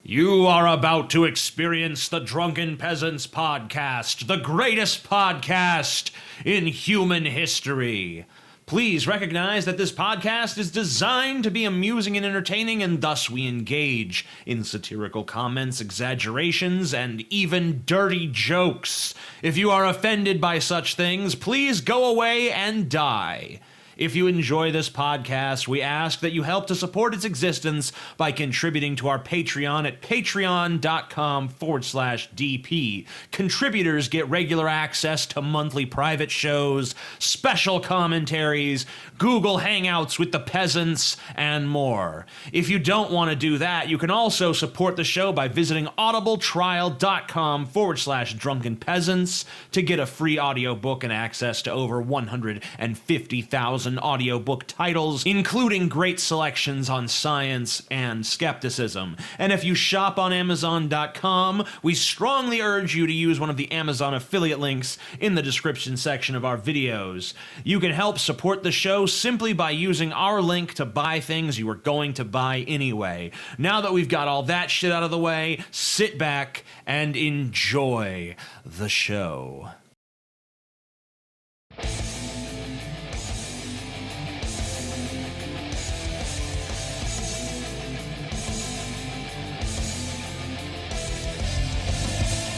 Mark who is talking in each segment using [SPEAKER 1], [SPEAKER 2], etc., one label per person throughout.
[SPEAKER 1] You are about to experience the Drunken Peasants podcast, the greatest podcast in human history. Please recognize that this podcast is designed to be amusing and entertaining, and thus we engage in satirical comments, exaggerations, and even dirty jokes. If you are offended by such things, please go away and die. If you enjoy this podcast, we ask that you help to support its existence by contributing to our Patreon at patreon.com/DP. Contributors get regular access to monthly private shows, special commentaries, Google Hangouts with the peasants, and more. If you don't want to do that, you can also support the show by visiting audibletrial.com/Drunken Peasants to get a free audiobook and access to over 150,000 audiobook titles, including great selections on science and skepticism. And if you shop on Amazon.com, we strongly urge you to use one of the Amazon affiliate links in the description section of our videos. You can help support the show simply by using our link to buy things you were going to buy anyway. Now that we've got all that shit out of the way, sit back and enjoy the show.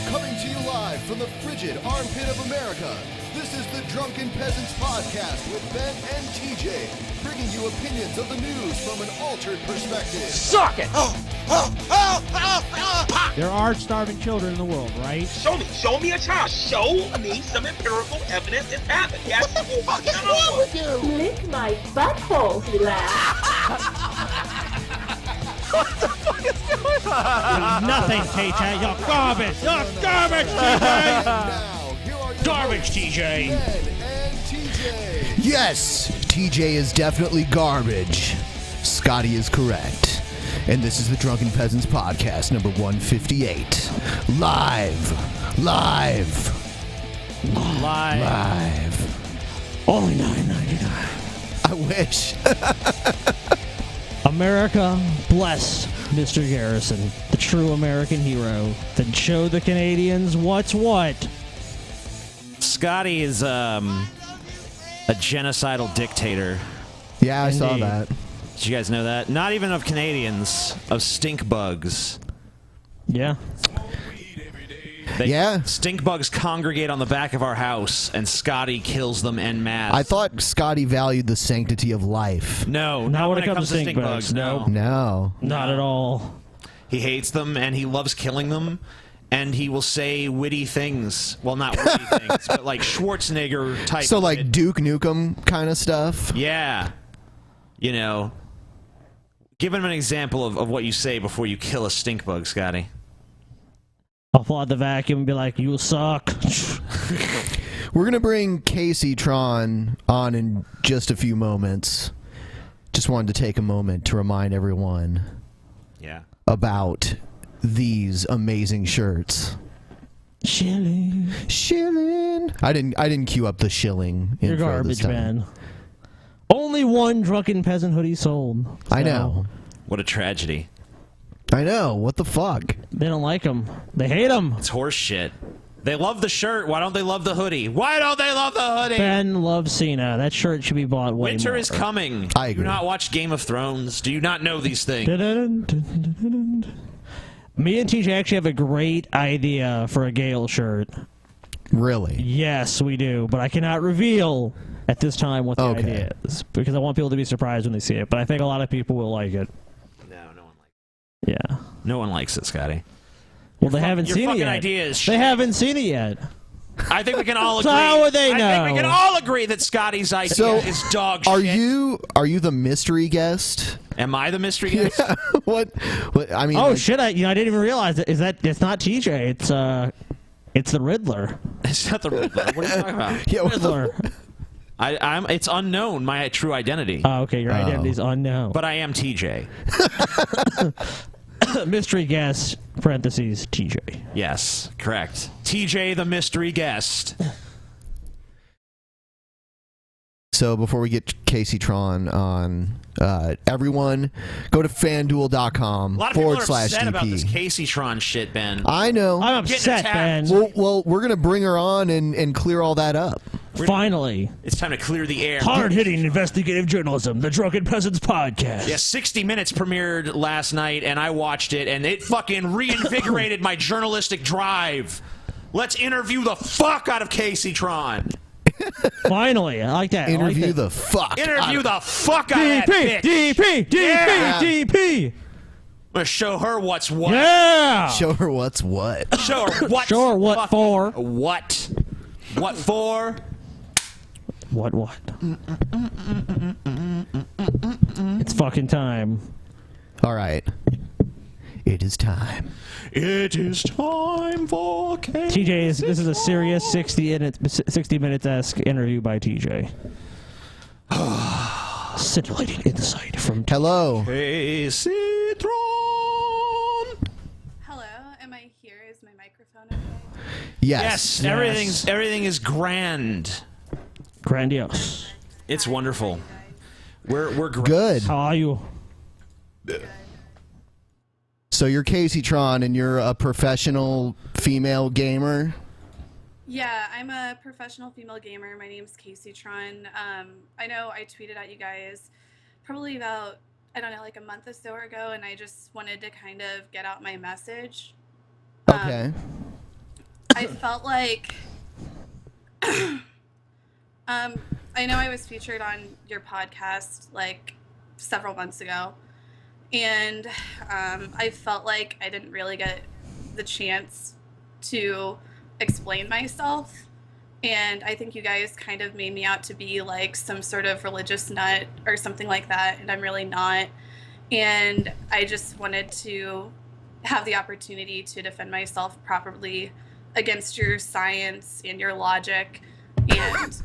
[SPEAKER 2] Coming to you live from the frigid armpit of America, this is the Drunken Peasants podcast with Ben and TJ, bringing you opinions of the news from an altered perspective.
[SPEAKER 3] Suck it!
[SPEAKER 4] There are starving children in the world, right?
[SPEAKER 3] Show me a child. Show me some empirical evidence it's happened. Yes,
[SPEAKER 2] What is wrong with you?
[SPEAKER 5] Lick my butthole, he laughed.
[SPEAKER 3] what the fuck is going on?
[SPEAKER 4] Nothing, TJ. You're garbage. You're garbage, TJ.
[SPEAKER 2] Now, here are your
[SPEAKER 4] Garbage,
[SPEAKER 2] hosts,
[SPEAKER 4] TJ.
[SPEAKER 2] Ben and TJ.
[SPEAKER 6] Yes, TJ is definitely garbage. Scotty is correct. And this is the Drunken Peasants podcast, number 158. Live.
[SPEAKER 4] Only $9.99.
[SPEAKER 6] I wish.
[SPEAKER 4] America bless Mr. Garrison, the true American hero that showed the Canadians what's what.
[SPEAKER 1] Scotty is a genocidal dictator.
[SPEAKER 6] Yeah, I saw
[SPEAKER 4] Indeed.
[SPEAKER 6] that.
[SPEAKER 1] Did you guys know that? Not even of Canadians, of stink bugs.
[SPEAKER 4] Yeah.
[SPEAKER 6] Yeah.
[SPEAKER 1] Stink bugs congregate on the back of our house, and Scotty kills them en masse.
[SPEAKER 6] I thought Scotty valued the sanctity of life.
[SPEAKER 1] No,
[SPEAKER 4] Not
[SPEAKER 1] not
[SPEAKER 4] when
[SPEAKER 1] when it comes to stink bugs. No.
[SPEAKER 6] No.
[SPEAKER 4] Not at all.
[SPEAKER 1] He hates them, and he loves killing them, and he will say witty things. Well, not witty things, but like Schwarzenegger type.
[SPEAKER 6] So like
[SPEAKER 1] wit.
[SPEAKER 6] Duke Nukem kind of stuff?
[SPEAKER 1] Yeah. You know, give him an example of what you say before you kill a stink bug, Scotty.
[SPEAKER 4] I'll pull out the vacuum and be like, you suck.
[SPEAKER 6] We're going to bring Kaceytron on in just a few moments. just wanted to take a moment to remind everyone about these amazing shirts.
[SPEAKER 4] Shilling.
[SPEAKER 6] I didn't queue up the shilling.
[SPEAKER 4] You're garbage, man. Only one Drunken Peasant hoodie sold. So.
[SPEAKER 6] I know.
[SPEAKER 1] What a tragedy.
[SPEAKER 6] I know. What the fuck?
[SPEAKER 4] They don't like them. They hate them.
[SPEAKER 1] It's horse shit. They love the shirt. Why don't they love the hoodie? Why don't they love the hoodie?
[SPEAKER 4] Ben loves Cena. That shirt should be bought way
[SPEAKER 1] Winter
[SPEAKER 4] more.
[SPEAKER 1] is coming.
[SPEAKER 6] I agree.
[SPEAKER 1] Do you not watch Game of Thrones? Do you not know these things?
[SPEAKER 4] Me and TJ actually have a great idea for a Gale shirt.
[SPEAKER 6] Really?
[SPEAKER 4] Yes, we do, but I cannot reveal at this time what the idea is because I want people to be surprised when they see it. But I think a lot of people will like it.
[SPEAKER 1] No one likes
[SPEAKER 4] it. Yeah.
[SPEAKER 1] No one likes it, Scotty.
[SPEAKER 4] Well, they haven't seen it yet.
[SPEAKER 1] Idea is
[SPEAKER 4] they haven't seen it yet.
[SPEAKER 1] I think we can all agree.
[SPEAKER 4] So how would they know?
[SPEAKER 1] I think we can all agree that Scotty's idea is dog shit.
[SPEAKER 6] Are you the mystery guest?
[SPEAKER 1] Am I the mystery guest?
[SPEAKER 6] Yeah. What? I mean.
[SPEAKER 4] Oh shit! I didn't even realize it. Is that it's not TJ? It's the Riddler.
[SPEAKER 1] It's not the Riddler. What are you talking about?
[SPEAKER 6] Yeah,
[SPEAKER 4] Riddler.
[SPEAKER 1] It's unknown, my true identity.
[SPEAKER 4] Oh, okay, your identity's unknown.
[SPEAKER 1] But I am TJ.
[SPEAKER 4] Mystery guest, parentheses, TJ.
[SPEAKER 1] Yes, correct. TJ the mystery guest.
[SPEAKER 6] So before we get Kaceytron on, everyone go to FanDuel.com
[SPEAKER 1] A lot of people are upset
[SPEAKER 6] /DP.
[SPEAKER 1] about this Kaceytron shit, Ben.
[SPEAKER 6] I know.
[SPEAKER 4] I'm upset, Ben.
[SPEAKER 6] Well, we're going to bring her on and clear all that up.
[SPEAKER 4] Finally.
[SPEAKER 1] It's time to clear the air.
[SPEAKER 4] Hard-hitting investigative journalism, the Drunken Peasants podcast.
[SPEAKER 1] Yeah, 60 Minutes premiered last night, and I watched it, and it fucking reinvigorated my journalistic drive. Let's interview the fuck out of Kaceytron.
[SPEAKER 4] Finally, I like that.
[SPEAKER 6] Interview the fuck.
[SPEAKER 1] Interview the fuck out of that bitch.
[SPEAKER 4] DP.
[SPEAKER 1] I'm gonna show her what's what.
[SPEAKER 4] Yeah.
[SPEAKER 6] Show her what's what.
[SPEAKER 1] Show her what.
[SPEAKER 4] Show her what for.
[SPEAKER 1] What? What for?
[SPEAKER 4] What? It's fucking time.
[SPEAKER 6] All right. It is time.
[SPEAKER 1] It is time for
[SPEAKER 4] TJ. This is a serious 60 minutes-esque interview by TJ. Scintillating insight from
[SPEAKER 6] Hello.
[SPEAKER 1] Kaceytron.
[SPEAKER 7] Hello, am I here? Is my microphone okay?
[SPEAKER 6] Yes.
[SPEAKER 1] Everything is grand.
[SPEAKER 4] Grandiose.
[SPEAKER 1] It's wonderful. We're
[SPEAKER 6] good.
[SPEAKER 4] How are you?
[SPEAKER 6] So you're Kaceytron and you're a professional female gamer?
[SPEAKER 7] Yeah, I'm a professional female gamer. My name's Kaceytron. I know I tweeted at you guys probably about, I don't know, like a month or so ago, and I just wanted to kind of get out my message.
[SPEAKER 6] Okay.
[SPEAKER 7] I felt like I know I was featured on your podcast like several months ago, and I felt like I didn't really get the chance to explain myself, and I think you guys kind of made me out to be like some sort of religious nut or something like that, and I'm really not. And I just wanted to have the opportunity to defend myself properly against your science and your logic and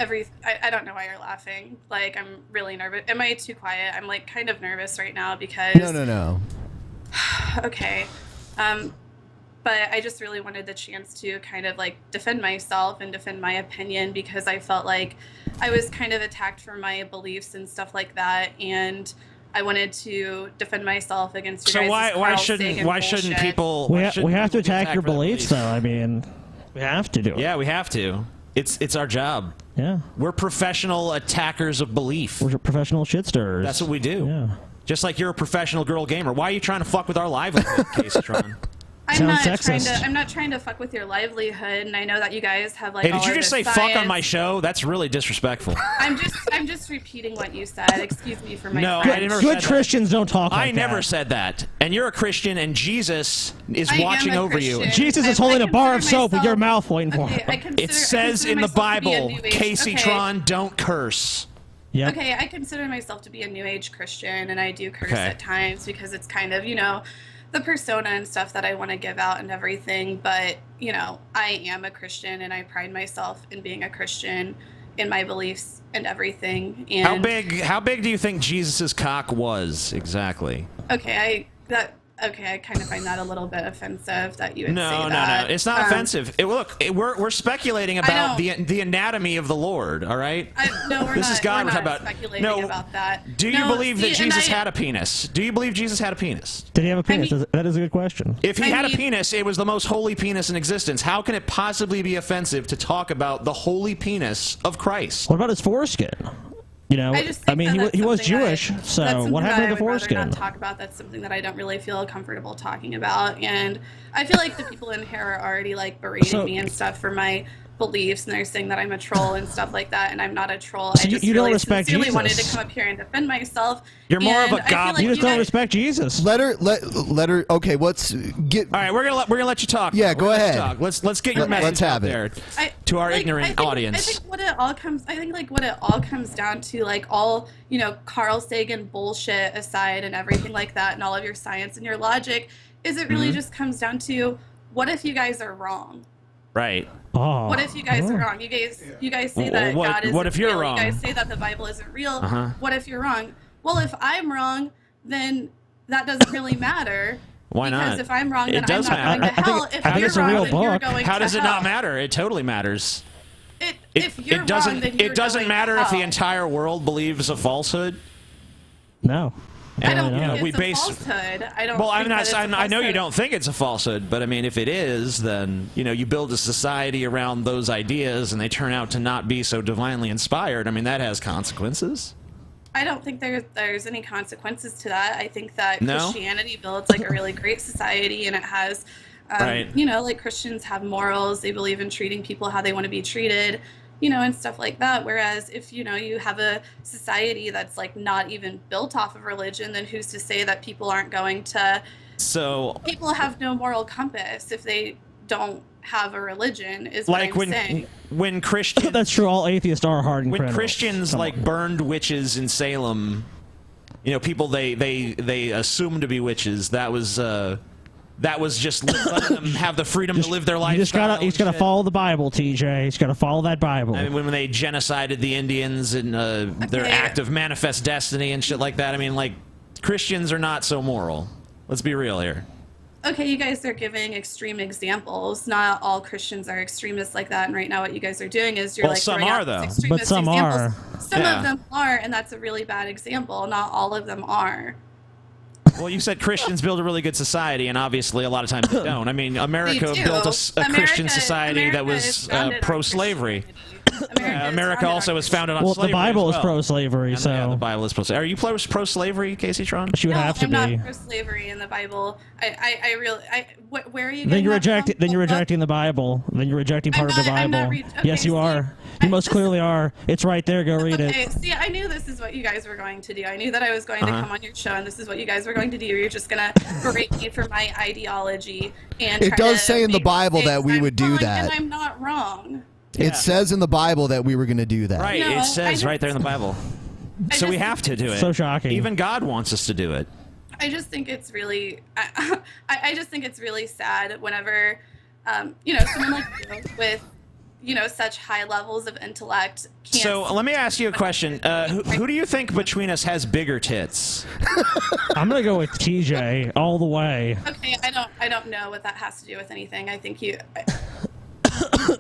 [SPEAKER 7] I don't know why you're laughing. Like, I'm really nervous. Am I too quiet? I'm like kind of nervous right now because
[SPEAKER 6] No.
[SPEAKER 7] Okay. But I just really wanted the chance to kind of like defend myself and defend my opinion because I felt like I was kind of attacked for my beliefs and stuff like that, and I wanted to defend myself against your guys'
[SPEAKER 1] why shouldn't people
[SPEAKER 4] we have to attack your beliefs though. I mean, we have to do it.
[SPEAKER 1] Yeah, we have to. It's our job.
[SPEAKER 4] Yeah.
[SPEAKER 1] We're professional attackers of belief.
[SPEAKER 4] We're professional shitstirrers.
[SPEAKER 1] That's what we do.
[SPEAKER 4] Yeah.
[SPEAKER 1] Just like you're a professional girl gamer. Why are you trying to fuck with our livelihood, Kaceytron?
[SPEAKER 7] I'm not trying to fuck with your livelihood, and I know that you guys have like.
[SPEAKER 1] Hey, did you just say
[SPEAKER 7] science.
[SPEAKER 1] fuck on my show? That's really disrespectful.
[SPEAKER 7] I'm just repeating what you said. Excuse me for my.
[SPEAKER 1] No,
[SPEAKER 7] French.
[SPEAKER 1] I never
[SPEAKER 4] Good
[SPEAKER 1] said
[SPEAKER 4] Christians don't talk like
[SPEAKER 1] I never
[SPEAKER 4] that.
[SPEAKER 1] said that. And you're a Christian, and Jesus is
[SPEAKER 7] I
[SPEAKER 1] watching
[SPEAKER 7] am a
[SPEAKER 1] over you.
[SPEAKER 7] Christian.
[SPEAKER 4] Jesus is holding a bar of soap with your mouth waiting for him.
[SPEAKER 1] It says in the Bible, Kaceytron, don't curse.
[SPEAKER 4] Yeah.
[SPEAKER 7] Okay, I consider myself to be a New Age Christian, and I do curse
[SPEAKER 1] Okay.
[SPEAKER 7] at times because it's kind of, the persona and stuff that I want to give out and everything. But, I am a Christian, and I pride myself in being a Christian. in my beliefs and everything. And
[SPEAKER 1] How big do you think Jesus's cock was exactly?
[SPEAKER 7] Okay, I kind of find that a little bit offensive that you would say that.
[SPEAKER 1] No. It's not offensive. We're speculating about the anatomy of the Lord. All right.
[SPEAKER 7] No, we're
[SPEAKER 1] this
[SPEAKER 7] not.
[SPEAKER 1] is God
[SPEAKER 7] we're
[SPEAKER 1] we're
[SPEAKER 7] not
[SPEAKER 1] talking
[SPEAKER 7] speculating about that.
[SPEAKER 1] Do you believe that Jesus had a penis? Do you believe Jesus had a penis?
[SPEAKER 4] Did he have a penis? That is a good question.
[SPEAKER 1] If he had a penis, it was the most holy penis in existence. How can it possibly be offensive to talk about the holy penis of Christ?
[SPEAKER 4] What about his foreskin? You know, I mean, he was Jewish, so what happened to the foreskin?
[SPEAKER 7] Not talk about. That's something that I don't really feel comfortable talking about, and I feel like the people in here are already like berating me and stuff for my beliefs, and they're saying that I'm a troll and stuff like that, and I'm not a troll.
[SPEAKER 4] So
[SPEAKER 7] I just
[SPEAKER 4] you don't
[SPEAKER 7] really
[SPEAKER 4] respect
[SPEAKER 7] sincerely
[SPEAKER 4] Jesus.
[SPEAKER 7] wanted to come up here and defend myself.
[SPEAKER 1] You're more of a
[SPEAKER 7] and
[SPEAKER 1] goblin.
[SPEAKER 7] like
[SPEAKER 4] You just don't respect Jesus.
[SPEAKER 6] Let her. Okay, let's get.
[SPEAKER 1] All right, we're gonna let you talk.
[SPEAKER 6] Yeah, go ahead.
[SPEAKER 1] Let's get your message
[SPEAKER 6] let's have
[SPEAKER 1] out
[SPEAKER 6] it.
[SPEAKER 1] there to our ignorant audience.
[SPEAKER 7] I think what it all comes down to, like, all, you know, Carl Sagan bullshit aside and everything like that, and all of your science and your logic, is it really just comes down to, what if you guys are wrong?
[SPEAKER 1] Right.
[SPEAKER 4] Oh.
[SPEAKER 7] What if you guys are wrong? You guys say that God isn't
[SPEAKER 1] what if you're
[SPEAKER 7] real.
[SPEAKER 1] wrong?
[SPEAKER 7] You guys say that the Bible isn't real. What if you're wrong? Well, if I'm wrong, then that doesn't really matter.
[SPEAKER 1] Why not?
[SPEAKER 7] Because if I'm wrong, then
[SPEAKER 1] It does
[SPEAKER 7] I'm not
[SPEAKER 1] matter.
[SPEAKER 7] going to hell.
[SPEAKER 4] I think
[SPEAKER 7] If
[SPEAKER 4] it's a
[SPEAKER 7] you're
[SPEAKER 4] real
[SPEAKER 7] wrong, then you're
[SPEAKER 4] book.
[SPEAKER 7] going
[SPEAKER 1] How
[SPEAKER 7] to
[SPEAKER 1] does it
[SPEAKER 7] hell.
[SPEAKER 1] not matter? It totally matters.
[SPEAKER 7] If you're
[SPEAKER 1] It doesn't.
[SPEAKER 7] wrong, then you're
[SPEAKER 1] It doesn't
[SPEAKER 7] going
[SPEAKER 1] matter
[SPEAKER 7] to
[SPEAKER 1] if the
[SPEAKER 7] hell.
[SPEAKER 1] entire world believes a falsehood.
[SPEAKER 4] No.
[SPEAKER 7] I don't
[SPEAKER 1] You know,
[SPEAKER 7] think
[SPEAKER 1] we
[SPEAKER 7] it's
[SPEAKER 1] base-
[SPEAKER 7] a falsehood. I don't.
[SPEAKER 1] Well, I'm
[SPEAKER 7] think
[SPEAKER 1] not.
[SPEAKER 7] that it's a
[SPEAKER 1] I know you
[SPEAKER 7] falsehood.
[SPEAKER 1] don't think it's a falsehood, but I mean, if it is, then you know, you build a society around those ideas, and they turn out to not be so divinely inspired. I mean, that has consequences.
[SPEAKER 7] I don't think there's any consequences to that. I think that
[SPEAKER 1] No?
[SPEAKER 7] Christianity builds like a really great society, and it has,
[SPEAKER 1] Right.
[SPEAKER 7] you know, like Christians have morals. They believe in treating people how they want to be treated, you know, and stuff like that. Whereas if, you know, you have a society that's like not even built off of religion, then who's to say that people aren't going to?
[SPEAKER 1] So,
[SPEAKER 7] People have no moral compass if they don't have a religion. Is what
[SPEAKER 1] like
[SPEAKER 7] I'm saying.
[SPEAKER 1] when Christians,
[SPEAKER 4] That's true. All atheists are hard and
[SPEAKER 1] when
[SPEAKER 4] criminals.
[SPEAKER 1] Christians
[SPEAKER 4] Come
[SPEAKER 1] like
[SPEAKER 4] on.
[SPEAKER 1] burned witches in Salem, you know, people they assumed to be witches. That was just letting them have the freedom to live their life.
[SPEAKER 4] You just gotta follow the Bible, TJ. You just gotta follow that Bible.
[SPEAKER 1] I mean, when they genocided the Indians in their act of manifest destiny and shit like that. I mean, like, Christians are not so moral. Let's be real here.
[SPEAKER 7] Okay, you guys are giving extreme examples. Not all Christians are extremists like that. And right now, what you guys are doing is you're
[SPEAKER 1] Well,
[SPEAKER 7] like
[SPEAKER 1] some
[SPEAKER 7] throwing
[SPEAKER 1] are,
[SPEAKER 7] out these
[SPEAKER 1] though.
[SPEAKER 7] extremist
[SPEAKER 4] But some
[SPEAKER 7] examples.
[SPEAKER 4] are.
[SPEAKER 7] Some
[SPEAKER 1] Yeah.
[SPEAKER 7] of them are, and that's a really bad example. Not all of them are.
[SPEAKER 1] Well, you said Christians build a really good society, and obviously a lot of times they don't. I mean, America
[SPEAKER 7] They do.
[SPEAKER 1] built a Christian
[SPEAKER 7] America-
[SPEAKER 1] society that
[SPEAKER 7] America
[SPEAKER 1] was
[SPEAKER 7] is founded on
[SPEAKER 1] pro-slavery.
[SPEAKER 7] Christianity.
[SPEAKER 1] America
[SPEAKER 7] founded
[SPEAKER 1] also
[SPEAKER 7] on
[SPEAKER 1] is founded on
[SPEAKER 4] Well,
[SPEAKER 1] slavery
[SPEAKER 4] the Bible
[SPEAKER 1] as
[SPEAKER 4] is
[SPEAKER 1] well.
[SPEAKER 4] pro-slavery,
[SPEAKER 1] And,
[SPEAKER 4] so
[SPEAKER 1] yeah, the Bible is pro-slavery. Are you pro-slavery, Kaceytron?
[SPEAKER 4] she would
[SPEAKER 7] No,
[SPEAKER 4] have to
[SPEAKER 7] I'm
[SPEAKER 4] be.
[SPEAKER 7] not pro-slavery in the Bible. Where are you?
[SPEAKER 4] Then
[SPEAKER 7] getting
[SPEAKER 4] you're
[SPEAKER 7] that from?
[SPEAKER 4] rejecting. Then you're rejecting the Bible. Then you're rejecting part of the
[SPEAKER 7] I'm not
[SPEAKER 4] Bible.
[SPEAKER 7] okay,
[SPEAKER 4] Yes, you
[SPEAKER 7] see,
[SPEAKER 4] are. You most clearly are. It's right there. Go read
[SPEAKER 7] Okay,
[SPEAKER 4] it.
[SPEAKER 7] see, I knew this is what you guys were going to do. I knew that I was going
[SPEAKER 1] Uh-huh.
[SPEAKER 7] to come on your show, and this is what you guys were going to do. You're just gonna berate me for my ideology, and
[SPEAKER 6] It
[SPEAKER 7] try
[SPEAKER 6] does
[SPEAKER 7] to
[SPEAKER 6] say in the
[SPEAKER 7] make
[SPEAKER 6] Bible
[SPEAKER 7] mistakes.
[SPEAKER 6] that we
[SPEAKER 7] I'm
[SPEAKER 6] would do
[SPEAKER 7] wrong,
[SPEAKER 6] that.
[SPEAKER 7] and I'm not wrong.
[SPEAKER 6] It says in the Bible that we were going to do that.
[SPEAKER 1] Right,
[SPEAKER 7] No,
[SPEAKER 1] it says right there in the Bible. So we have to do it.
[SPEAKER 4] So shocking.
[SPEAKER 1] Even God wants us to do it.
[SPEAKER 7] I just think it's really, I just think it's really sad whenever, you know, someone like you with, you know, such high levels of intellect can't.
[SPEAKER 1] So let me ask you a question. Who do you think between us has bigger tits?
[SPEAKER 4] I'm gonna go with TJ all the way.
[SPEAKER 7] Okay, I don't know what that has to do with anything. I think you.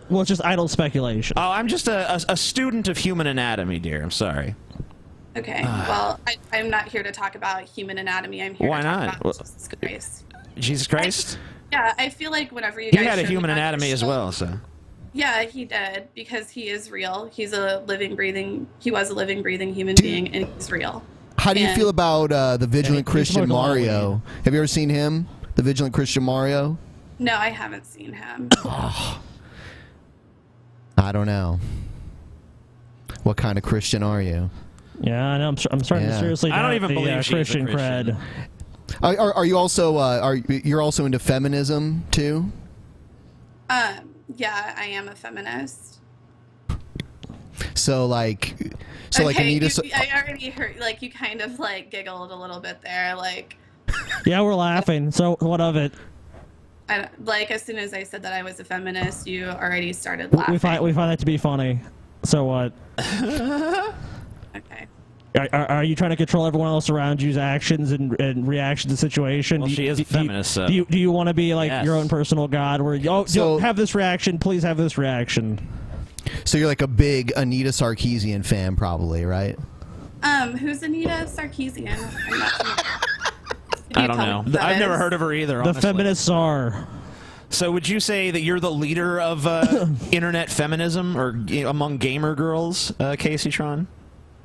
[SPEAKER 4] Well, it's just idle speculation.
[SPEAKER 1] Oh, I'm just a student of human anatomy, dear. I'm sorry.
[SPEAKER 7] Okay, well, I'm not here to talk about human anatomy. I'm here
[SPEAKER 1] Why
[SPEAKER 7] to talk
[SPEAKER 1] not?
[SPEAKER 7] about
[SPEAKER 1] Well,
[SPEAKER 7] Jesus Christ.
[SPEAKER 1] Jesus Christ?
[SPEAKER 7] Yeah, I feel like whenever you
[SPEAKER 1] He
[SPEAKER 7] guys
[SPEAKER 1] had a
[SPEAKER 7] show me
[SPEAKER 1] human
[SPEAKER 7] on your
[SPEAKER 1] anatomy as
[SPEAKER 7] show-
[SPEAKER 1] well, so.
[SPEAKER 7] Yeah, he did, because he is real. He was a living, breathing human being, and he's real.
[SPEAKER 6] How do you
[SPEAKER 7] And-
[SPEAKER 6] feel about the Vigilant
[SPEAKER 4] he's
[SPEAKER 6] Christian
[SPEAKER 4] more glowing.
[SPEAKER 6] Mario? Have you ever seen him? The Vigilant Christian Mario?
[SPEAKER 7] No, I haven't seen him.
[SPEAKER 6] I don't know. What kind of Christian are you?
[SPEAKER 4] Yeah, I know. I'm starting to
[SPEAKER 6] Yeah.
[SPEAKER 4] seriously
[SPEAKER 1] I don't
[SPEAKER 4] doubt
[SPEAKER 1] even
[SPEAKER 4] the
[SPEAKER 1] believe she's a
[SPEAKER 4] Christian
[SPEAKER 1] Christian.
[SPEAKER 4] cred.
[SPEAKER 6] Are you also you're also into feminism too?
[SPEAKER 7] Yeah, I am a feminist.
[SPEAKER 6] So like
[SPEAKER 7] Okay,
[SPEAKER 6] Anita.
[SPEAKER 7] I already heard, like, you kind of, like, giggled a little bit there, like,
[SPEAKER 4] Yeah, we're laughing. So what of it?
[SPEAKER 7] like, as soon as I said that I was a feminist, you already started laughing.
[SPEAKER 4] We find that to be funny. So what?
[SPEAKER 7] Okay.
[SPEAKER 4] Are you trying to control everyone else around you's actions and reactions to the situation?
[SPEAKER 1] Well, she is a feminist, so...
[SPEAKER 4] Do you want to be like
[SPEAKER 1] Yes.
[SPEAKER 4] your own personal god where, you have this reaction, please have this reaction?
[SPEAKER 6] So you're like a big Anita Sarkeesian fan, probably, right?
[SPEAKER 7] Who's Anita Sarkeesian? I'm not sure.
[SPEAKER 1] I don't know. I've never heard of her either, honestly.
[SPEAKER 4] The feminist czar.
[SPEAKER 1] So would you say that you're the leader of internet feminism or among gamer girls, Kaceytron?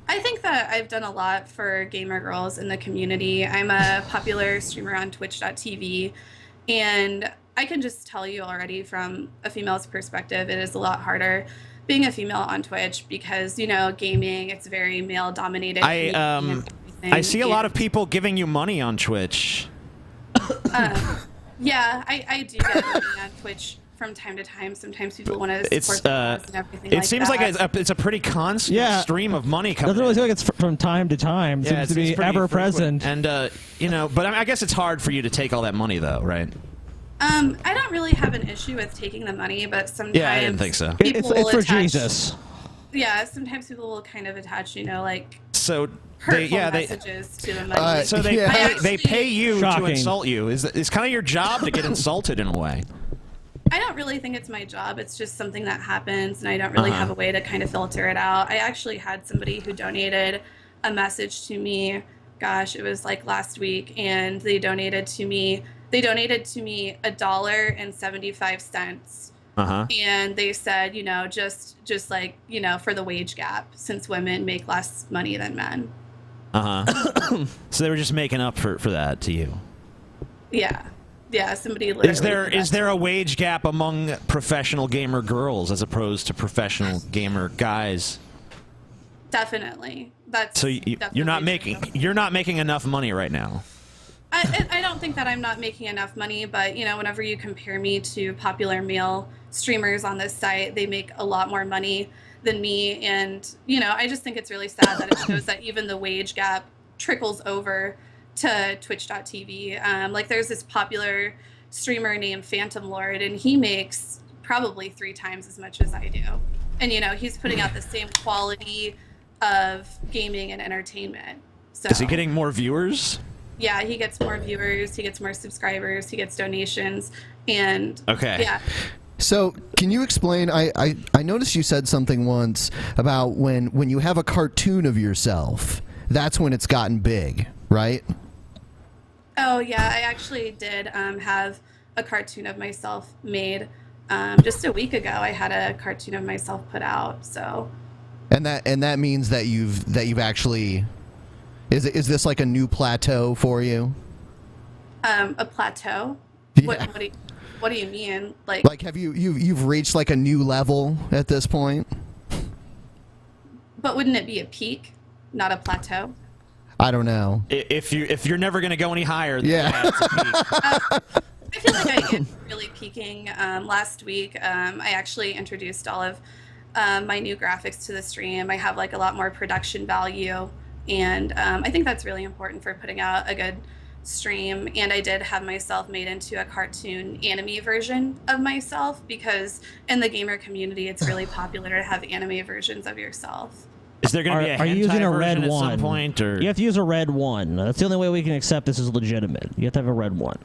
[SPEAKER 7] I think that I've done a lot for gamer girls in the community. I'm a popular streamer on twitch.tv, and I can just tell you already from a female's perspective, it is a lot harder being a female on Twitch because, gaming, it's very male-dominated.
[SPEAKER 1] I see a lot of people giving you money on Twitch.
[SPEAKER 7] Yeah, I do get money on Twitch from time to time. Sometimes people want to support the cause and everything like that.
[SPEAKER 1] It seems like it's a pretty constant stream of money coming.
[SPEAKER 4] Doesn't really feel like it's from time to time. It seems to be ever present.
[SPEAKER 1] And but I guess it's hard for you to take all that money, though, right?
[SPEAKER 7] I don't really have an issue with taking the money, but sometimes
[SPEAKER 1] I didn't think so.
[SPEAKER 4] It's for Jesus.
[SPEAKER 7] Yeah, sometimes people will kind of attach,
[SPEAKER 1] so
[SPEAKER 7] hurtful messages to the money.
[SPEAKER 1] So they pay you to insult you. It's kind of your job to get insulted in a way.
[SPEAKER 7] I don't really think it's my job. It's just something that happens, and I don't really have a way to kind of filter it out. I actually had somebody who donated a message to me. Gosh, it was like last week, and they donated to me $1.75. And they said, just like, for the wage gap, since women make less money than men.
[SPEAKER 1] So they were just making up for that to you.
[SPEAKER 7] Yeah. Yeah, somebody literally...
[SPEAKER 1] Is there a wage gap among professional gamer girls as opposed to professional gamer guys?
[SPEAKER 7] Definitely. That's
[SPEAKER 1] so you're not making enough money right now.
[SPEAKER 7] I don't think that I'm not making enough money, but whenever you compare me to popular male streamers on this site, they make a lot more money than me, and I just think it's really sad that it shows that even the wage gap trickles over to twitch.tv. Like there's this popular streamer named Phantom Lord, and he makes probably 3 times as much as I do, and he's putting out the same quality of gaming and entertainment. So
[SPEAKER 1] is he getting more viewers?
[SPEAKER 7] Yeah, he gets more viewers, he gets more subscribers, he gets donations, and yeah.
[SPEAKER 6] So, can you explain? I noticed you said something once about when you have a cartoon of yourself, that's when it's gotten big, right?
[SPEAKER 7] Oh yeah, I actually did have a cartoon of myself made just a week ago. I had a cartoon of myself put out. So.
[SPEAKER 6] And that means that you've actually. Is this like a new plateau for you?
[SPEAKER 7] A plateau?
[SPEAKER 6] Yeah.
[SPEAKER 7] What do you mean?
[SPEAKER 6] Like have you've reached like a new level at this point?
[SPEAKER 7] But wouldn't it be a peak, not a plateau?
[SPEAKER 6] I don't know.
[SPEAKER 1] If you're never going to go any higher, then
[SPEAKER 6] yeah.
[SPEAKER 1] It's a peak.
[SPEAKER 7] I feel like I am really peaking. Last week, I actually introduced all of my new graphics to the stream. I have like a lot more production value. And I think that's really important for putting out a good stream. And I did have myself made into a cartoon anime version of myself because in the gamer community, it's really popular to have anime versions of yourself.
[SPEAKER 1] Is there going to be a
[SPEAKER 4] Are you using a red
[SPEAKER 1] at
[SPEAKER 4] one?
[SPEAKER 1] Some point, or?
[SPEAKER 4] You have to use a red one. That's the only way we can accept this is legitimate. You have to have a red one.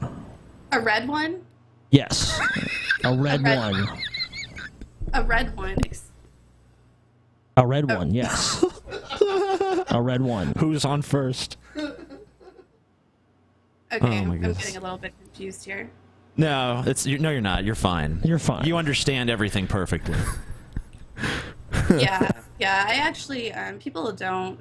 [SPEAKER 7] A red one?
[SPEAKER 4] Yes. A red one.
[SPEAKER 7] A red one.
[SPEAKER 4] A red one, yes. A red one.
[SPEAKER 1] Who's on first?
[SPEAKER 7] Okay, I'm getting a little bit confused here.
[SPEAKER 1] No, you're not. You're fine.
[SPEAKER 4] You're fine.
[SPEAKER 1] You understand everything perfectly.
[SPEAKER 7] Yeah. I actually, people don't.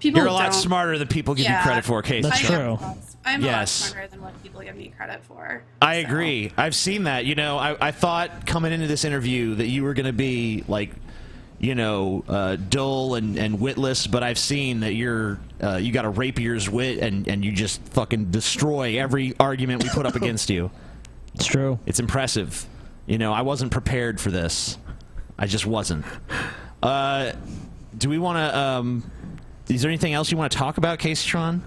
[SPEAKER 1] You're a lot smarter than people give you credit for, Casey.
[SPEAKER 4] That's true.
[SPEAKER 7] I'm a lot smarter than what people give me credit for.
[SPEAKER 1] I agree. I've seen that. I thought coming into this interview that you were going to be like, dull and witless, but I've seen that you got a rapier's wit and you just fucking destroy every argument we put up against you.
[SPEAKER 4] It's true.
[SPEAKER 1] It's impressive. I wasn't prepared for this. I just wasn't. Do we want to? Is there anything else you want to talk about, Kaceytron?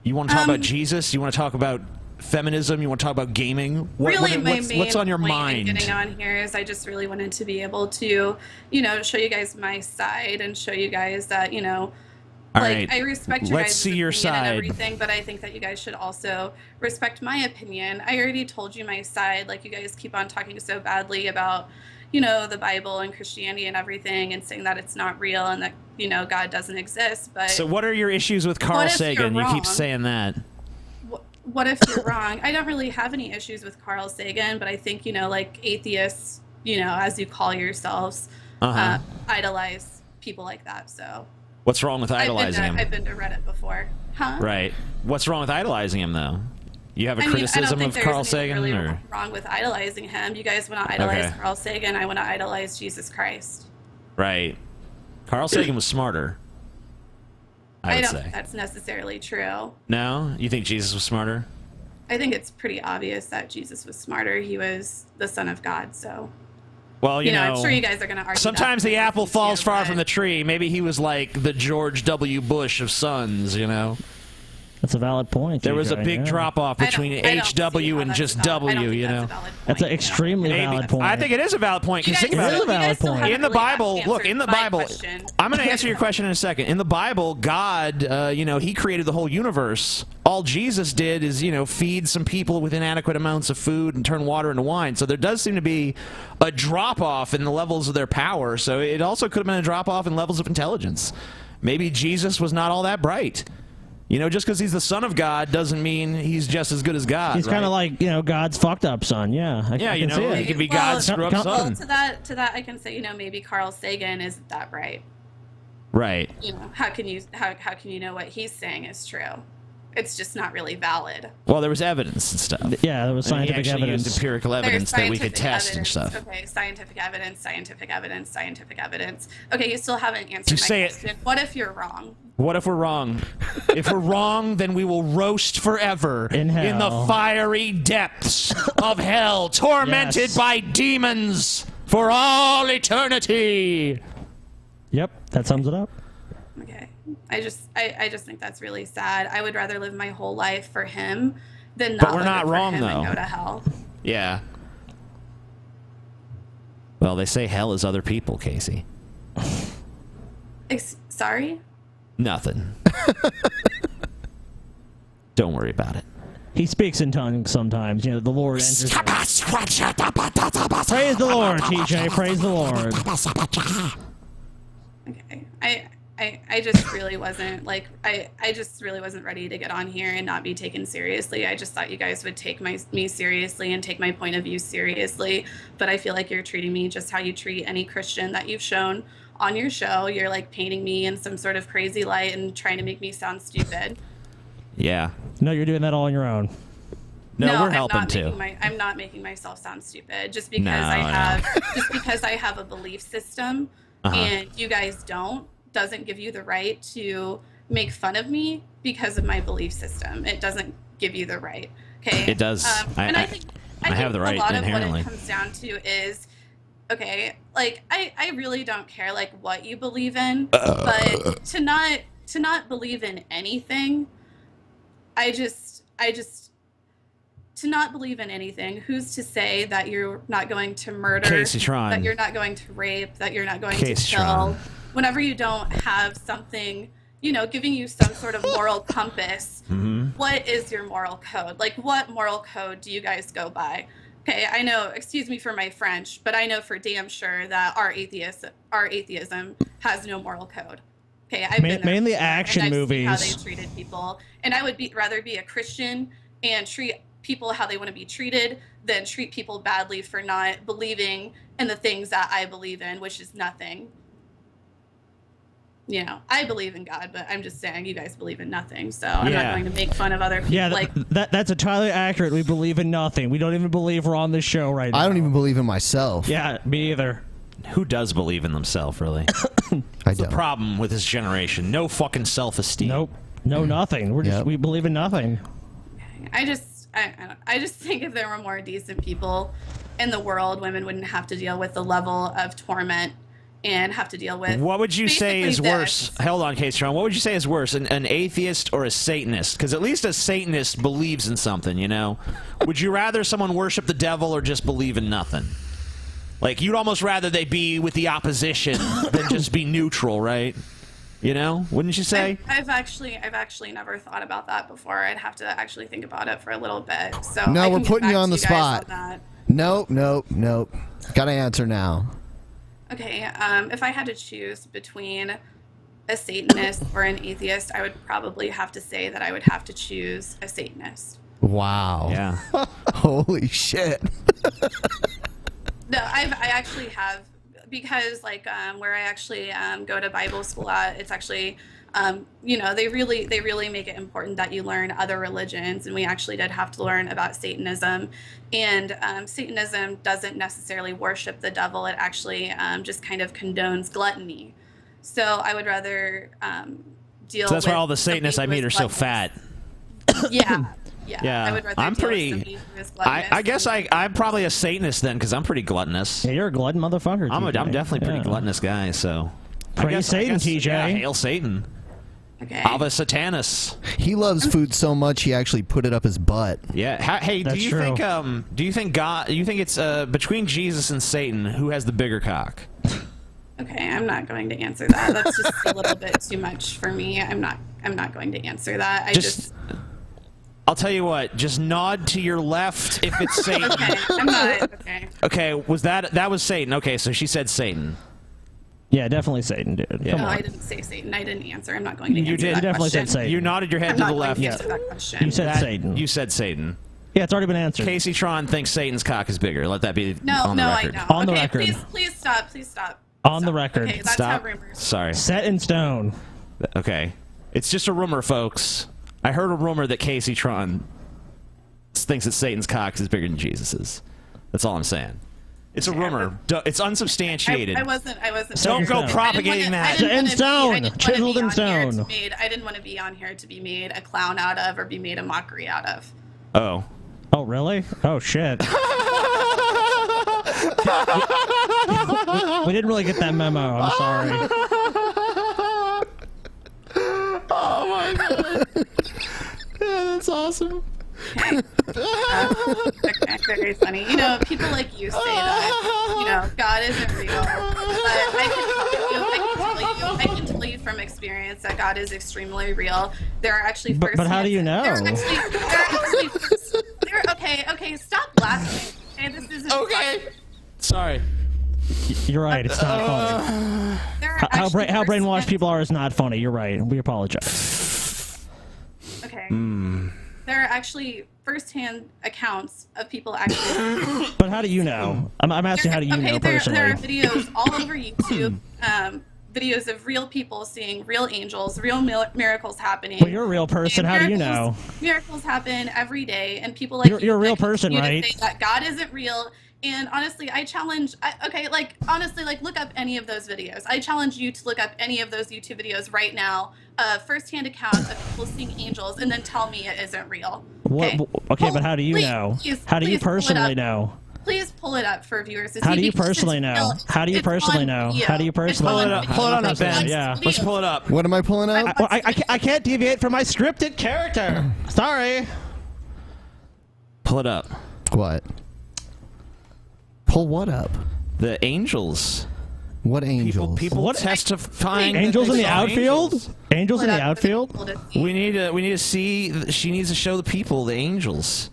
[SPEAKER 1] You want to talk about Jesus? You want to talk about feminism? You want to talk about gaming? What's on your mind?
[SPEAKER 7] Getting on here is I just really wanted to be able to, show you guys my side and show you guys that, I respect your guys' opinion and everything, but I think that you guys should also respect my opinion. I already told you my side. Like, you guys keep on talking so badly about, the Bible and Christianity and everything, and saying that it's not real and that, God doesn't exist. But
[SPEAKER 1] so what are your issues with Carl Sagan? You keep saying that.
[SPEAKER 7] What if you're wrong? I don't really have any issues with Carl Sagan, but I think, atheists, as you call yourselves, idolize people like that. So
[SPEAKER 1] what's wrong with idolizing him?
[SPEAKER 7] I've been to Reddit before. Huh?
[SPEAKER 1] Right. What's wrong with idolizing him, though? You have a criticism of Carl Sagan?
[SPEAKER 7] Really wrong with idolizing him. You guys want to idolize Carl Sagan. I want to idolize Jesus Christ.
[SPEAKER 1] Right. Carl Sagan was smarter. I don't
[SPEAKER 7] think that's necessarily true.
[SPEAKER 1] No? You think Jesus was smarter?
[SPEAKER 7] I think it's pretty obvious that Jesus was smarter. He was the Son of God, so...
[SPEAKER 1] Well, you know,
[SPEAKER 7] I'm sure you guys are going to argue.
[SPEAKER 1] Sometimes the apple falls far from the tree. Maybe he was like the George W. Bush of sons,
[SPEAKER 4] That's a valid point.
[SPEAKER 1] There was a big drop-off between HW and just W,
[SPEAKER 4] That's an extremely valid point.
[SPEAKER 1] I think it is a valid point. Because think about it.
[SPEAKER 4] It is a valid point.
[SPEAKER 1] In the Bible, look, in the Bible, I'm going to answer your question in a second. In the Bible, God, he created the whole universe. All Jesus did is, feed some people with inadequate amounts of food and turn water into wine. So there does seem to be a drop-off in the levels of their power. So it also could have been a drop-off in levels of intelligence. Maybe Jesus was not all that bright. Just because he's the son of God doesn't mean he's just as good as God.
[SPEAKER 4] He's kind of like, God's fucked up son. Yeah. I can see it.
[SPEAKER 1] He could be God's screw up son.
[SPEAKER 7] To that, I can say, maybe Carl Sagan isn't that bright.
[SPEAKER 1] Right.
[SPEAKER 7] How can you know what he's saying is true? It's just not really valid.
[SPEAKER 1] Well, there was evidence and stuff.
[SPEAKER 4] Yeah, there was scientific evidence.
[SPEAKER 1] Used empirical evidence that we could test and stuff.
[SPEAKER 7] Okay, scientific evidence. Okay, you still haven't answered my question. What if you're wrong?
[SPEAKER 1] What if we're wrong? If we're wrong, then we will roast forever
[SPEAKER 4] in
[SPEAKER 1] the fiery depths of hell, tormented by demons for all eternity.
[SPEAKER 4] Yep, that sums it up.
[SPEAKER 7] Okay. I just think that's really sad. I would rather live my whole life for him than not.
[SPEAKER 1] But we're not wrong, though.
[SPEAKER 7] And go to hell.
[SPEAKER 1] Yeah. Well, they say hell is other people, Casey.
[SPEAKER 7] Sorry?
[SPEAKER 1] Nothing. Don't worry about it.
[SPEAKER 4] He speaks in tongues sometimes. The Lord enters. Praise the Lord, TJ. Praise the Lord.
[SPEAKER 7] Okay. I just really wasn't I just really wasn't ready to get on here and not be taken seriously. I just thought you guys would take me seriously and take my point of view seriously. But I feel like you're treating me just how you treat any Christian that you've shown on your show. You're painting me in some sort of crazy light and trying to make me sound stupid.
[SPEAKER 1] Yeah.
[SPEAKER 4] No, you're doing that all on your own.
[SPEAKER 1] No, we're helping too.
[SPEAKER 7] I'm not making myself sound stupid just because I have a belief system and you guys doesn't give you the right to make fun of me because of my belief system. It doesn't give you the right. Okay.
[SPEAKER 1] It does. I think have the right inherently.
[SPEAKER 7] A lot of what it comes down to is, okay, I really don't care what you believe in, but to not believe in anything, I just to not believe in anything. Who's to say that you're not going to murder,
[SPEAKER 1] Kaceytron,
[SPEAKER 7] that you're not going to rape, that you're not going
[SPEAKER 1] Kaceytron.
[SPEAKER 7] to kill? Whenever you don't have something, giving you some sort of moral compass, what is your moral code? What moral code do you guys go by? Okay, I know, excuse me for my French, but I know for damn sure that our atheism has no moral code. Okay, I've been there
[SPEAKER 4] mainly
[SPEAKER 7] before,
[SPEAKER 4] action
[SPEAKER 7] and I've
[SPEAKER 4] movies.
[SPEAKER 7] seen how they treated people, and I would rather be a Christian and treat people how they want to be treated than treat people badly for not believing in the things that I believe in, which is nothing. I believe in God, but I'm just saying you guys believe in nothing, so I'm not going to make fun of other people.
[SPEAKER 4] Yeah, that's entirely accurate. We believe in nothing. We don't even believe we're on this show right now.
[SPEAKER 6] I don't even believe in myself.
[SPEAKER 4] Yeah, me either.
[SPEAKER 1] Who does believe in themselves, really?
[SPEAKER 6] That's
[SPEAKER 1] the problem with this generation. No fucking self-esteem.
[SPEAKER 4] Nope. No, nothing. We believe in nothing.
[SPEAKER 7] I just think if there were more decent people in the world, women wouldn't have to deal with the level of torment and have to deal with.
[SPEAKER 1] What would you say is
[SPEAKER 7] basically
[SPEAKER 1] worse?
[SPEAKER 7] this.
[SPEAKER 1] Hold on, Kaceytron. What would you say is worse, an atheist or a Satanist? Because at least a Satanist believes in something, you know? Would you rather someone worship the devil or just believe in nothing? Like, you'd almost rather they be with the opposition than just be neutral, right? You know? Wouldn't you say?
[SPEAKER 7] I've actually never thought about that before. I'd have to actually think about it for a little bit. So
[SPEAKER 6] No,
[SPEAKER 7] I
[SPEAKER 6] we're
[SPEAKER 7] can get
[SPEAKER 6] putting
[SPEAKER 7] back
[SPEAKER 6] you on
[SPEAKER 7] to
[SPEAKER 6] the
[SPEAKER 7] guys
[SPEAKER 6] spot.
[SPEAKER 7] on that.
[SPEAKER 6] Nope. Gotta answer now.
[SPEAKER 7] Okay, if I had to choose between a Satanist or an atheist, I would probably have to say that I would have to choose a Satanist.
[SPEAKER 6] Wow.
[SPEAKER 1] Yeah.
[SPEAKER 6] Holy shit.
[SPEAKER 7] No, I actually have, because like where I actually go to Bible school at, it's actually they really make it important that you learn other religions, and we actually did have to learn about Satanism. And Satanism doesn't necessarily worship the devil. It actually just kind of condones gluttony. So I would rather deal.
[SPEAKER 1] So that's
[SPEAKER 7] with
[SPEAKER 1] why all the Satanists I meet are so
[SPEAKER 7] gluttonous.
[SPEAKER 1] fat.
[SPEAKER 7] Yeah. I would rather
[SPEAKER 1] I'm
[SPEAKER 7] deal
[SPEAKER 1] pretty.
[SPEAKER 7] with somebody who is gluttonous.
[SPEAKER 1] I guess I'm probably a Satanist then, because I'm pretty gluttonous.
[SPEAKER 4] Yeah, you're a glutton motherfucker.
[SPEAKER 1] I'm
[SPEAKER 4] TJ.
[SPEAKER 1] definitely a pretty
[SPEAKER 4] Yeah.
[SPEAKER 1] gluttonous guy. So
[SPEAKER 4] Praise Satan, TJ.
[SPEAKER 1] Yeah, hail Satan.
[SPEAKER 7] Okay.
[SPEAKER 1] Ava Satanus.
[SPEAKER 6] He loves food so much he actually put it up his butt.
[SPEAKER 1] Yeah. Hey,
[SPEAKER 4] That's
[SPEAKER 1] do you
[SPEAKER 4] true.
[SPEAKER 1] think God? Do you think it's between Jesus and Satan, who has the bigger cock?
[SPEAKER 7] Okay, I'm not going to answer that. That's just a little bit too much for me. I'm not going to answer that.
[SPEAKER 1] I'll tell you what. Just nod to your left if it's Satan.
[SPEAKER 7] Okay, I'm not. Okay.
[SPEAKER 1] Okay, that was Satan? Okay, so she said Satan.
[SPEAKER 4] Yeah, definitely Satan, dude.
[SPEAKER 1] Yeah.
[SPEAKER 4] Come
[SPEAKER 7] No,
[SPEAKER 4] on.
[SPEAKER 7] I didn't say Satan. I didn't answer. I'm not going to answer
[SPEAKER 1] You did.
[SPEAKER 7] that
[SPEAKER 4] You definitely
[SPEAKER 7] question.
[SPEAKER 4] said Satan.
[SPEAKER 1] You nodded your head
[SPEAKER 7] I'm
[SPEAKER 1] to
[SPEAKER 7] not
[SPEAKER 1] the
[SPEAKER 7] going
[SPEAKER 1] left.
[SPEAKER 7] to answer that question.
[SPEAKER 4] You said Satan.
[SPEAKER 1] You said Satan.
[SPEAKER 4] Yeah, it's already been answered.
[SPEAKER 1] Kaceytron thinks Satan's cock is bigger. Let that be on the
[SPEAKER 7] I
[SPEAKER 1] record.
[SPEAKER 7] know.
[SPEAKER 4] On the
[SPEAKER 7] Okay,
[SPEAKER 4] record.
[SPEAKER 7] Please stop. Please stop.
[SPEAKER 4] On the
[SPEAKER 7] Stop.
[SPEAKER 4] record.
[SPEAKER 7] Okay, that's
[SPEAKER 1] Stop.
[SPEAKER 7] how rumors.
[SPEAKER 1] Sorry.
[SPEAKER 4] Set in stone.
[SPEAKER 1] Okay. It's just a rumor, folks. I heard a rumor that Kaceytron thinks that Satan's cock is bigger than Jesus's. That's all I'm saying. It's a rumor. It's unsubstantiated.
[SPEAKER 7] I wasn't.
[SPEAKER 1] Don't go
[SPEAKER 4] Stone.
[SPEAKER 1] propagating that.
[SPEAKER 4] Set in stone. Chiseled in stone.
[SPEAKER 7] I didn't want to be on here to be made a clown out of or be made a mockery out of.
[SPEAKER 1] Oh.
[SPEAKER 4] Oh, really? Oh, shit. We didn't really get that memo. I'm sorry.
[SPEAKER 1] Oh my god. Yeah, that's awesome.
[SPEAKER 7] Okay, very funny. You know, people like you say that, God isn't real. But I can tell you from experience that God is extremely real. There are actually
[SPEAKER 4] But how do you know?
[SPEAKER 7] Okay, stop laughing. Okay, this isn't
[SPEAKER 1] Okay. Sorry.
[SPEAKER 4] You're right. It's not funny. How brainwashed people are is not funny. You're right. We apologize.
[SPEAKER 7] Okay. There are actually first-hand accounts of people actually.
[SPEAKER 4] But how do you know? I'm asking how do you know personally?
[SPEAKER 7] There are videos all over YouTube, videos of real people seeing real angels, real miracles happening.
[SPEAKER 4] Well, you're a real person.
[SPEAKER 7] And
[SPEAKER 4] How do you know?
[SPEAKER 7] Miracles happen every day, and people like
[SPEAKER 4] You're a real
[SPEAKER 7] that
[SPEAKER 4] person,
[SPEAKER 7] continue to
[SPEAKER 4] right?
[SPEAKER 7] say that God isn't real. And honestly, I challenge. Look up any of those videos. I challenge you to look up any of those YouTube videos right now. First-hand accounts of people seeing angels, and then tell me it isn't real.
[SPEAKER 4] Okay, but how do you know? How do you personally know?
[SPEAKER 7] Please pull it up for viewers to see.
[SPEAKER 4] How do you
[SPEAKER 7] because it's
[SPEAKER 4] personally know?
[SPEAKER 7] real.
[SPEAKER 4] How do you
[SPEAKER 7] It's
[SPEAKER 4] personally
[SPEAKER 7] on
[SPEAKER 4] know?
[SPEAKER 7] video.
[SPEAKER 4] How do you
[SPEAKER 7] It's
[SPEAKER 4] personally
[SPEAKER 7] on
[SPEAKER 4] know?
[SPEAKER 7] video.
[SPEAKER 1] Pull it up,
[SPEAKER 7] It's
[SPEAKER 1] Ben.
[SPEAKER 7] on
[SPEAKER 4] Yeah.
[SPEAKER 7] video.
[SPEAKER 1] Let's pull it up.
[SPEAKER 6] What am I pulling up?
[SPEAKER 4] Well, I can't deviate from my scripted character. Sorry.
[SPEAKER 1] Pull it up.
[SPEAKER 6] What? Pull what up?
[SPEAKER 1] The angels.
[SPEAKER 6] What angels?
[SPEAKER 1] People
[SPEAKER 4] What-
[SPEAKER 1] testifying. that
[SPEAKER 4] Angels
[SPEAKER 1] they
[SPEAKER 4] in the
[SPEAKER 1] saw
[SPEAKER 4] outfield?
[SPEAKER 1] angels.
[SPEAKER 4] Angels in
[SPEAKER 7] Pull it
[SPEAKER 4] the
[SPEAKER 7] up for the
[SPEAKER 4] outfield?
[SPEAKER 7] people to see.
[SPEAKER 1] We need to see. She needs to show the people the angels.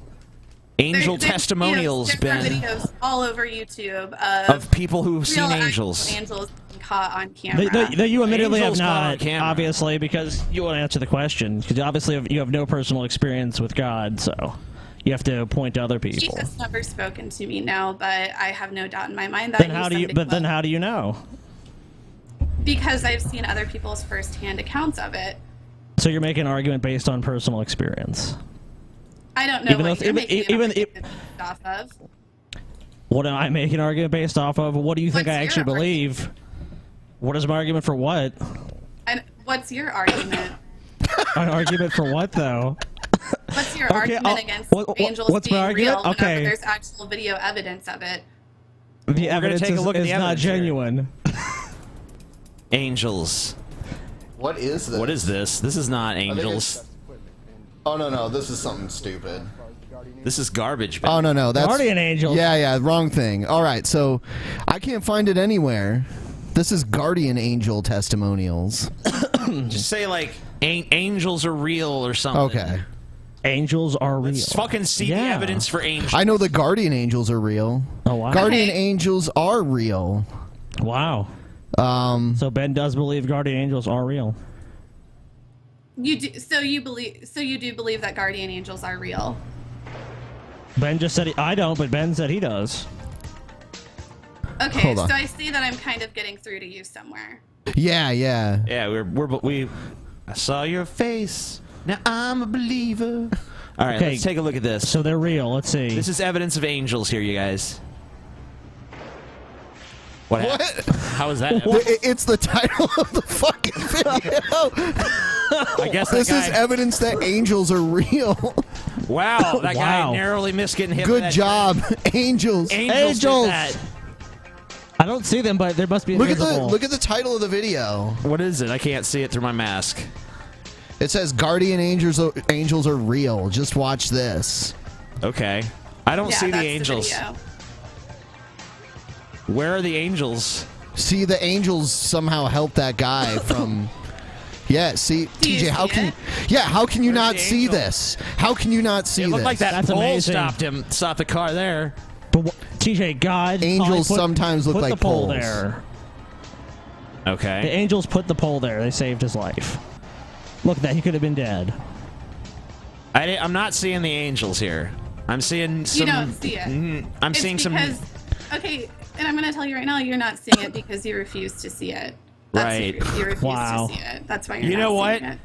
[SPEAKER 1] Angel
[SPEAKER 7] There's
[SPEAKER 1] testimonials,
[SPEAKER 7] videos, there are
[SPEAKER 1] Ben,
[SPEAKER 7] videos all over YouTube
[SPEAKER 1] of people who've
[SPEAKER 7] real
[SPEAKER 1] seen
[SPEAKER 7] actual
[SPEAKER 1] angels.
[SPEAKER 7] angels being caught on camera.
[SPEAKER 4] That you admittedly
[SPEAKER 1] Angels
[SPEAKER 4] have
[SPEAKER 1] caught on
[SPEAKER 4] not,
[SPEAKER 1] camera.
[SPEAKER 4] obviously, because you won't answer the question. Because obviously you have no personal experience with God, so you have to point to other people.
[SPEAKER 7] Jesus never spoken to me now, but I have no doubt in my mind that.
[SPEAKER 4] Then how do you?
[SPEAKER 7] something
[SPEAKER 4] But then
[SPEAKER 7] will.
[SPEAKER 4] how do you know?
[SPEAKER 7] Because I've seen other people's firsthand accounts of it.
[SPEAKER 4] So you're making an argument based on personal experience.
[SPEAKER 7] I don't know
[SPEAKER 4] Even
[SPEAKER 7] what
[SPEAKER 4] though-
[SPEAKER 7] you're
[SPEAKER 4] even-
[SPEAKER 7] making
[SPEAKER 4] even-
[SPEAKER 7] an argument off of.
[SPEAKER 4] What am I making an argument based off of? What do you think
[SPEAKER 7] What's
[SPEAKER 4] I
[SPEAKER 7] your
[SPEAKER 4] actually believe? What is my argument for what?
[SPEAKER 7] And what's your argument?
[SPEAKER 4] An argument for what, though?
[SPEAKER 7] What's your
[SPEAKER 4] Okay,
[SPEAKER 7] argument against angels
[SPEAKER 4] what's my
[SPEAKER 7] being
[SPEAKER 4] argument?
[SPEAKER 7] real whenever
[SPEAKER 4] Okay.
[SPEAKER 7] there's actual video evidence of it?
[SPEAKER 4] The evidence
[SPEAKER 1] take a look at
[SPEAKER 4] is
[SPEAKER 1] the
[SPEAKER 4] not
[SPEAKER 1] evidence here.
[SPEAKER 4] genuine.
[SPEAKER 1] Angels.
[SPEAKER 6] What is this?
[SPEAKER 1] What is this? This is not angels.
[SPEAKER 6] Oh no, this is something stupid.
[SPEAKER 1] This is garbage. Ben.
[SPEAKER 6] Oh no, that's
[SPEAKER 4] Guardian Angels.
[SPEAKER 6] Yeah, wrong thing. All right, so I can't find it anywhere. This is Guardian Angel testimonials.
[SPEAKER 1] Just say like angels are real or something.
[SPEAKER 6] Okay.
[SPEAKER 4] Angels are real.
[SPEAKER 1] Let's fucking see the evidence for angels.
[SPEAKER 6] I know the Guardian Angels are real.
[SPEAKER 4] Oh wow.
[SPEAKER 6] Guardian Angels are real.
[SPEAKER 4] Wow. So Ben does believe Guardian Angels are real.
[SPEAKER 7] You do, so you do believe that guardian angels are real?
[SPEAKER 4] Ben just said I don't, but Ben said he does.
[SPEAKER 7] Okay,
[SPEAKER 6] Hold
[SPEAKER 7] so
[SPEAKER 6] on.
[SPEAKER 7] I see that I'm kind of getting through to you somewhere.
[SPEAKER 6] Yeah.
[SPEAKER 1] Yeah, we. I saw your face. Now I'm a believer. All right,
[SPEAKER 4] Okay.
[SPEAKER 1] let's take a look at this.
[SPEAKER 4] So they're real. Let's see.
[SPEAKER 1] This is evidence of angels here, you guys. What? How is that?
[SPEAKER 6] It's the title of the fucking video.
[SPEAKER 1] I guess
[SPEAKER 6] This
[SPEAKER 1] that
[SPEAKER 6] is
[SPEAKER 1] guy,
[SPEAKER 6] evidence that angels are real.
[SPEAKER 1] Wow, that
[SPEAKER 4] Wow.
[SPEAKER 1] guy narrowly missed getting hit.
[SPEAKER 6] Good
[SPEAKER 1] with that
[SPEAKER 6] job, angels.
[SPEAKER 1] Angels. did
[SPEAKER 4] Angels.
[SPEAKER 1] that.
[SPEAKER 4] I don't see them, but there must be
[SPEAKER 6] Look at
[SPEAKER 4] invisible.
[SPEAKER 6] the title of the video.
[SPEAKER 1] What is it? I can't see it through my mask.
[SPEAKER 6] It says Guardian Angels are real. Just watch this.
[SPEAKER 1] Okay. I don't
[SPEAKER 7] Yeah,
[SPEAKER 1] see the
[SPEAKER 7] that's
[SPEAKER 1] angels.
[SPEAKER 7] video.
[SPEAKER 1] Where are the angels?
[SPEAKER 6] See, the angels somehow helped that guy from. Yeah, see,
[SPEAKER 7] Do you
[SPEAKER 6] TJ, how
[SPEAKER 7] see
[SPEAKER 6] can
[SPEAKER 7] it?
[SPEAKER 6] how can you
[SPEAKER 1] Where's
[SPEAKER 6] not
[SPEAKER 1] the
[SPEAKER 6] see
[SPEAKER 1] angel?
[SPEAKER 6] this? How can you not see
[SPEAKER 1] It looked
[SPEAKER 6] this?
[SPEAKER 1] like that
[SPEAKER 4] That's
[SPEAKER 1] pole
[SPEAKER 4] amazing.
[SPEAKER 1] stopped the car there.
[SPEAKER 4] But TJ, God,
[SPEAKER 6] Angels
[SPEAKER 4] put-
[SPEAKER 6] sometimes look
[SPEAKER 4] put
[SPEAKER 6] like
[SPEAKER 4] the pole
[SPEAKER 6] poles.
[SPEAKER 4] there. The
[SPEAKER 1] Okay.
[SPEAKER 4] angels put the pole there. They saved his life. Look at that. He could have been dead.
[SPEAKER 1] I'm not seeing the angels here. I'm seeing some.
[SPEAKER 7] You don't see it.
[SPEAKER 1] I'm
[SPEAKER 7] It's
[SPEAKER 1] seeing some.
[SPEAKER 7] because, okay, and I'm going to tell you right now, you're not seeing it because you refuse to see it.
[SPEAKER 1] Right.
[SPEAKER 7] You refuse
[SPEAKER 4] Wow.
[SPEAKER 7] to see it. That's why you're
[SPEAKER 1] You
[SPEAKER 7] not
[SPEAKER 1] know what?
[SPEAKER 7] seeing it.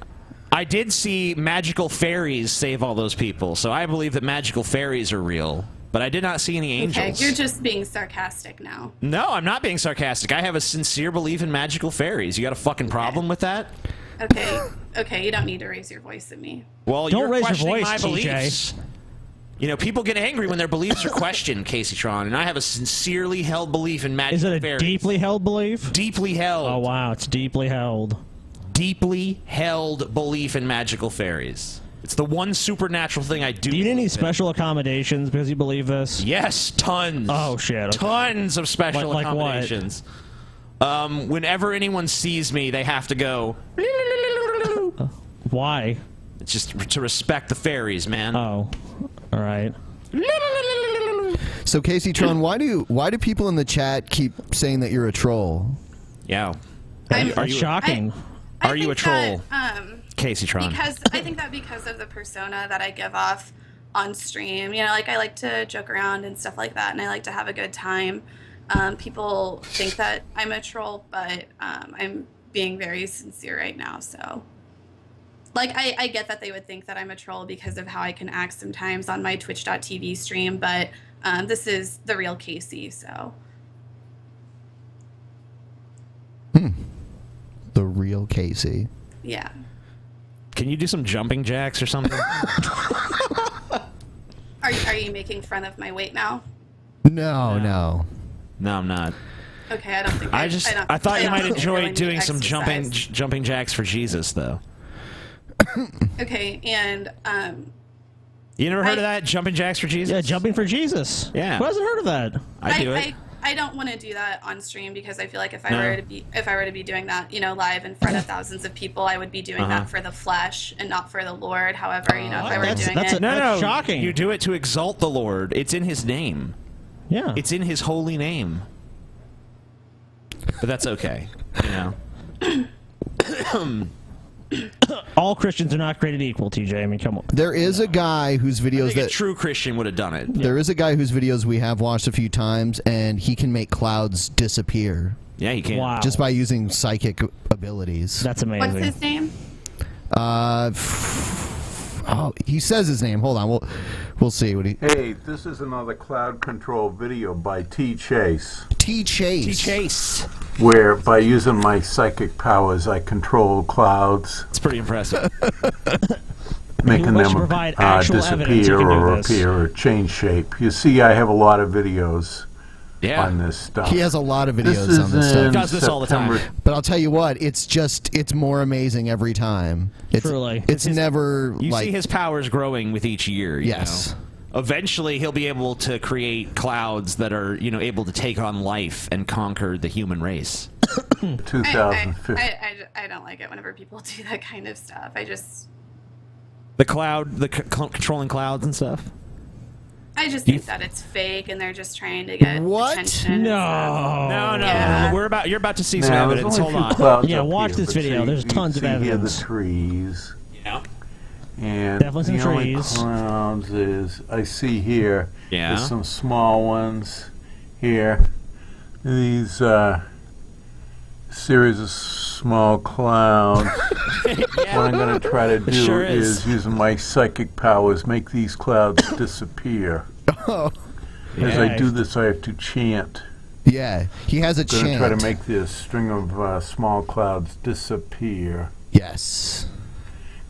[SPEAKER 1] I did see magical fairies save all those people, so I believe that magical fairies are real. But I did not see any angels.
[SPEAKER 7] Okay, you're just being sarcastic now.
[SPEAKER 1] No, I'm not being sarcastic. I have a sincere belief in magical fairies. You got a fucking problem with that?
[SPEAKER 7] Okay, you don't need to raise your voice at me.
[SPEAKER 1] Well,
[SPEAKER 4] Don't
[SPEAKER 1] you're
[SPEAKER 4] raise your
[SPEAKER 1] questioning
[SPEAKER 4] voice,
[SPEAKER 1] my
[SPEAKER 4] TJ.
[SPEAKER 1] beliefs. You know, people get angry when their beliefs are questioned, Kaceytron, and I have a sincerely held belief in magical
[SPEAKER 4] Is it a
[SPEAKER 1] fairies.
[SPEAKER 4] deeply held belief?
[SPEAKER 1] Deeply held.
[SPEAKER 4] Oh wow, it's deeply held.
[SPEAKER 1] Deeply held belief in magical fairies. It's the one supernatural thing I do.
[SPEAKER 4] Do you need any
[SPEAKER 1] believe in.
[SPEAKER 4] special accommodations because you believe this?
[SPEAKER 1] Yes, tons.
[SPEAKER 4] Oh shit. Okay.
[SPEAKER 1] Tons of special
[SPEAKER 4] Like what?
[SPEAKER 1] accommodations. Whenever anyone sees me, they have to go.
[SPEAKER 4] Why?
[SPEAKER 1] It's just to respect the fairies, man.
[SPEAKER 4] Oh, all right.
[SPEAKER 6] So Kaceytron, why do people in the chat keep saying that you're a troll?
[SPEAKER 1] Yeah.
[SPEAKER 7] I'm-
[SPEAKER 4] That's shocking.
[SPEAKER 1] Are you a
[SPEAKER 7] think
[SPEAKER 1] troll?
[SPEAKER 7] that,
[SPEAKER 1] Kaceytron.
[SPEAKER 7] because I think that because of the persona that I give off on stream, you know, like I like to joke around and stuff like that, and I like to have a good time. People think that I'm a troll, but I'm being very sincere right now. So, like, I get that they would think that I'm a troll because of how I can act sometimes on my Twitch.tv stream, but this is the real Casey, so.
[SPEAKER 6] The real Casey.
[SPEAKER 7] Yeah.
[SPEAKER 1] Can you do some jumping jacks or something?
[SPEAKER 7] Are you making fun of my weight now?
[SPEAKER 6] No.
[SPEAKER 1] No, I'm not.
[SPEAKER 7] Okay, I don't think
[SPEAKER 1] I thought you might
[SPEAKER 7] don't
[SPEAKER 1] enjoy
[SPEAKER 7] really need
[SPEAKER 1] doing some
[SPEAKER 7] exercise.
[SPEAKER 1] jumping jacks for Jesus, though.
[SPEAKER 7] Okay, and
[SPEAKER 1] You never heard of that? Jumping jacks for Jesus?
[SPEAKER 4] Yeah, jumping for Jesus.
[SPEAKER 1] Yeah.
[SPEAKER 4] Who hasn't heard of that?
[SPEAKER 1] I do it.
[SPEAKER 7] I don't want to do that on stream because I feel like if I were to be doing that, you know, live in front of thousands of people, I would be doing that for the flesh and not for the Lord. However, you know, if I were doing it,
[SPEAKER 1] No,
[SPEAKER 4] shocking.
[SPEAKER 1] You do it to exalt the Lord. It's in His name.
[SPEAKER 4] Yeah.
[SPEAKER 1] It's in His holy name. But that's okay, you know.
[SPEAKER 4] All Christians are not created equal, TJ. I mean, come on.
[SPEAKER 6] There is a guy whose
[SPEAKER 1] I
[SPEAKER 6] videos
[SPEAKER 1] think a
[SPEAKER 6] that
[SPEAKER 1] true Christian would have done it.
[SPEAKER 6] there is a guy whose videos we have watched a few times, and he can make clouds disappear
[SPEAKER 1] Yeah, he can.
[SPEAKER 4] Wow.
[SPEAKER 6] just by using psychic abilities.
[SPEAKER 4] That's amazing.
[SPEAKER 7] what's his name?
[SPEAKER 6] Oh, he says his name. Hold on, we'll see what he.
[SPEAKER 8] Hey, this is another cloud control video by T. Chase,
[SPEAKER 6] T Chase.
[SPEAKER 1] Chase.
[SPEAKER 8] where by using my psychic powers I control clouds,
[SPEAKER 1] It's pretty impressive.
[SPEAKER 8] making
[SPEAKER 4] Once you
[SPEAKER 8] them
[SPEAKER 4] provide actual evidence, you
[SPEAKER 8] disappear
[SPEAKER 4] can do
[SPEAKER 8] or
[SPEAKER 4] this.
[SPEAKER 8] appear or change shape. You see, I have a lot of videos on this stuff.
[SPEAKER 6] He has a lot of
[SPEAKER 8] This
[SPEAKER 6] videos
[SPEAKER 8] is
[SPEAKER 6] on this
[SPEAKER 8] in
[SPEAKER 6] stuff.
[SPEAKER 1] He does this all the time.
[SPEAKER 8] September.
[SPEAKER 6] But I'll tell you what, it's more amazing every time. It's,
[SPEAKER 4] Truly.
[SPEAKER 6] It's never
[SPEAKER 1] You
[SPEAKER 6] like...
[SPEAKER 1] see his powers growing with each year. You
[SPEAKER 6] Yes.
[SPEAKER 1] know? Eventually, he'll be able to create clouds that are, able to take on life and conquer the human race.
[SPEAKER 8] 2015.
[SPEAKER 7] I don't like it whenever people do that kind of stuff.
[SPEAKER 1] The controlling clouds and stuff.
[SPEAKER 7] I just think that it's fake and they're just trying to get attention. and stuff.
[SPEAKER 1] No.
[SPEAKER 7] Yeah.
[SPEAKER 1] You're about to see some
[SPEAKER 8] Now, there's
[SPEAKER 1] evidence.
[SPEAKER 8] only
[SPEAKER 1] Hold
[SPEAKER 8] a few
[SPEAKER 1] on.
[SPEAKER 8] clouds
[SPEAKER 4] Yeah,
[SPEAKER 8] up
[SPEAKER 4] watch
[SPEAKER 8] here,
[SPEAKER 4] this
[SPEAKER 8] but
[SPEAKER 4] video. There's
[SPEAKER 8] you
[SPEAKER 4] tons of
[SPEAKER 8] see
[SPEAKER 4] evidence.
[SPEAKER 8] Here the trees.
[SPEAKER 1] Yeah.
[SPEAKER 8] And
[SPEAKER 4] Definitely
[SPEAKER 8] the
[SPEAKER 4] some
[SPEAKER 8] only
[SPEAKER 4] trees.
[SPEAKER 8] clouds is I see here.
[SPEAKER 1] Yeah.
[SPEAKER 8] There's some small ones here. These series of small clouds. What I'm going to try to do
[SPEAKER 1] sure
[SPEAKER 8] is using my psychic powers make these clouds disappear.
[SPEAKER 6] Oh.
[SPEAKER 8] As I do this, I have to chant.
[SPEAKER 6] Yeah, he has a
[SPEAKER 8] I'm going to
[SPEAKER 6] chant.
[SPEAKER 8] try to make this string of small clouds disappear.
[SPEAKER 6] Yes.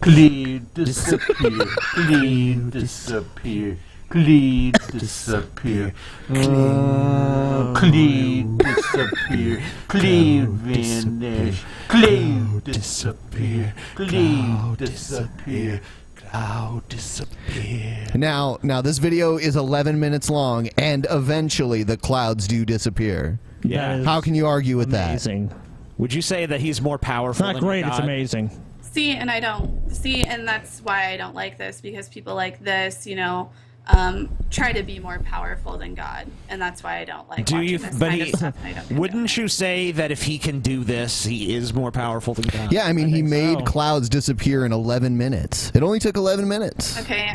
[SPEAKER 8] Clear, disappear, clear, disappear, clear, disappear, clear, disappear, clear, vanish, clear, disappear, clear, disappear, cloud, disappear.
[SPEAKER 6] Now this video is 11 minutes long, and eventually the clouds do disappear.
[SPEAKER 1] Yeah.
[SPEAKER 4] That is
[SPEAKER 6] How can you argue with
[SPEAKER 4] amazing.
[SPEAKER 1] Would you say that he's more
[SPEAKER 4] It's
[SPEAKER 1] powerful
[SPEAKER 4] not
[SPEAKER 1] than
[SPEAKER 4] great,
[SPEAKER 1] God?
[SPEAKER 4] it's amazing.
[SPEAKER 7] And that's why I don't like this, because people like this, try to be more powerful than God, and that's why I don't like watching this kind of stuff. And I don't
[SPEAKER 1] Wouldn't you say that if he can do this, he is more powerful than God?
[SPEAKER 6] Yeah, I mean, he made
[SPEAKER 4] so.
[SPEAKER 6] clouds disappear in 11 minutes. It only took 11 minutes.
[SPEAKER 7] Okay.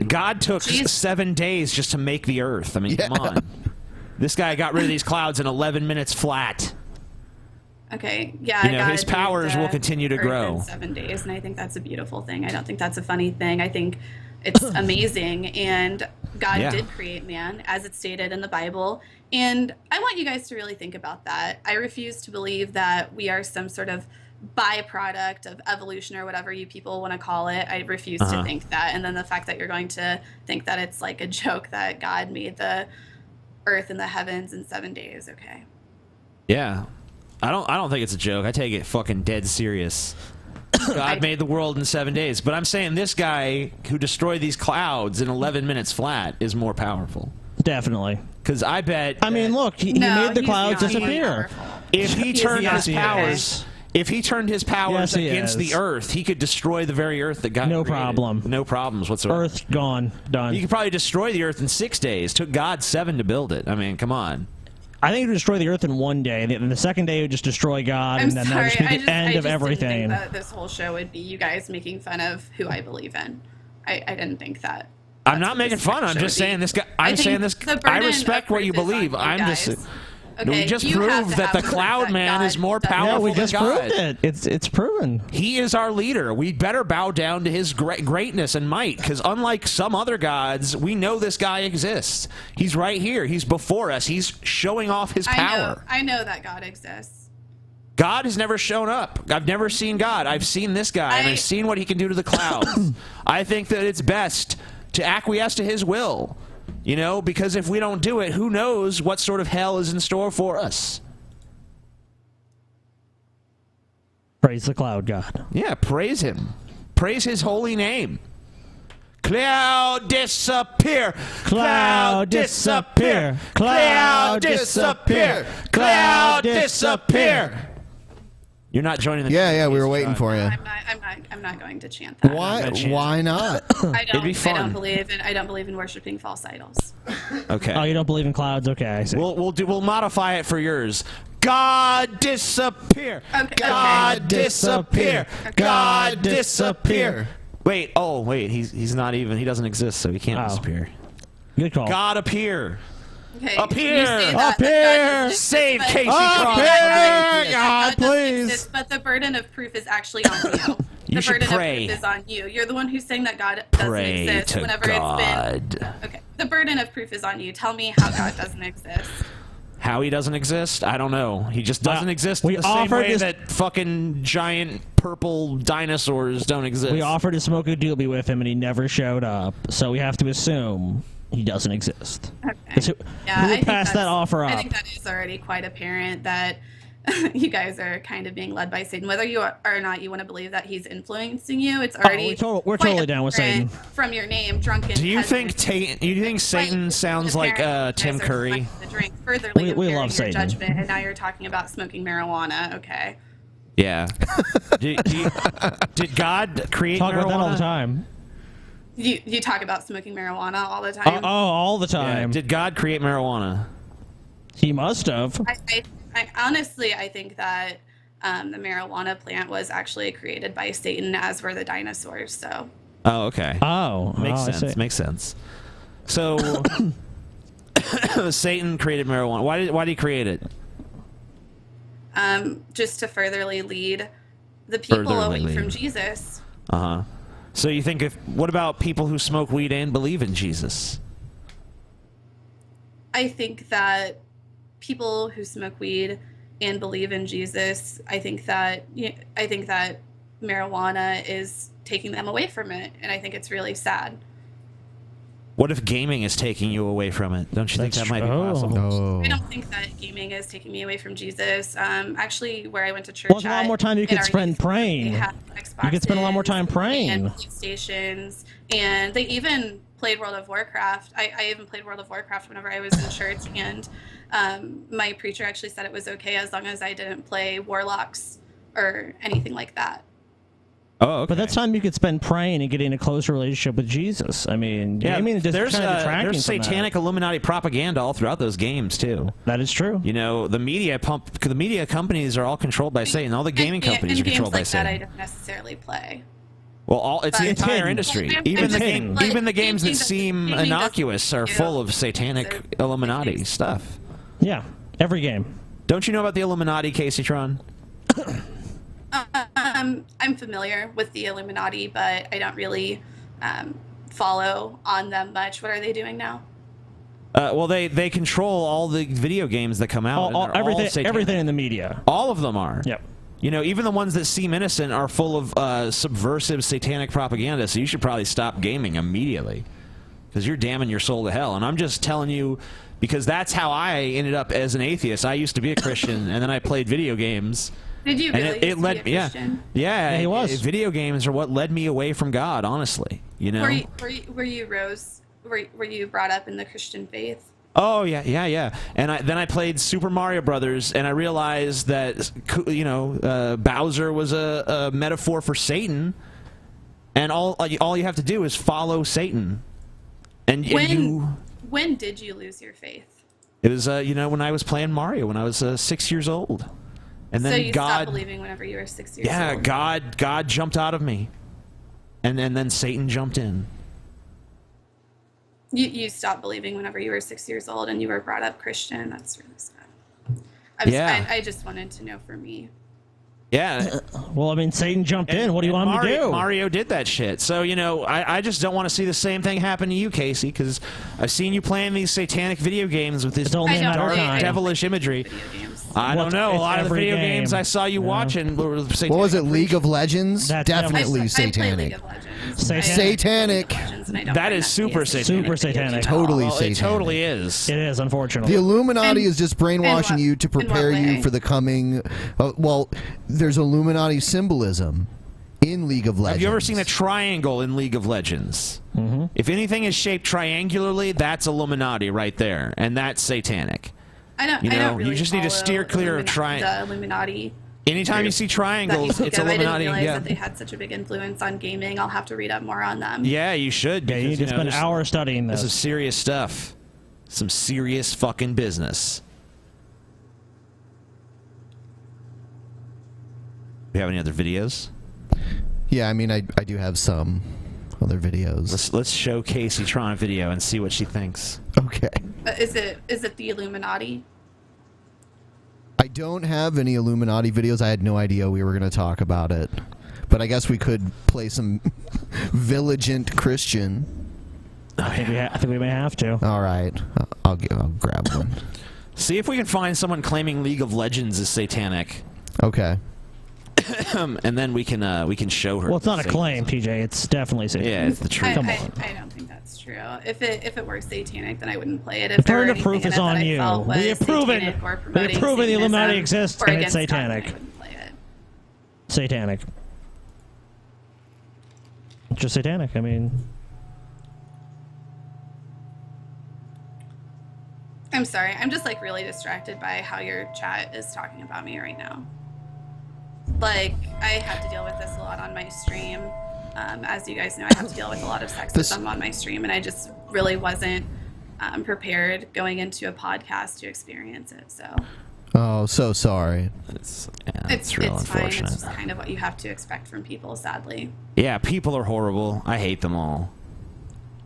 [SPEAKER 1] God took
[SPEAKER 7] Jeez.
[SPEAKER 1] 7 days just to make the earth. I mean,
[SPEAKER 6] Yeah.
[SPEAKER 1] come on. This guy got rid of these clouds in 11 minutes flat.
[SPEAKER 7] Okay. Yeah.
[SPEAKER 1] His powers will continue to grow.
[SPEAKER 7] In 7 days, and I think that's a beautiful thing. I don't think that's a funny thing. I think it's amazing, and God did create man, as it's stated in the Bible. And I want you guys to really think about that. I refuse to believe that we are some sort of byproduct of evolution or whatever you people want to call it. I refuse to think that. And then the fact that you're going to think that it's like a joke that God made the earth and the heavens in 7 days. Okay.
[SPEAKER 1] Yeah. I don't think it's a joke. I take it fucking dead serious. God made the world in 7 days. But I'm saying this guy who destroyed these clouds in 11 minutes flat is more powerful.
[SPEAKER 4] Definitely.
[SPEAKER 1] Because I bet...
[SPEAKER 4] I mean, look, he
[SPEAKER 7] No,
[SPEAKER 4] made the
[SPEAKER 7] he's
[SPEAKER 4] clouds
[SPEAKER 7] not.
[SPEAKER 4] disappear.
[SPEAKER 1] If he turned his
[SPEAKER 4] he is.
[SPEAKER 1] powers... If he turned his powers
[SPEAKER 4] Yes, he
[SPEAKER 1] against
[SPEAKER 4] is.
[SPEAKER 1] the earth, he could destroy the very earth that God
[SPEAKER 4] No
[SPEAKER 1] created.
[SPEAKER 4] problem.
[SPEAKER 1] No problems whatsoever.
[SPEAKER 4] Earth gone, done.
[SPEAKER 1] You could probably destroy the earth in 6 days. Took God 7 to build it. I mean, come on.
[SPEAKER 4] I think it would destroy the earth in 1 day, and the second day it would just destroy God,
[SPEAKER 7] I'm
[SPEAKER 4] and then that would
[SPEAKER 7] sorry.
[SPEAKER 4] just be the end of
[SPEAKER 7] Didn't
[SPEAKER 4] everything.
[SPEAKER 7] think that this whole show would be you guys making fun of who I believe in. I didn't think that.
[SPEAKER 1] I'm
[SPEAKER 7] That's
[SPEAKER 1] not
[SPEAKER 7] what
[SPEAKER 1] making
[SPEAKER 7] this
[SPEAKER 1] fun.
[SPEAKER 7] show
[SPEAKER 1] I'm
[SPEAKER 7] would
[SPEAKER 1] just
[SPEAKER 7] be.
[SPEAKER 1] saying this guy.
[SPEAKER 7] I
[SPEAKER 1] I'm
[SPEAKER 7] think
[SPEAKER 1] saying this.
[SPEAKER 7] the
[SPEAKER 1] I
[SPEAKER 7] burden
[SPEAKER 1] respect
[SPEAKER 7] of
[SPEAKER 1] what you
[SPEAKER 7] proof is on
[SPEAKER 1] believe.
[SPEAKER 7] you
[SPEAKER 1] I'm
[SPEAKER 7] guys.
[SPEAKER 1] just.
[SPEAKER 7] Okay,
[SPEAKER 1] We just
[SPEAKER 7] you have
[SPEAKER 1] proved
[SPEAKER 7] to
[SPEAKER 1] that the
[SPEAKER 7] have proof
[SPEAKER 1] Cloud
[SPEAKER 7] that
[SPEAKER 1] Man
[SPEAKER 7] God
[SPEAKER 1] is more
[SPEAKER 7] does-
[SPEAKER 1] powerful
[SPEAKER 4] Yeah, we
[SPEAKER 1] than
[SPEAKER 4] just
[SPEAKER 1] God.
[SPEAKER 4] proved it. It's proven.
[SPEAKER 1] He is our leader. We better bow down to his greatness and might, because unlike some other gods, we know this guy exists. He's right here. He's before us. He's showing off his power.
[SPEAKER 7] I know that God exists.
[SPEAKER 1] God has never shown up. I've never seen God. I've seen this guy, and I've seen what he can do to the clouds. I think that it's best to acquiesce to his will, because if we don't do it, who knows what sort of hell is in store for us.
[SPEAKER 4] Praise the cloud god.
[SPEAKER 1] Yeah, praise him. Praise his holy name. Cloud disappear.
[SPEAKER 4] Cloud disappear.
[SPEAKER 1] Cloud disappear. Cloud disappear. You're not joining the
[SPEAKER 6] Yeah, we were waiting for you.
[SPEAKER 7] I'm not going to chant that.
[SPEAKER 6] Why not?
[SPEAKER 1] It'd be fun.
[SPEAKER 7] I don't believe in worshiping false idols.
[SPEAKER 1] Okay.
[SPEAKER 4] Oh, you don't believe in clouds? Okay, I see.
[SPEAKER 1] We'll modify it for yours. God disappear.
[SPEAKER 7] Okay.
[SPEAKER 1] God disappear.
[SPEAKER 7] Okay.
[SPEAKER 1] God disappear. Wait, he's not even. He doesn't exist, so he can't disappear.
[SPEAKER 4] Good call.
[SPEAKER 1] God appear.
[SPEAKER 7] Okay.
[SPEAKER 1] Appear.
[SPEAKER 7] You say that
[SPEAKER 4] Appear.
[SPEAKER 7] God doesn't exist,
[SPEAKER 1] Save
[SPEAKER 7] but-
[SPEAKER 1] Casey
[SPEAKER 4] Appear.
[SPEAKER 1] Tron.
[SPEAKER 4] God,
[SPEAKER 7] doesn't
[SPEAKER 4] please.
[SPEAKER 7] exist, but the burden of proof is actually on you.
[SPEAKER 1] You
[SPEAKER 7] The
[SPEAKER 1] should
[SPEAKER 7] burden
[SPEAKER 1] pray.
[SPEAKER 7] of proof is on you. You're the one who's saying that God doesn't
[SPEAKER 1] Pray
[SPEAKER 7] exist
[SPEAKER 1] to
[SPEAKER 7] whenever it's
[SPEAKER 1] God.
[SPEAKER 7] been. Okay. The burden of proof is on you. Tell me how God doesn't exist.
[SPEAKER 1] How he doesn't exist, I don't know. He just doesn't exist
[SPEAKER 4] we
[SPEAKER 1] the same
[SPEAKER 4] offered
[SPEAKER 1] way
[SPEAKER 4] this-
[SPEAKER 1] that fucking giant purple dinosaurs don't exist.
[SPEAKER 4] We offered to smoke a doobie with him, and he never showed up. So we have to assume he doesn't exist.
[SPEAKER 7] Okay.
[SPEAKER 4] Who
[SPEAKER 7] I
[SPEAKER 4] would
[SPEAKER 7] think
[SPEAKER 4] pass that
[SPEAKER 7] that's-
[SPEAKER 4] offer up?
[SPEAKER 7] I think that is already quite apparent that you guys are kind of being led by Satan. Whether you are or not, you want to believe that he's influencing you. It's already
[SPEAKER 4] we're
[SPEAKER 7] quite
[SPEAKER 4] totally down with
[SPEAKER 7] apparent
[SPEAKER 4] Satan.
[SPEAKER 7] from your name, Drunken.
[SPEAKER 1] Do you think
[SPEAKER 7] Peasants.
[SPEAKER 1] Satan sounds like
[SPEAKER 7] Apparently,
[SPEAKER 1] Tim
[SPEAKER 7] you guys are
[SPEAKER 1] Curry?
[SPEAKER 7] selecting the drink, further
[SPEAKER 4] We
[SPEAKER 7] impairing
[SPEAKER 4] love
[SPEAKER 7] your
[SPEAKER 4] Satan.
[SPEAKER 7] judgment, and now you're talking about smoking marijuana. Okay.
[SPEAKER 1] Yeah. Did God create
[SPEAKER 4] Talk
[SPEAKER 1] marijuana?
[SPEAKER 4] about that all the time.
[SPEAKER 7] You talk about smoking marijuana all the time.
[SPEAKER 4] All the
[SPEAKER 1] Yeah.
[SPEAKER 4] time.
[SPEAKER 1] Did God create marijuana?
[SPEAKER 4] He must have.
[SPEAKER 7] I honestly, I think that the marijuana plant was actually created by Satan, as were the dinosaurs. So.
[SPEAKER 1] Oh, okay. Makes
[SPEAKER 4] I
[SPEAKER 1] sense.
[SPEAKER 4] see.
[SPEAKER 1] Makes sense. So Satan created marijuana. Why did he create it?
[SPEAKER 7] Just to furtherly lead the people away
[SPEAKER 1] Furtherly
[SPEAKER 7] from
[SPEAKER 1] lead.
[SPEAKER 7] Jesus.
[SPEAKER 1] Uh-huh. So you think what about people who smoke weed and believe in Jesus?
[SPEAKER 7] I think that people who smoke weed and believe in Jesus, I think that marijuana is taking them away from it, and I think it's really sad.
[SPEAKER 1] What if gaming is taking you away from it? Don't you think
[SPEAKER 4] That's
[SPEAKER 1] that might be
[SPEAKER 4] true.
[SPEAKER 1] possible?
[SPEAKER 6] Oh.
[SPEAKER 7] I don't think that gaming is taking me away from Jesus. Actually, where I went to church,
[SPEAKER 4] Well, it's a lot more time you
[SPEAKER 7] in
[SPEAKER 4] could
[SPEAKER 7] our
[SPEAKER 4] spend
[SPEAKER 7] youth,
[SPEAKER 4] praying.
[SPEAKER 7] they had
[SPEAKER 4] You could spend a lot more time
[SPEAKER 7] Xboxes
[SPEAKER 4] praying.
[SPEAKER 7] and PlayStations, and they even played World of Warcraft. I even played World of Warcraft whenever I was in church, and my preacher actually said it was okay as long as I didn't play Warlocks or anything like that.
[SPEAKER 1] Oh, okay.
[SPEAKER 4] But that's time you could spend praying and getting a closer relationship with Jesus. I mean,
[SPEAKER 1] Yeah,
[SPEAKER 4] gaming is just
[SPEAKER 1] there's
[SPEAKER 4] kind of detracting
[SPEAKER 1] there's
[SPEAKER 4] from
[SPEAKER 1] satanic Illuminati propaganda all throughout those games too.
[SPEAKER 4] That is true.
[SPEAKER 1] You know, the media companies are all controlled by Satan. All the gaming companies are
[SPEAKER 7] and
[SPEAKER 1] controlled
[SPEAKER 7] games
[SPEAKER 1] by
[SPEAKER 7] like that I
[SPEAKER 1] Satan.
[SPEAKER 7] don't necessarily play.
[SPEAKER 1] Well, it's the
[SPEAKER 7] But-
[SPEAKER 1] entire
[SPEAKER 4] hidden.
[SPEAKER 1] industry.
[SPEAKER 7] Well,
[SPEAKER 1] Even the
[SPEAKER 4] hidden.
[SPEAKER 1] even the
[SPEAKER 7] But
[SPEAKER 1] games that
[SPEAKER 7] gaming doesn't-
[SPEAKER 1] seem
[SPEAKER 7] gaming doesn't
[SPEAKER 1] innocuous are
[SPEAKER 7] do
[SPEAKER 1] full of
[SPEAKER 7] games
[SPEAKER 1] satanic
[SPEAKER 7] are-
[SPEAKER 1] Illuminati
[SPEAKER 7] games.
[SPEAKER 1] stuff.
[SPEAKER 4] Yeah, every game.
[SPEAKER 1] Don't you know about the Illuminati, Kaceytron?
[SPEAKER 7] I'm familiar with the Illuminati, but I don't really follow on them much. What are they doing now?
[SPEAKER 1] Well, they control all the video games that come out. and they're all satanic.
[SPEAKER 4] Everything in the media.
[SPEAKER 1] All of them are.
[SPEAKER 4] Yep.
[SPEAKER 1] You know, even the ones that seem innocent are full of subversive satanic propaganda, so you should probably stop gaming immediately. Because you're damning your soul to hell. And I'm just telling you, because that's how I ended up as an atheist. I used to be a Christian, and then I played video games.
[SPEAKER 7] Did you
[SPEAKER 1] And
[SPEAKER 7] really
[SPEAKER 1] it
[SPEAKER 7] used to
[SPEAKER 1] led,
[SPEAKER 7] be a Christian?
[SPEAKER 1] yeah,
[SPEAKER 4] he was.
[SPEAKER 1] Video games are what led me away from God, honestly. You know.
[SPEAKER 7] Were you brought up in the Christian faith?
[SPEAKER 1] Oh yeah. And then I played Super Mario Brothers, and I realized that Bowser was a metaphor for Satan, and all you have to do is follow Satan. And
[SPEAKER 7] When did you lose your faith?
[SPEAKER 1] it was when I was playing Mario when I was 6 years old, and then
[SPEAKER 7] So you
[SPEAKER 1] God,
[SPEAKER 7] stopped believing whenever you were 6 years old.
[SPEAKER 1] God jumped out of me, and then Satan jumped in.
[SPEAKER 7] You stopped believing whenever you were 6 years old, and you were brought up Christian. That's really sad. I just wanted to know for me.
[SPEAKER 1] Yeah.
[SPEAKER 4] Well, I mean, Satan jumped in. What do you want him to do?
[SPEAKER 1] Mario did that shit. So, I just don't want to see the same thing happen to you, Casey, because I've seen you playing these satanic video games with this
[SPEAKER 4] It's only a matter of time.
[SPEAKER 1] devilish imagery.
[SPEAKER 7] Video games.
[SPEAKER 1] I don't know. A
[SPEAKER 4] It's
[SPEAKER 1] lot of the
[SPEAKER 4] every
[SPEAKER 1] video
[SPEAKER 4] game.
[SPEAKER 1] games I saw you watching were satanic.
[SPEAKER 6] What was it? League of Legends?
[SPEAKER 4] That's
[SPEAKER 6] Definitely
[SPEAKER 7] I play League
[SPEAKER 6] satanic.
[SPEAKER 7] of Legends.
[SPEAKER 6] Satanic.
[SPEAKER 1] That is super satanic.
[SPEAKER 4] Super satanic.
[SPEAKER 6] Totally
[SPEAKER 1] Well,
[SPEAKER 6] satanic.
[SPEAKER 1] it totally is.
[SPEAKER 4] It is, unfortunately.
[SPEAKER 6] The Illuminati
[SPEAKER 7] And-
[SPEAKER 6] is just brainwashing
[SPEAKER 7] and
[SPEAKER 6] you to
[SPEAKER 7] what- in what
[SPEAKER 6] prepare you
[SPEAKER 7] way?
[SPEAKER 6] for the coming. There's Illuminati symbolism in League of Legends.
[SPEAKER 1] Have you ever seen a triangle in League of Legends? Mm-hmm. If anything is shaped triangularly, that's Illuminati right there, and that's satanic.
[SPEAKER 7] I don't
[SPEAKER 1] you
[SPEAKER 7] really
[SPEAKER 1] just need to
[SPEAKER 7] follow
[SPEAKER 1] steer clear of
[SPEAKER 7] the Illuminati.
[SPEAKER 1] Anytime you see
[SPEAKER 7] that you
[SPEAKER 1] triangles,
[SPEAKER 7] speak
[SPEAKER 1] it's
[SPEAKER 7] of. I didn't
[SPEAKER 1] Illuminati.
[SPEAKER 7] realize
[SPEAKER 1] Yeah.
[SPEAKER 7] that they had such a big influence on gaming. I'll have to read up more on them.
[SPEAKER 1] Yeah, you should.
[SPEAKER 4] Yeah, you need
[SPEAKER 1] because,
[SPEAKER 4] to spend hours studying
[SPEAKER 1] This
[SPEAKER 4] this.
[SPEAKER 1] is serious stuff. Some serious fucking business. Do you have any other videos?
[SPEAKER 6] Yeah, I mean, I do have some other videos.
[SPEAKER 1] Let's show Casey Tron a video and see what she thinks.
[SPEAKER 6] Okay.
[SPEAKER 7] Is it the Illuminati?
[SPEAKER 6] I don't have any Illuminati videos. I had no idea we were going to talk about it. But I guess we could play some Vigilant Christian.
[SPEAKER 4] I think we may have to.
[SPEAKER 6] All right. I'll grab one.
[SPEAKER 1] See if we can find someone claiming League of Legends is satanic,
[SPEAKER 6] Okay.
[SPEAKER 1] and then we can show her.
[SPEAKER 4] Well, it's not a
[SPEAKER 1] Satan.
[SPEAKER 4] claim, TJ. It's definitely satanic.
[SPEAKER 1] Yeah, it's the truth.
[SPEAKER 7] I
[SPEAKER 4] Come on.
[SPEAKER 7] I don't think that's true. true. If it were satanic, then I wouldn't play it. If there were
[SPEAKER 4] Burden of proof
[SPEAKER 7] anything in
[SPEAKER 4] is
[SPEAKER 7] it
[SPEAKER 4] on
[SPEAKER 7] that I
[SPEAKER 4] you.
[SPEAKER 7] felt was
[SPEAKER 4] We have proven.
[SPEAKER 7] satanic or
[SPEAKER 4] We have
[SPEAKER 7] promoting
[SPEAKER 4] proven the Illuminati
[SPEAKER 7] Satanism
[SPEAKER 4] exists
[SPEAKER 7] or
[SPEAKER 4] and it's
[SPEAKER 7] against God, then
[SPEAKER 4] satanic.
[SPEAKER 7] I wouldn't play it.
[SPEAKER 4] Satanic. Just satanic. I mean,
[SPEAKER 7] I'm sorry. I'm just like really distracted by how your chat is talking about me right now. Like, I have to deal with this a lot on my stream. As you guys know, I have to deal with a lot of sexism on my stream, and I just really wasn't prepared going into a podcast to experience it. So.
[SPEAKER 6] Oh, so sorry.
[SPEAKER 1] It's
[SPEAKER 7] fine.
[SPEAKER 1] real
[SPEAKER 7] It's
[SPEAKER 1] unfortunate.
[SPEAKER 7] just kind of what you have to expect from people, sadly.
[SPEAKER 1] Yeah, people are horrible. I hate them all.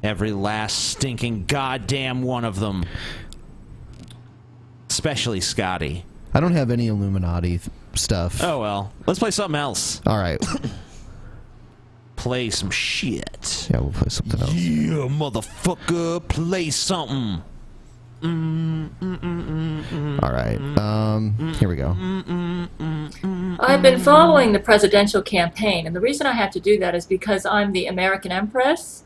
[SPEAKER 1] Every last stinking goddamn one of them. Especially Scotty.
[SPEAKER 6] I don't have any Illuminati stuff.
[SPEAKER 1] Oh well. Let's play something else.
[SPEAKER 6] All right.
[SPEAKER 1] Play some shit.
[SPEAKER 6] Yeah, we'll play something else.
[SPEAKER 1] Yeah, motherfucker. Play something.
[SPEAKER 6] All right. Here we go.
[SPEAKER 9] I've been following the presidential campaign, and the reason I have to do that is because I'm the American Empress,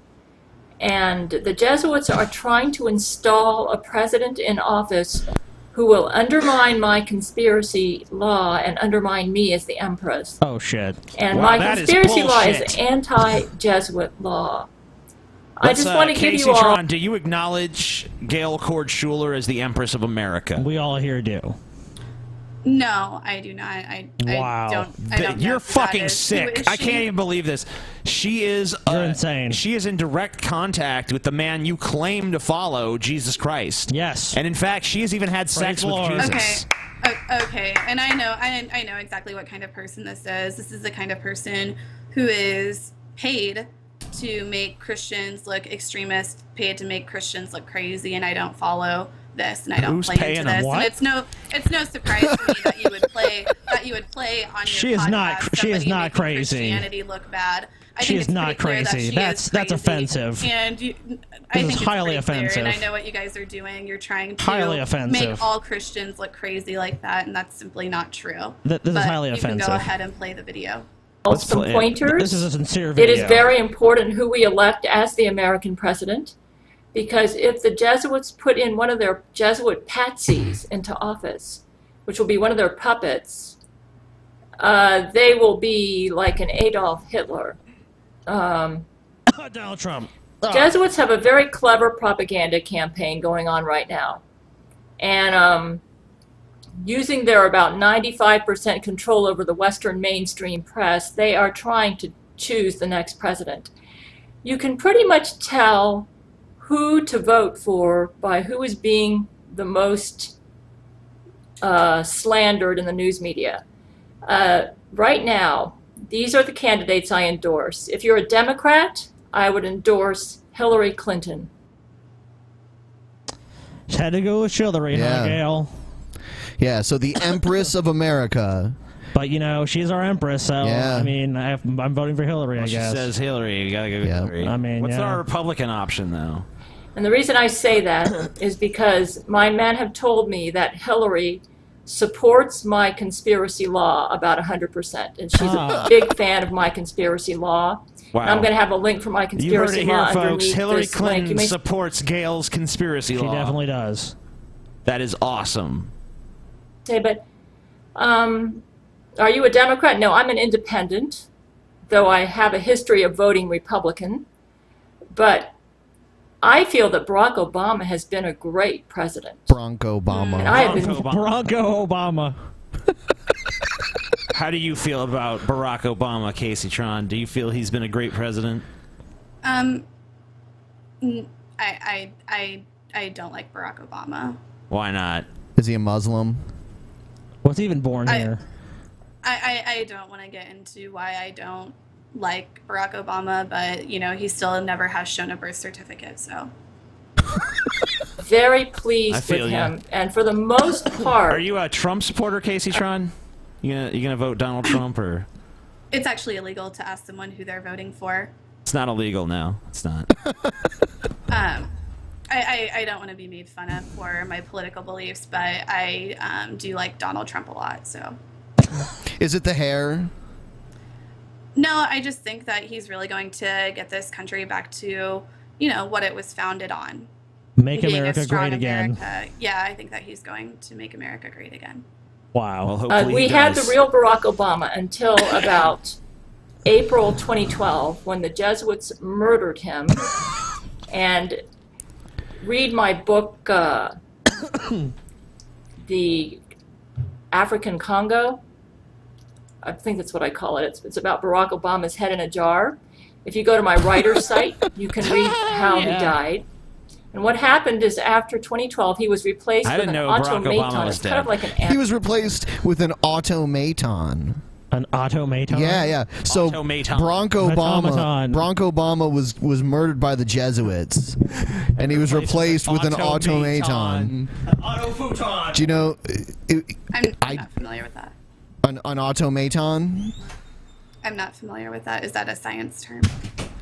[SPEAKER 9] and the Jesuits are trying to install a president in office who will undermine my conspiracy law and undermine me as the Empress.
[SPEAKER 4] oh shit.
[SPEAKER 9] And
[SPEAKER 1] Wow,
[SPEAKER 9] my
[SPEAKER 1] that is
[SPEAKER 9] conspiracy law is
[SPEAKER 1] bullshit.
[SPEAKER 9] anti-Jesuit law. I
[SPEAKER 1] Let's,
[SPEAKER 9] just want to give you all...
[SPEAKER 1] Kaceytron, do you acknowledge Gail Cord Schuler as the Empress of America?
[SPEAKER 4] We all here do.
[SPEAKER 7] No, I do not.
[SPEAKER 4] Wow.
[SPEAKER 7] I don't know
[SPEAKER 1] You're
[SPEAKER 7] who that
[SPEAKER 1] fucking
[SPEAKER 7] is. Who
[SPEAKER 1] sick.
[SPEAKER 7] is
[SPEAKER 1] I
[SPEAKER 7] she?
[SPEAKER 1] can't even believe this. She is
[SPEAKER 4] You're insane.
[SPEAKER 1] She is in direct contact with the man you claim to follow, Jesus Christ.
[SPEAKER 4] Yes.
[SPEAKER 1] And in fact, she has even had sex
[SPEAKER 4] the
[SPEAKER 1] with
[SPEAKER 4] Lord.
[SPEAKER 1] Jesus.
[SPEAKER 7] Okay, and I know exactly what kind of person this is. This is the kind of person who is paid to make Christians look extremist, paid to make Christians look crazy, and I don't follow this, and I don't
[SPEAKER 1] Who's
[SPEAKER 7] play
[SPEAKER 1] paying
[SPEAKER 7] into
[SPEAKER 1] him?
[SPEAKER 7] this.
[SPEAKER 4] What?
[SPEAKER 7] And it's no surprise to me that you would play on your
[SPEAKER 4] She is
[SPEAKER 7] podcast
[SPEAKER 4] not- she is
[SPEAKER 7] somebody
[SPEAKER 4] not
[SPEAKER 7] making
[SPEAKER 4] crazy.
[SPEAKER 7] Christianity look bad. I
[SPEAKER 4] She
[SPEAKER 7] think
[SPEAKER 4] is
[SPEAKER 7] it's
[SPEAKER 4] not
[SPEAKER 7] pretty clear that
[SPEAKER 4] crazy.
[SPEAKER 7] she
[SPEAKER 4] That's
[SPEAKER 7] is crazy.
[SPEAKER 4] offensive.
[SPEAKER 7] And I
[SPEAKER 4] This
[SPEAKER 7] think
[SPEAKER 4] is
[SPEAKER 7] it's
[SPEAKER 4] highly
[SPEAKER 7] pretty clear, and I
[SPEAKER 4] offensive.
[SPEAKER 7] know what you guys are doing. You're trying to
[SPEAKER 4] Highly offensive.
[SPEAKER 7] make all Christians look crazy like that, and that's simply not true.
[SPEAKER 4] This is
[SPEAKER 7] But
[SPEAKER 4] highly
[SPEAKER 7] you can
[SPEAKER 4] offensive.
[SPEAKER 7] go ahead and play the video.
[SPEAKER 1] Let's
[SPEAKER 9] some
[SPEAKER 1] play it.
[SPEAKER 9] pointers.
[SPEAKER 4] This is a sincere
[SPEAKER 9] It
[SPEAKER 4] video.
[SPEAKER 9] is very important who we elect as the American president, because if the Jesuits put in one of their Jesuit patsies into office, which will be one of their puppets, they will be like an Adolf Hitler.
[SPEAKER 4] Donald Trump.
[SPEAKER 9] Jesuits have a very clever propaganda campaign going on right now. And using their about 95% control over the Western mainstream press, they are trying to choose the next president. You can pretty much tell who to vote for by who is being the most slandered in the news media. Right now, these are the candidates I endorse. If you're a Democrat, I would endorse Hillary Clinton.
[SPEAKER 4] Just had to go with Hillary,
[SPEAKER 6] Yeah.
[SPEAKER 4] huh, Gail?
[SPEAKER 6] Yeah, so the Empress of America.
[SPEAKER 4] But, you know, she's our Empress, so,
[SPEAKER 6] Yeah.
[SPEAKER 4] I mean, I'm voting for Hillary, I
[SPEAKER 1] She
[SPEAKER 4] guess.
[SPEAKER 1] says Hillary. You gotta go with
[SPEAKER 6] Yeah.
[SPEAKER 1] Hillary.
[SPEAKER 4] I mean,
[SPEAKER 1] what's
[SPEAKER 4] yeah.
[SPEAKER 1] our Republican option, though?
[SPEAKER 9] And the reason I say that is because my men have told me that Hillary supports my conspiracy law about 100%. And she's
[SPEAKER 4] Ah.
[SPEAKER 9] a big fan of my conspiracy law.
[SPEAKER 1] Wow.
[SPEAKER 9] And I'm going to have a link for my
[SPEAKER 1] You heard
[SPEAKER 9] conspiracy
[SPEAKER 1] it
[SPEAKER 9] law
[SPEAKER 1] here, folks.
[SPEAKER 9] underneath
[SPEAKER 1] Hillary
[SPEAKER 9] this link.
[SPEAKER 1] Clinton
[SPEAKER 9] You may
[SPEAKER 1] supports Gail's conspiracy
[SPEAKER 4] She
[SPEAKER 1] law.
[SPEAKER 4] definitely does.
[SPEAKER 1] That is awesome.
[SPEAKER 9] say, but are you a Democrat? No, I'm an independent, though I have a history of voting Republican. But I feel that Barack Obama has been a great president.
[SPEAKER 6] Bronco Obama.
[SPEAKER 9] And I have been
[SPEAKER 4] Bronco Obama.
[SPEAKER 1] How do you feel about Barack Obama, Kaceytron? Do you feel he's been a great president?
[SPEAKER 7] I don't like Barack Obama.
[SPEAKER 1] Why not?
[SPEAKER 6] Is he a Muslim?
[SPEAKER 4] Was he even born here?
[SPEAKER 7] I don't want to get into why I don't like Barack Obama, but you know, he still never has shown a birth certificate, so.
[SPEAKER 9] very
[SPEAKER 1] I
[SPEAKER 9] pleased
[SPEAKER 1] feel
[SPEAKER 9] with
[SPEAKER 1] ya.
[SPEAKER 9] him. And for the most part,
[SPEAKER 1] Are you a Trump supporter, Kaceytron? You gonna vote Donald Trump, or
[SPEAKER 7] It's actually illegal to ask someone who they're voting for.
[SPEAKER 1] it's not illegal now? It's not.
[SPEAKER 7] I don't want to be made fun of for my political beliefs, but I do like Donald Trump a lot, so.
[SPEAKER 6] Is it the hair?
[SPEAKER 7] No, I just think that he's really going to get this country back to, what it was founded on.
[SPEAKER 4] Make
[SPEAKER 7] Being a
[SPEAKER 4] America
[SPEAKER 7] strong
[SPEAKER 4] great again.
[SPEAKER 7] America. Yeah, I think that he's going to make America great again.
[SPEAKER 4] Wow.
[SPEAKER 1] Well, hopefully
[SPEAKER 9] We
[SPEAKER 1] he
[SPEAKER 9] had the
[SPEAKER 1] does.
[SPEAKER 9] real Barack Obama until about April 2012 when the Jesuits murdered him. And read my book, The African Congo. I think that's what I call it. It's about Barack Obama's head in a jar. If you go to my writer's site, you can read how he died. And what happened is after 2012, he was replaced
[SPEAKER 1] I
[SPEAKER 9] with
[SPEAKER 1] didn't
[SPEAKER 9] an
[SPEAKER 1] know Barack Obama
[SPEAKER 9] automaton.
[SPEAKER 1] was
[SPEAKER 9] It's kind of
[SPEAKER 1] dead.
[SPEAKER 9] like an
[SPEAKER 6] He was replaced with an automaton.
[SPEAKER 4] An automaton?
[SPEAKER 6] Yeah. So
[SPEAKER 1] Automaton.
[SPEAKER 6] Barack Obama was murdered by the Jesuits, and he was replaced with an automaton.
[SPEAKER 1] Autofuton.
[SPEAKER 6] Do you know?
[SPEAKER 7] I'm not familiar with that.
[SPEAKER 6] An automaton?
[SPEAKER 7] I'm not familiar with that. Is that a science term?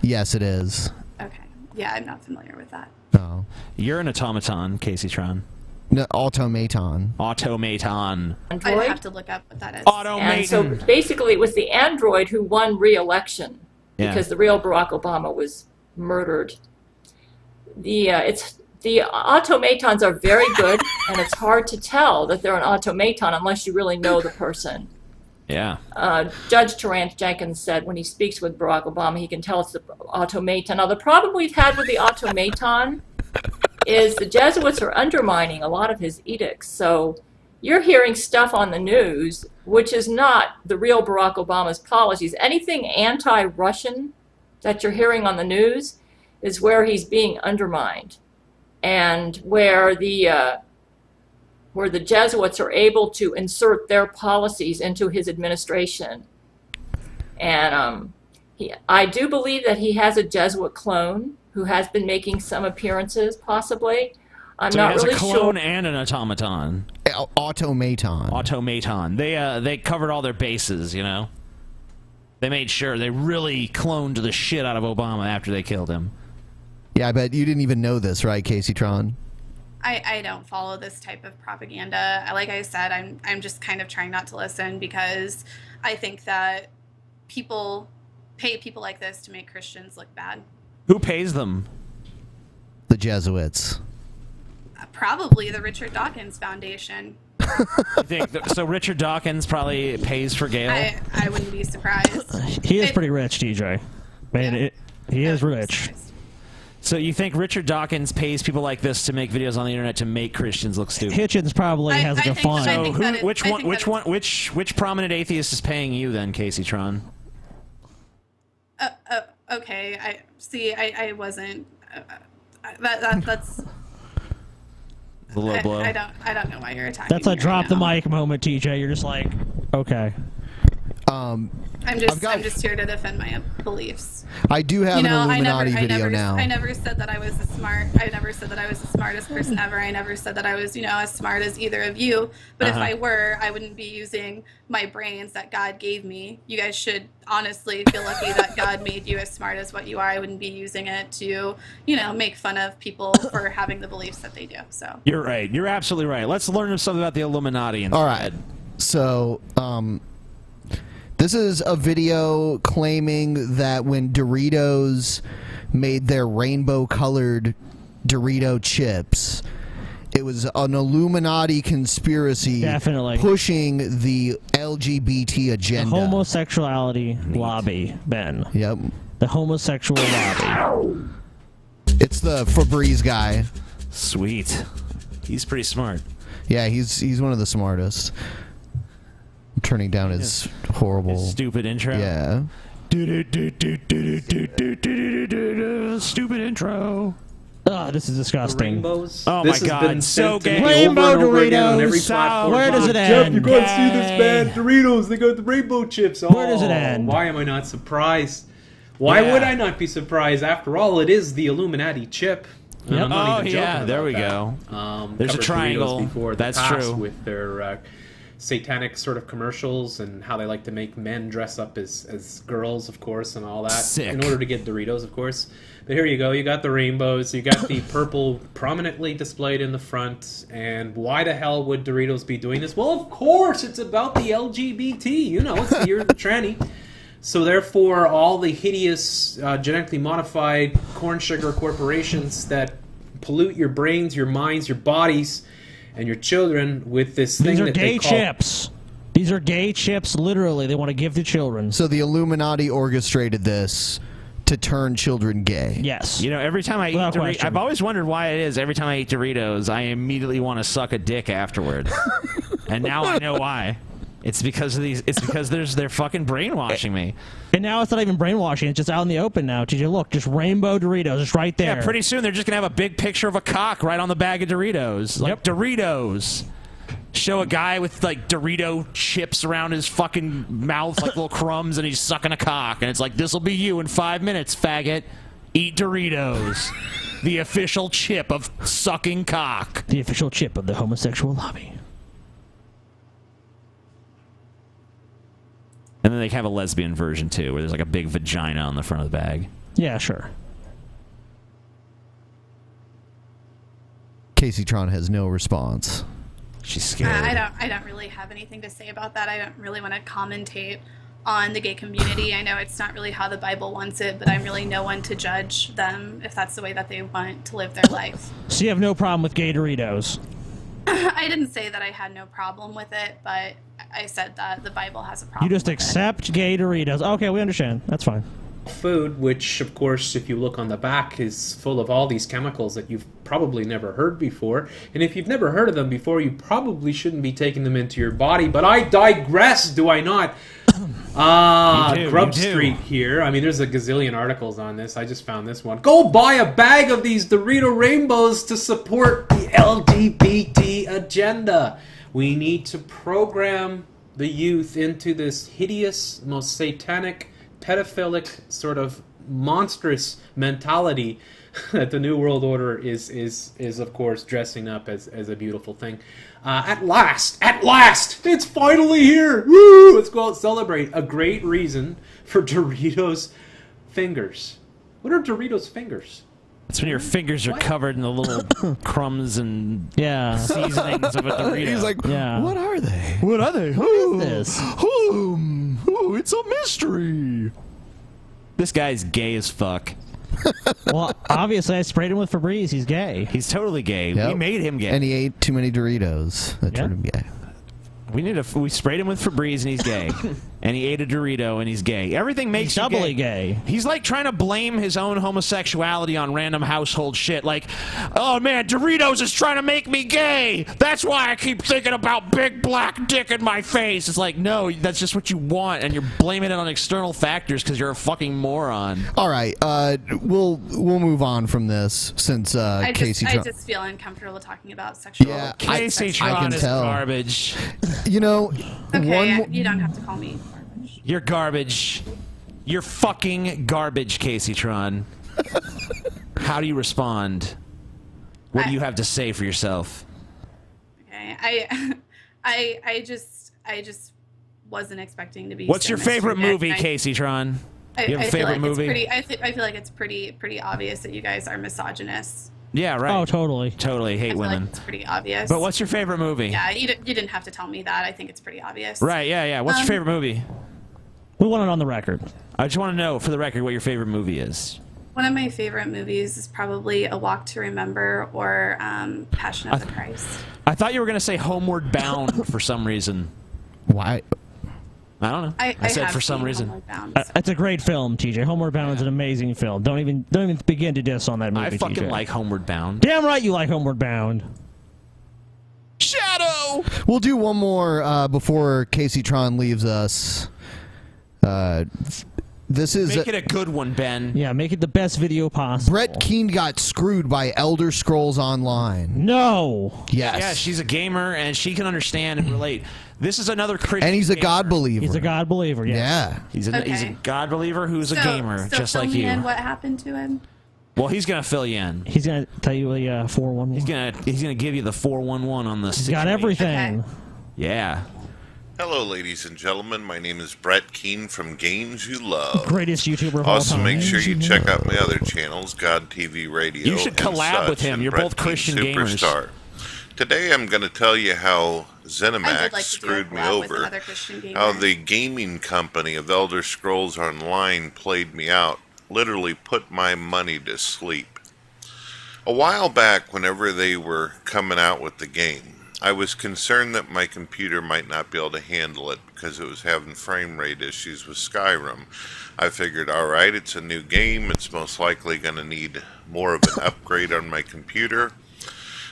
[SPEAKER 6] Yes, it is.
[SPEAKER 7] Okay. Yeah, I'm not familiar with that.
[SPEAKER 6] No.
[SPEAKER 1] You're an automaton, Kaceytron.
[SPEAKER 6] No, automaton.
[SPEAKER 1] Automaton.
[SPEAKER 7] I'd
[SPEAKER 9] android.
[SPEAKER 7] have to look up what that is.
[SPEAKER 9] And so basically it was the android who won re-election
[SPEAKER 1] Yeah.
[SPEAKER 9] because the real Barack Obama was murdered. The automatons are very good, and it's hard to tell that they're an automaton unless you really know the person.
[SPEAKER 1] Yeah.
[SPEAKER 9] Judge Terrence Jenkins said when he speaks with Barack Obama, he can tell it's the automaton. Now, the problem we've had with the automaton is the Jesuits are undermining a lot of his edicts. So you're hearing stuff on the news which is not the real Barack Obama's policies. Anything anti-Russian that you're hearing on the news is where he's being undermined, and where the Jesuits are able to insert their policies into his administration. And I do believe that he has a Jesuit clone who has been making some appearances, possibly. I'm
[SPEAKER 1] So
[SPEAKER 9] not
[SPEAKER 1] he has
[SPEAKER 9] really
[SPEAKER 1] a clone
[SPEAKER 9] sure.
[SPEAKER 1] and an automaton.
[SPEAKER 6] Automaton.
[SPEAKER 1] Automaton. They covered all their bases, you know. They made sure they really cloned the shit out of Obama after they killed him.
[SPEAKER 6] Yeah, I bet you didn't even know this, right, Kaceytron?
[SPEAKER 7] I don't follow this type of propaganda. Like I said, I'm just kind of trying not to listen because I think that people pay people like this to make Christians look bad.
[SPEAKER 1] Who pays them?
[SPEAKER 6] The Jesuits.
[SPEAKER 7] Probably the Richard Dawkins Foundation.
[SPEAKER 1] You think so? Richard Dawkins probably pays for Gale.
[SPEAKER 7] I wouldn't be surprised.
[SPEAKER 4] He is pretty rich, DJ. He is rich.
[SPEAKER 1] So you think Richard Dawkins pays people like this to make videos on the internet to make Christians look stupid?
[SPEAKER 4] Hitchens probably has like a fund.
[SPEAKER 1] So which prominent atheist is paying you then, Kaceytron?
[SPEAKER 7] Okay. I wasn't. That's.
[SPEAKER 1] The low blow.
[SPEAKER 7] I don't know why you're attacking.
[SPEAKER 4] That's a
[SPEAKER 7] me
[SPEAKER 4] drop
[SPEAKER 7] right
[SPEAKER 4] the
[SPEAKER 7] now.
[SPEAKER 4] mic moment, TJ. You're just like, okay.
[SPEAKER 7] I'm just here to defend my beliefs.
[SPEAKER 6] I do have an Illuminati video now.
[SPEAKER 7] I never said that I was the smartest person ever. I never said that I was, as smart as either of you. But if I were, I wouldn't be using my brains that God gave me. You guys should honestly feel lucky that God made you as smart as what you are. I wouldn't be using it to, make fun of people for having the beliefs that they do. So
[SPEAKER 1] You're right. You're absolutely right. Let's learn something about the Illuminati instead.
[SPEAKER 6] All right. So, this is a video claiming that when Doritos made their rainbow-colored Dorito chips, it was an Illuminati conspiracy pushing the LGBT agenda.
[SPEAKER 4] The homosexuality lobby, Ben.
[SPEAKER 6] Yep.
[SPEAKER 4] The homosexual lobby.
[SPEAKER 6] It's the Febreze guy.
[SPEAKER 1] Sweet. He's pretty smart.
[SPEAKER 6] Yeah, he's one of the smartest. I'm turning down his horrible...
[SPEAKER 1] His stupid intro?
[SPEAKER 6] Yeah.
[SPEAKER 1] Stupid intro.
[SPEAKER 4] Oh, this is disgusting.
[SPEAKER 10] Rainbows.
[SPEAKER 1] Oh
[SPEAKER 10] This
[SPEAKER 1] my
[SPEAKER 10] has been
[SPEAKER 1] god,
[SPEAKER 10] sent
[SPEAKER 1] so
[SPEAKER 10] to
[SPEAKER 1] gay.
[SPEAKER 10] me over and over again on every
[SPEAKER 4] Doritos.
[SPEAKER 10] platform.
[SPEAKER 4] Where does it
[SPEAKER 10] Jeff,
[SPEAKER 4] end?
[SPEAKER 10] you gotta see this,
[SPEAKER 4] Gay.
[SPEAKER 10] man. Doritos, they got the rainbow chips.
[SPEAKER 4] Where does it end?
[SPEAKER 10] Why am I not surprised? Why would I not be surprised? After all, it is the Illuminati chip. And I'm not even joking
[SPEAKER 1] there we
[SPEAKER 10] about
[SPEAKER 1] go.
[SPEAKER 10] that.
[SPEAKER 1] There's a
[SPEAKER 10] Covered Doritos
[SPEAKER 1] triangle.
[SPEAKER 10] before the
[SPEAKER 1] That's
[SPEAKER 10] past
[SPEAKER 1] true.
[SPEAKER 10] With their satanic sort of commercials and how they like to make men dress up as girls, of course, and all that.
[SPEAKER 1] Sick.
[SPEAKER 10] In order to get Doritos, of course. But here you go. You got the rainbows. You got the purple prominently displayed in the front. And why the hell would Doritos be doing this? Well, of course, it's about the LGBT. It's the year of the tranny. So therefore, all the hideous genetically modified corn sugar corporations that pollute your brains, your minds, your bodies, and your children with this thing that they call...
[SPEAKER 4] These are gay chips. These are gay chips, literally, they want to give to children.
[SPEAKER 6] So the Illuminati orchestrated this to turn children gay.
[SPEAKER 4] Yes.
[SPEAKER 1] You know, every time I eat Doritos, I've always wondered why it is. Every time I eat Doritos, I immediately want to suck a dick afterwards. And now I know why. It's because of these. It's because they're fucking brainwashing me.
[SPEAKER 4] And now it's not even brainwashing. It's just out in the open now. TJ, look, just rainbow Doritos, just right there.
[SPEAKER 1] Yeah, pretty soon they're just gonna have a big picture of a cock right on the bag of Doritos. Like Doritos. Show a guy with like Dorito chips around his fucking mouth like little crumbs, and he's sucking a cock, and it's like, this'll be you in 5 minutes, faggot. Eat Doritos. The official chip of sucking cock.
[SPEAKER 4] The official chip of the homosexual lobby.
[SPEAKER 1] And then they have a lesbian version too, where there's like a big vagina on the front of the bag.
[SPEAKER 4] Yeah, sure.
[SPEAKER 6] Kaceytron has no response.
[SPEAKER 1] She's scared.
[SPEAKER 7] I don't really have anything to say about that. I don't really want to commentate on the gay community. I know it's not really how the Bible wants it, but I'm really no one to judge them if that's the way that they want to live their life.
[SPEAKER 4] So you have no problem with gay Doritos?
[SPEAKER 7] I didn't say that I had no problem with it, but I said that the Bible has a problem.
[SPEAKER 4] You just accept gay Doritos. Okay, we understand. That's fine.
[SPEAKER 10] Food, which of course if you look on the back is full of all these chemicals that you've probably never heard before, and if you've never heard of them before, you probably shouldn't be taking them into your body. But I digress, do I not? Grub Street here. I mean, there's a gazillion articles on this. I just found this one. Go buy a bag of these Dorito Rainbows to support the LGBT agenda. We need to program the youth into this hideous, most satanic, pedophilic, sort of monstrous mentality that the New World Order is of course dressing up as a beautiful thing. At last, it's finally here. Woo! Let's go out and celebrate. A great reason for Doritos fingers. What are Doritos fingers?
[SPEAKER 1] It's when your fingers are covered in the little crumbs and seasonings of a Dorito.
[SPEAKER 6] He's like, what are they?
[SPEAKER 4] What are they? Who is this?
[SPEAKER 6] It's a mystery.
[SPEAKER 1] This guy's gay as fuck.
[SPEAKER 4] Well, obviously I sprayed him with Febreze. He's gay.
[SPEAKER 1] He's totally gay.
[SPEAKER 6] Yep.
[SPEAKER 1] We made him gay.
[SPEAKER 6] And he ate too many Doritos. That turned him gay.
[SPEAKER 1] We sprayed him with Febreze and he's gay. And he ate a Dorito and he's gay. Everything makes
[SPEAKER 4] he's
[SPEAKER 1] you
[SPEAKER 4] doubly gay.
[SPEAKER 1] He's like trying to blame his own homosexuality on random household shit. Like, oh man, Doritos is trying to make me gay. That's why I keep thinking about big black dick in my face. It's like, no, that's just what you want, and you're blaming it on external factors because you're a fucking moron.
[SPEAKER 6] All right, we'll move on from this since
[SPEAKER 7] I
[SPEAKER 6] Kaceytron.
[SPEAKER 7] just feel uncomfortable talking about sexual.
[SPEAKER 6] Yeah,
[SPEAKER 1] Kaceytron is garbage.
[SPEAKER 6] You know,
[SPEAKER 7] okay, you don't have to call me garbage.
[SPEAKER 1] You're garbage. You're fucking garbage, Kaceytron. How do you respond? What do you have to say for yourself?
[SPEAKER 7] Okay, I just wasn't expecting to be.
[SPEAKER 1] What's your favorite movie, Kaceytron? You have a favorite movie?
[SPEAKER 7] I feel like it's pretty obvious that you guys are misogynists.
[SPEAKER 1] Yeah, right.
[SPEAKER 4] Oh, totally.
[SPEAKER 1] Totally hate women.
[SPEAKER 7] Like it's pretty obvious.
[SPEAKER 1] But what's your favorite movie?
[SPEAKER 7] Yeah, you didn't have to tell me that. I think it's pretty obvious.
[SPEAKER 1] Right, yeah. What's your favorite movie?
[SPEAKER 4] We want it on the record.
[SPEAKER 1] I just want to know, for the record, what your favorite movie is.
[SPEAKER 7] One of my favorite movies is probably A Walk to Remember or Passion of the Christ.
[SPEAKER 1] I thought you were going to say Homeward Bound for some reason.
[SPEAKER 6] Why?
[SPEAKER 1] I don't know. I said for some reason.
[SPEAKER 4] It's a great film, TJ. Homeward Bound is an amazing film. Don't even begin to diss on that movie.
[SPEAKER 1] I fucking
[SPEAKER 4] TJ.
[SPEAKER 1] like Homeward Bound.
[SPEAKER 4] Damn right you like Homeward Bound.
[SPEAKER 1] Shadow!
[SPEAKER 6] We'll do one more before Kaceytron leaves us. This is
[SPEAKER 1] Make it a good one, Ben.
[SPEAKER 4] Yeah, make it the best video possible.
[SPEAKER 6] Brett Keane got screwed by Elder Scrolls Online.
[SPEAKER 4] No.
[SPEAKER 6] Yes.
[SPEAKER 1] Yeah, she's a gamer and she can understand and relate. This is another Christian.
[SPEAKER 6] And he's a
[SPEAKER 1] gamer.
[SPEAKER 6] God believer.
[SPEAKER 4] He's a God believer. Yes.
[SPEAKER 6] Yeah.
[SPEAKER 1] He's a God believer who's a gamer, just like you.
[SPEAKER 7] And what happened to him?
[SPEAKER 1] Well, he's gonna fill you in.
[SPEAKER 4] He's gonna tell you a 411.
[SPEAKER 1] He's gonna give you the 411 on the.
[SPEAKER 4] He's got everything.
[SPEAKER 7] Okay.
[SPEAKER 1] Yeah.
[SPEAKER 11] Hello, ladies and gentlemen. My name is Brett Keane from Games You Love.
[SPEAKER 4] Greatest YouTuber of all
[SPEAKER 11] Also,
[SPEAKER 4] time.
[SPEAKER 11] make sure you check out my other channels, God TV Radio.
[SPEAKER 1] You should
[SPEAKER 11] and
[SPEAKER 1] collab
[SPEAKER 11] such,
[SPEAKER 1] with him.
[SPEAKER 11] and
[SPEAKER 1] You're
[SPEAKER 11] Brett
[SPEAKER 1] both Christian
[SPEAKER 11] Keane
[SPEAKER 1] gamers.
[SPEAKER 11] Superstar. Today, I'm going to tell you how ZeniMax
[SPEAKER 7] like to do a
[SPEAKER 11] screwed me
[SPEAKER 7] collab with
[SPEAKER 11] over.
[SPEAKER 7] another Christian gamer.
[SPEAKER 11] How the gaming company of Elder Scrolls Online played me out. Literally put my money to sleep. A while back, whenever they were coming out with the game, I was concerned that my computer might not be able to handle it because it was having frame rate issues with Skyrim. I figured, alright, it's a new game, it's most likely going to need more of an upgrade on my computer.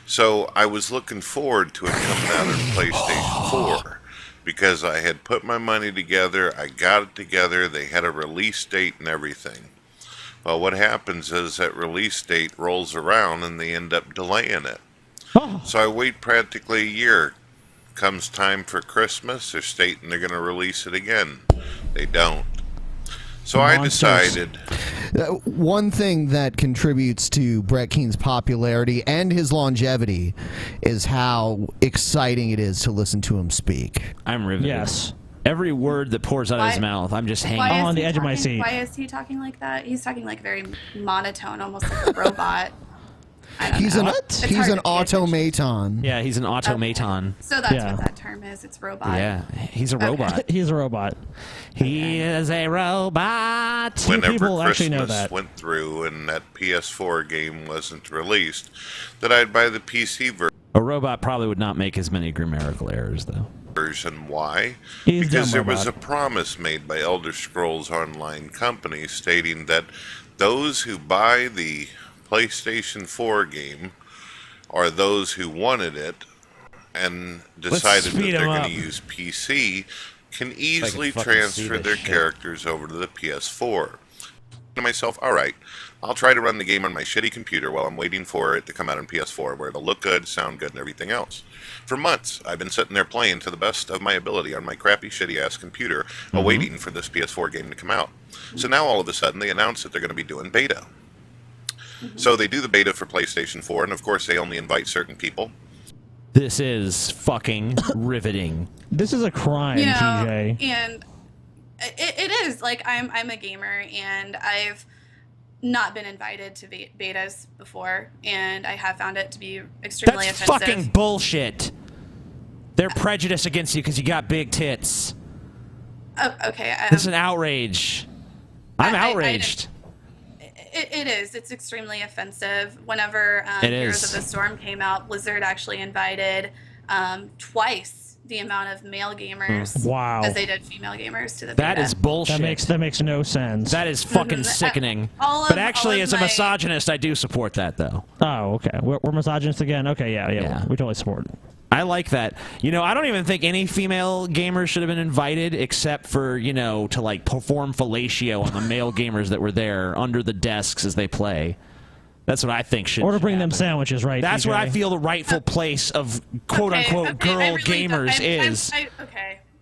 [SPEAKER 11] So I was looking forward to it coming out on PlayStation 4 because I had put my money together, I got it together, they had a release date and everything. Well, what happens is that release date rolls around and they end up delaying it. So I wait practically a year. Comes time for Christmas, they're stating they're going to release it again. They don't. So I decided...
[SPEAKER 6] One thing that contributes to Brett Keane's popularity and his longevity is how exciting it is to listen to him speak.
[SPEAKER 1] I'm riveted.
[SPEAKER 4] Yes.
[SPEAKER 1] Every word that pours out of his mouth, I'm just hanging
[SPEAKER 7] Why is
[SPEAKER 1] on the
[SPEAKER 7] he
[SPEAKER 1] edge of my
[SPEAKER 7] talking-
[SPEAKER 1] seat.
[SPEAKER 7] Why is he talking like that? He's talking like very monotone, almost like a robot. I don't
[SPEAKER 6] He's
[SPEAKER 7] know.
[SPEAKER 6] an
[SPEAKER 7] It's
[SPEAKER 6] he's
[SPEAKER 7] hard
[SPEAKER 6] an
[SPEAKER 7] to pay attention.
[SPEAKER 6] automaton.
[SPEAKER 1] Yeah, he's an automaton.
[SPEAKER 7] So that's what that term is. It's robot.
[SPEAKER 1] Yeah, he's a robot.
[SPEAKER 4] He's a robot.
[SPEAKER 1] He is a robot.
[SPEAKER 11] Whenever Christmas went through and that PS4 game wasn't released, that I'd buy the PC
[SPEAKER 1] A robot probably would not make as many grammatical errors, though.
[SPEAKER 11] version. Why?
[SPEAKER 1] He's
[SPEAKER 11] Because
[SPEAKER 1] dumb
[SPEAKER 11] there was a
[SPEAKER 1] robot.
[SPEAKER 11] promise made by Elder Scrolls Online company stating that those who buy the PlayStation 4 game are those who wanted it and decided that
[SPEAKER 1] speed
[SPEAKER 11] they're
[SPEAKER 1] 'em
[SPEAKER 11] going
[SPEAKER 1] up.
[SPEAKER 11] to use PC can easily
[SPEAKER 1] fucking see
[SPEAKER 11] transfer
[SPEAKER 1] this
[SPEAKER 11] their
[SPEAKER 1] shit.
[SPEAKER 11] characters over to the PS4. To myself, all right, I'll try to run the game on my shitty computer while I'm waiting for it to come out on PS4 where it'll look good, sound good, and everything else. For months, I've been sitting there playing to the best of my ability on my crappy, shitty-ass computer, awaiting for this PS4 game to come out. So now all of a sudden they announce that they're going to be doing beta. So they do the beta for PlayStation 4, and of course they only invite certain people.
[SPEAKER 1] This is fucking riveting.
[SPEAKER 4] This is a crime,
[SPEAKER 7] You know,
[SPEAKER 4] TJ.
[SPEAKER 7] and it is like I'm a gamer, and I've not been invited to betas before, and I have found it to be extremely
[SPEAKER 1] That's
[SPEAKER 7] offensive.
[SPEAKER 1] fucking bullshit. They're prejudiced against you because you got big tits.
[SPEAKER 7] Oh, okay.
[SPEAKER 1] This is an outrage. I'm
[SPEAKER 7] I-
[SPEAKER 1] outraged.
[SPEAKER 7] It is. It's extremely offensive. Whenever
[SPEAKER 1] It
[SPEAKER 7] Heroes
[SPEAKER 1] is.
[SPEAKER 7] of the Storm came out, Blizzard actually invited twice the amount of male gamers
[SPEAKER 4] Wow.
[SPEAKER 7] as they did female gamers to the beta.
[SPEAKER 1] That is bullshit.
[SPEAKER 4] That makes no sense.
[SPEAKER 1] That is fucking sickening.
[SPEAKER 7] all
[SPEAKER 1] But
[SPEAKER 7] of-
[SPEAKER 1] actually,
[SPEAKER 7] all of
[SPEAKER 1] as a
[SPEAKER 7] my-
[SPEAKER 1] misogynist, I do support that, though.
[SPEAKER 4] Oh, okay. We're misogynists again. Okay, yeah. We totally support it.
[SPEAKER 1] I like that. You know, I don't even think any female gamers should have been invited except for, you know, to, like, perform fellatio on the male gamers that were there under the desks as they play. That's what I think should
[SPEAKER 4] Or to bring
[SPEAKER 1] happen.
[SPEAKER 4] them sandwiches, right?
[SPEAKER 1] That's
[SPEAKER 4] TJ?
[SPEAKER 1] what I feel the rightful place of quote-unquote girl
[SPEAKER 7] I really
[SPEAKER 1] gamers
[SPEAKER 7] don't-
[SPEAKER 1] is.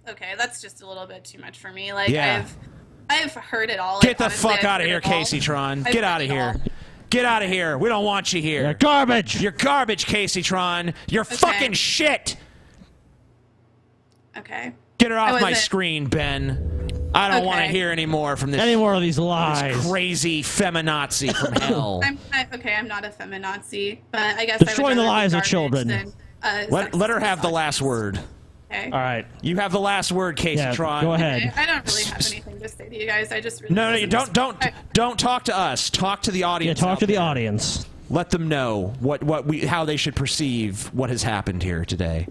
[SPEAKER 7] Okay, that's just a little bit too much for me. Like,
[SPEAKER 1] Yeah.
[SPEAKER 7] I've heard it all.
[SPEAKER 1] Get
[SPEAKER 7] Like,
[SPEAKER 1] the
[SPEAKER 7] honestly,
[SPEAKER 1] fuck
[SPEAKER 7] I've
[SPEAKER 1] out of
[SPEAKER 7] heard
[SPEAKER 1] here,
[SPEAKER 7] it all.
[SPEAKER 1] Kaceytron.
[SPEAKER 7] I've
[SPEAKER 1] Get
[SPEAKER 7] heard
[SPEAKER 1] out of
[SPEAKER 7] it all.
[SPEAKER 1] here. Get out of here. We don't want you here.
[SPEAKER 4] You're garbage.
[SPEAKER 1] You're garbage, Kaceytron. You're fucking shit.
[SPEAKER 7] Okay.
[SPEAKER 1] Get her
[SPEAKER 7] I
[SPEAKER 1] off my
[SPEAKER 7] wasn't-
[SPEAKER 1] screen, Ben. I don't want to
[SPEAKER 7] Okay.
[SPEAKER 1] hear any more from this.
[SPEAKER 4] Any more of these lies.
[SPEAKER 1] This crazy feminazi from hell.
[SPEAKER 7] I'm not a feminazi, but I guess
[SPEAKER 4] Destroying
[SPEAKER 7] I
[SPEAKER 4] the
[SPEAKER 7] would rather
[SPEAKER 4] lives
[SPEAKER 7] be
[SPEAKER 4] of children.
[SPEAKER 7] garbage than,
[SPEAKER 1] Let her have the last word.
[SPEAKER 7] Okay.
[SPEAKER 4] All right.
[SPEAKER 1] You have the last word, Kaceytron.
[SPEAKER 4] go ahead.
[SPEAKER 7] I don't really have anything to say to you guys. I just really
[SPEAKER 1] No, you
[SPEAKER 7] wasn't
[SPEAKER 1] don't talk to us. Talk to the
[SPEAKER 4] Yeah,
[SPEAKER 1] audience.
[SPEAKER 4] talk
[SPEAKER 1] out
[SPEAKER 4] to the
[SPEAKER 1] there.
[SPEAKER 4] audience.
[SPEAKER 1] Let them know how they should perceive what has happened here today.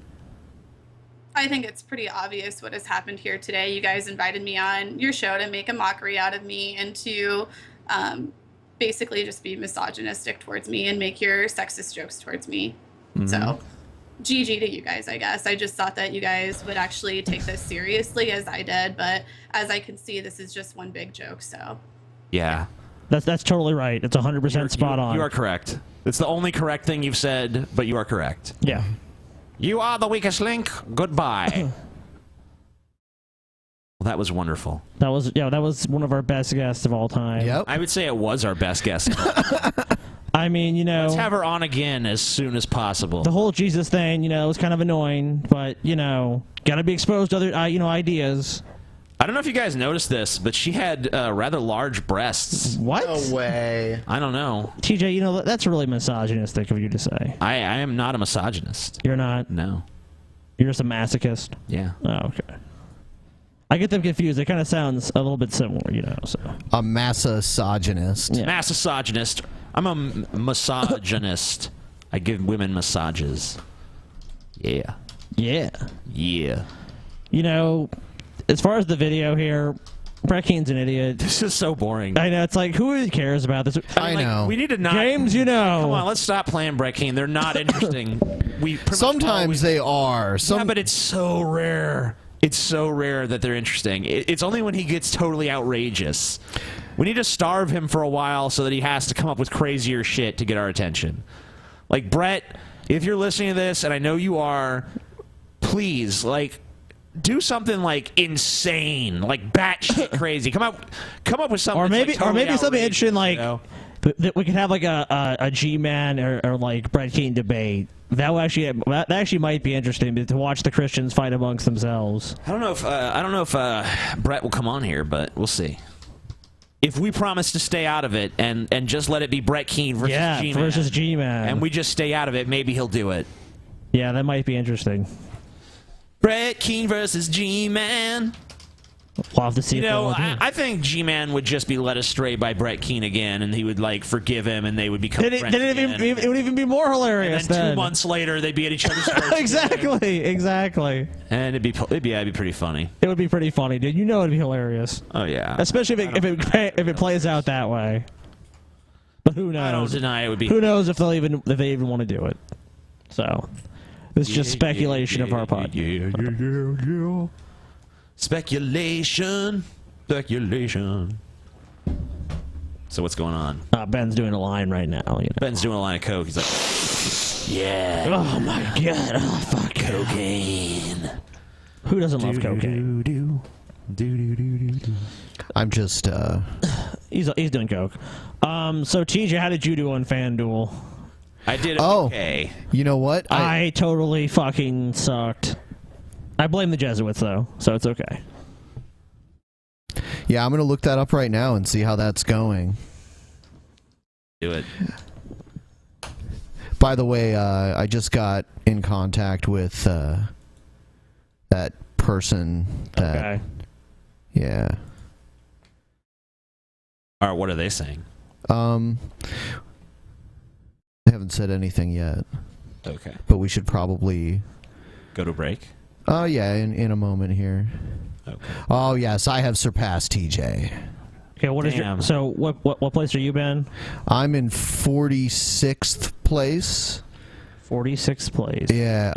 [SPEAKER 7] I think it's pretty obvious what has happened here today. You guys invited me on your show to make a mockery out of me and to basically just be misogynistic towards me and make your sexist jokes towards me. So, GG to you guys, I guess. I just thought that you guys would actually take this seriously as I did, but as I can see, this is just one big joke, so.
[SPEAKER 1] Yeah.
[SPEAKER 4] That's totally right. It's 100% spot on.
[SPEAKER 1] You are correct. It's the only correct thing you've said, but you are correct.
[SPEAKER 4] Yeah.
[SPEAKER 1] You are the weakest link. Goodbye. Well, that was wonderful.
[SPEAKER 4] That was one of our best guests of all time.
[SPEAKER 6] Yep.
[SPEAKER 1] I would say it was our best guest.
[SPEAKER 4] I mean,
[SPEAKER 1] Let's have her on again as soon as possible.
[SPEAKER 4] the whole Jesus thing, was kind of annoying, but gotta be exposed to other, ideas.
[SPEAKER 1] I don't know if you guys noticed this, but she had rather large breasts.
[SPEAKER 4] What?
[SPEAKER 6] No way.
[SPEAKER 1] I don't know.
[SPEAKER 4] TJ, that's really misogynistic of you to say.
[SPEAKER 1] I am not a misogynist.
[SPEAKER 4] You're not.
[SPEAKER 1] No.
[SPEAKER 4] You're just a masochist?
[SPEAKER 1] Yeah.
[SPEAKER 4] Oh, okay. I get them confused. It kind of sounds a little bit similar, you know. So
[SPEAKER 6] a massagynist.
[SPEAKER 4] Yeah.
[SPEAKER 1] Massagynist. I'm a misogynist. I give women massages. Yeah.
[SPEAKER 4] Yeah.
[SPEAKER 1] Yeah.
[SPEAKER 4] You know, as far as the video here, Brett Keane's an idiot.
[SPEAKER 1] This is so boring.
[SPEAKER 4] I know. It's like, who really cares about this?
[SPEAKER 6] I know.
[SPEAKER 1] We need to not...
[SPEAKER 4] James, you know.
[SPEAKER 1] Come on, let's stop playing Brett Keane. They're not interesting.
[SPEAKER 6] Sometimes they are.
[SPEAKER 1] Yeah, but it's so rare. It's so rare that they're interesting. It's only when he gets totally outrageous. We need to starve him for a while so that he has to come up with crazier shit to get our attention. Like, Brett, if you're listening to this, and I know you are, please, like, do something like insane, like batshit crazy. Come up with something.
[SPEAKER 4] Or maybe,
[SPEAKER 1] that's, like, totally
[SPEAKER 4] something interesting, like,
[SPEAKER 1] you know?
[SPEAKER 4] that we could have like a G-Man or like Brett Keane debate. That actually might be interesting to watch the Christians fight amongst themselves.
[SPEAKER 1] I don't know if Brett will come on here, but we'll see. If we promise to stay out of it and just let it be Brett Keane versus G-Man,
[SPEAKER 4] versus G-Man,
[SPEAKER 1] and we just stay out of it, maybe he'll do it.
[SPEAKER 4] Yeah, that might be interesting.
[SPEAKER 1] Brett Keane versus G-Man.
[SPEAKER 4] We'll have to see.
[SPEAKER 1] You know, I think G-Man would just be led astray by Brett Keane again, and he would like forgive him, and they would become friends again.
[SPEAKER 4] It would even be more hilarious.
[SPEAKER 1] And then 2 months later, they'd be at each other's throats.
[SPEAKER 4] Exactly.
[SPEAKER 1] And it'd be pretty funny.
[SPEAKER 4] It would be pretty funny, dude. You know, it'd be hilarious.
[SPEAKER 1] Oh yeah.
[SPEAKER 4] Especially if it plays out that way. But who knows?
[SPEAKER 1] I don't deny it would be.
[SPEAKER 4] Who knows if they even want to do it? So, it's just speculation of our podcast.
[SPEAKER 1] Yeah. Speculation. So what's going on?
[SPEAKER 4] Ben's doing a line right now. You know?
[SPEAKER 1] Ben's doing a line of coke. He's like, yeah.
[SPEAKER 4] Oh my god. Oh fuck.
[SPEAKER 1] Cocaine.
[SPEAKER 4] Who doesn't love cocaine?
[SPEAKER 6] I'm just.
[SPEAKER 4] He's doing coke. So TJ, how did you do on FanDuel?
[SPEAKER 1] I did okay.
[SPEAKER 6] You know what?
[SPEAKER 4] I totally fucking sucked. I blame the Jesuits, though, so it's okay.
[SPEAKER 6] Yeah, I'm going to look that up right now and see how that's going.
[SPEAKER 1] Do it.
[SPEAKER 6] By the way, I just got in contact with that person that...
[SPEAKER 4] Okay.
[SPEAKER 6] Yeah.
[SPEAKER 1] All right, what are they saying?
[SPEAKER 6] They haven't said anything yet.
[SPEAKER 1] Okay.
[SPEAKER 6] But we should probably...
[SPEAKER 1] Go to break?
[SPEAKER 6] Oh, yeah, in a moment here.
[SPEAKER 1] Okay.
[SPEAKER 6] Oh, yes, I have surpassed TJ.
[SPEAKER 4] Okay, what is your... So, what place are you, Ben?
[SPEAKER 6] I'm in 46th place.
[SPEAKER 4] 46th place.
[SPEAKER 6] Yeah,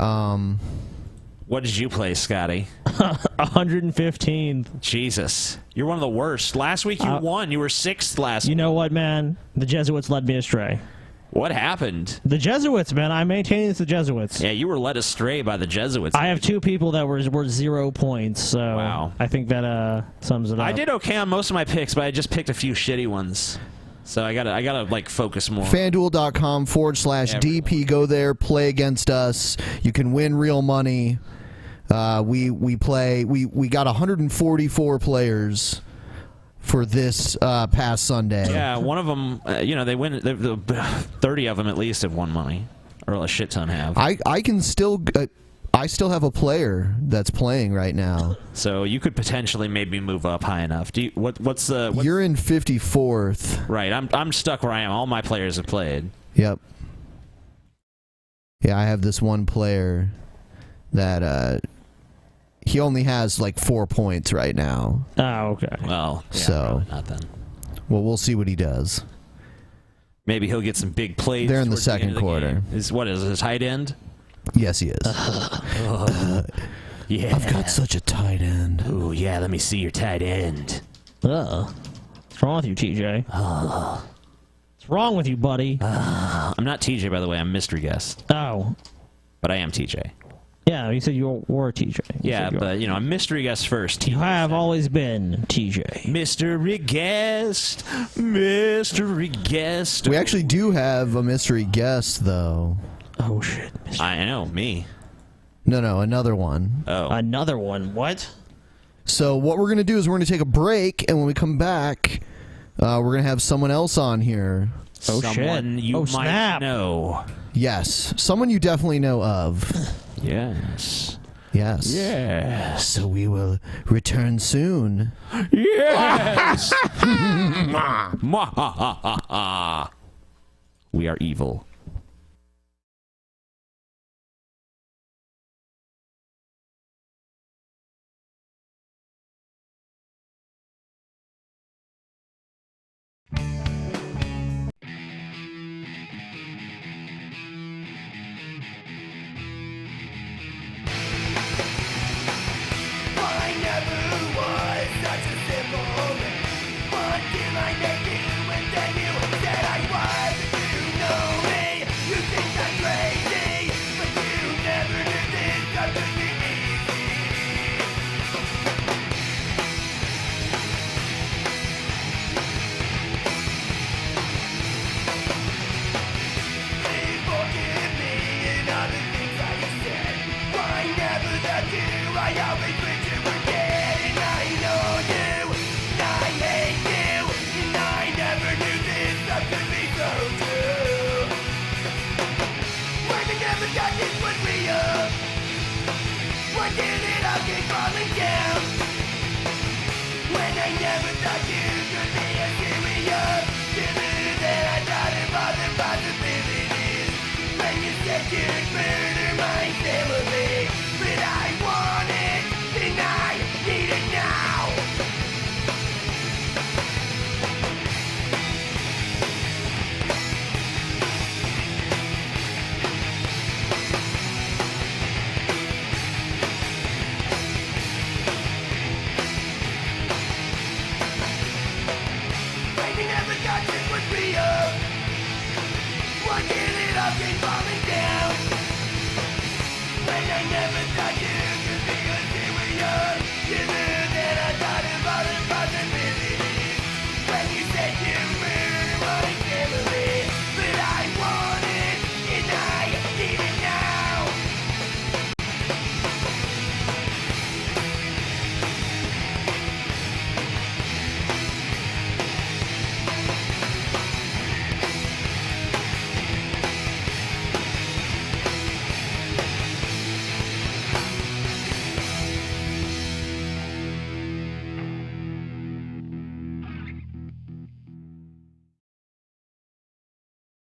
[SPEAKER 1] What did you play, Scotty?
[SPEAKER 4] 115th.
[SPEAKER 1] Jesus. You're one of the worst. Last week you won. You were 6th last week.
[SPEAKER 4] You know what, man? The Jesuits led me astray.
[SPEAKER 1] What happened?
[SPEAKER 4] The Jesuits, man. I'm maintaining it's the Jesuits.
[SPEAKER 1] Yeah, you were led astray by the Jesuits.
[SPEAKER 4] I have 2 people that were 0 points, so
[SPEAKER 1] wow.
[SPEAKER 4] I think that sums it up.
[SPEAKER 1] I did okay on most of my picks, but I just picked a few shitty ones. So I gotta like focus more.
[SPEAKER 6] FanDuel.com/DP. Go there, play against us. You can win real money. We play. We got 144 players for this past Sunday.
[SPEAKER 1] Yeah, one of them, they win. 30 of them at least have won money, or a shit ton have.
[SPEAKER 6] I can still. I still have a player that's playing right now.
[SPEAKER 1] So you could potentially maybe move up high enough. Do you, what's the?
[SPEAKER 6] You're in 54th.
[SPEAKER 1] Right. I'm stuck where I am. All my players have played.
[SPEAKER 6] Yep. Yeah, I have this one player that he only has like 4 points right now.
[SPEAKER 4] Oh, okay.
[SPEAKER 1] Well, yeah,
[SPEAKER 6] so
[SPEAKER 1] not then.
[SPEAKER 6] Well, we'll see what he does.
[SPEAKER 1] Maybe he'll get some big plays.
[SPEAKER 6] They're in the second quarter.
[SPEAKER 1] Is his tight end?
[SPEAKER 6] Yes, he is.
[SPEAKER 1] Yeah.
[SPEAKER 6] I've got such a tight end.
[SPEAKER 1] Ooh, yeah. Let me see your tight end.
[SPEAKER 4] What's wrong with you, TJ? What's wrong with you, buddy?
[SPEAKER 1] I'm not TJ, by the way. I'm mystery guest.
[SPEAKER 4] Oh.
[SPEAKER 1] But I am TJ.
[SPEAKER 4] Yeah, you said you were TJ.
[SPEAKER 1] Yeah, but, I'm mystery guest first.
[SPEAKER 4] You have always been TJ.
[SPEAKER 1] Mystery guest. Mystery guest.
[SPEAKER 6] We actually do have a mystery guest, though.
[SPEAKER 4] Oh, shit.
[SPEAKER 1] I know, me.
[SPEAKER 6] No, another one.
[SPEAKER 1] Oh.
[SPEAKER 4] Another one? What?
[SPEAKER 6] So what we're going to do is we're going to take a break, and when we come back, we're going to have someone else on here.
[SPEAKER 4] Oh,
[SPEAKER 1] someone
[SPEAKER 4] shit.
[SPEAKER 1] you might
[SPEAKER 4] snap.
[SPEAKER 1] know.
[SPEAKER 6] Yes, someone you definitely know of.
[SPEAKER 1] Yes.
[SPEAKER 6] Yes.
[SPEAKER 1] Yes.
[SPEAKER 6] So we will return soon.
[SPEAKER 1] Yes. We are evil.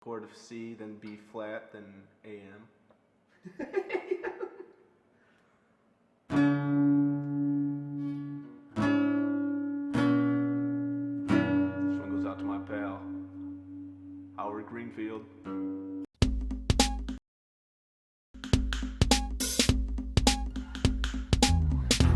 [SPEAKER 12] Chord of C, then B flat, then AM. This one goes out to my pal, Howard Greenfield.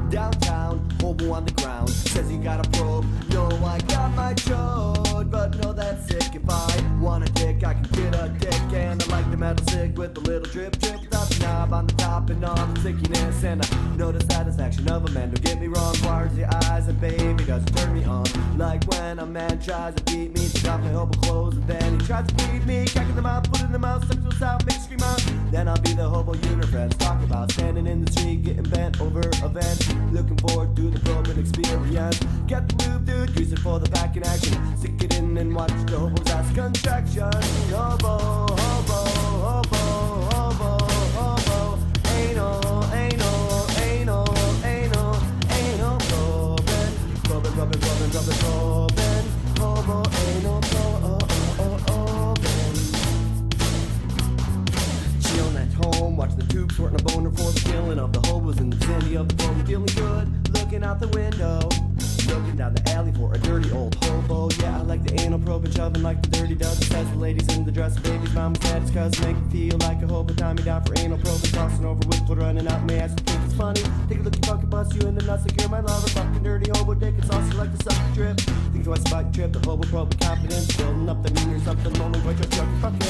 [SPEAKER 13] Downtown, hobo on the ground, says he got a probe. No, I got my chode, but no, that's sick. If I want a dick, I can get a dick. And I like the metal cig with the little drip drip without the knob on the top and all the stickiness. And I know the satisfaction of a man, don't get me wrong. Wires the eyes and baby doesn't turn me on. Like when a man tries to beat me, take off my hobo clothes and then he tries to beat me. Cracking them out, putting them out, sexual sound, make scream out. Then I'll be the hobo unit friends talk about standing in the street, getting bent over a vent. Looking forward to the probing experience. Get the move, dude, use it for the back in action. Stick it in and watch the hobo's ass contraction. Hobo, hobo, hobo, hobo, hobo. Anal, anal, anal, anal, anal. Probing, probing, probing, probing, probing, probing. Hobo, anal, probing. Chillin' at home, watching the tube, sorting a boner for the killing of the hobos in the vicinity of the phone. Feeling good, looking out the window, looking down the alley for a dirty old hobo. Yeah, I like the anal probe and shoving like the dirty dozen. Says the ladies in the dress, babies, mama's dad's cousin. Make me feel like a hobo, tie me down for anal probe and crossing over with blood running out my ass. Think it's funny, take a look, you fucking bust you in the nuts like you're my lover. Fucking dirty hobo dick, it's also like the sucker drip. Think twice about your trip, the hobo probe with confidence, building up the mean or something. Moment where you're fucking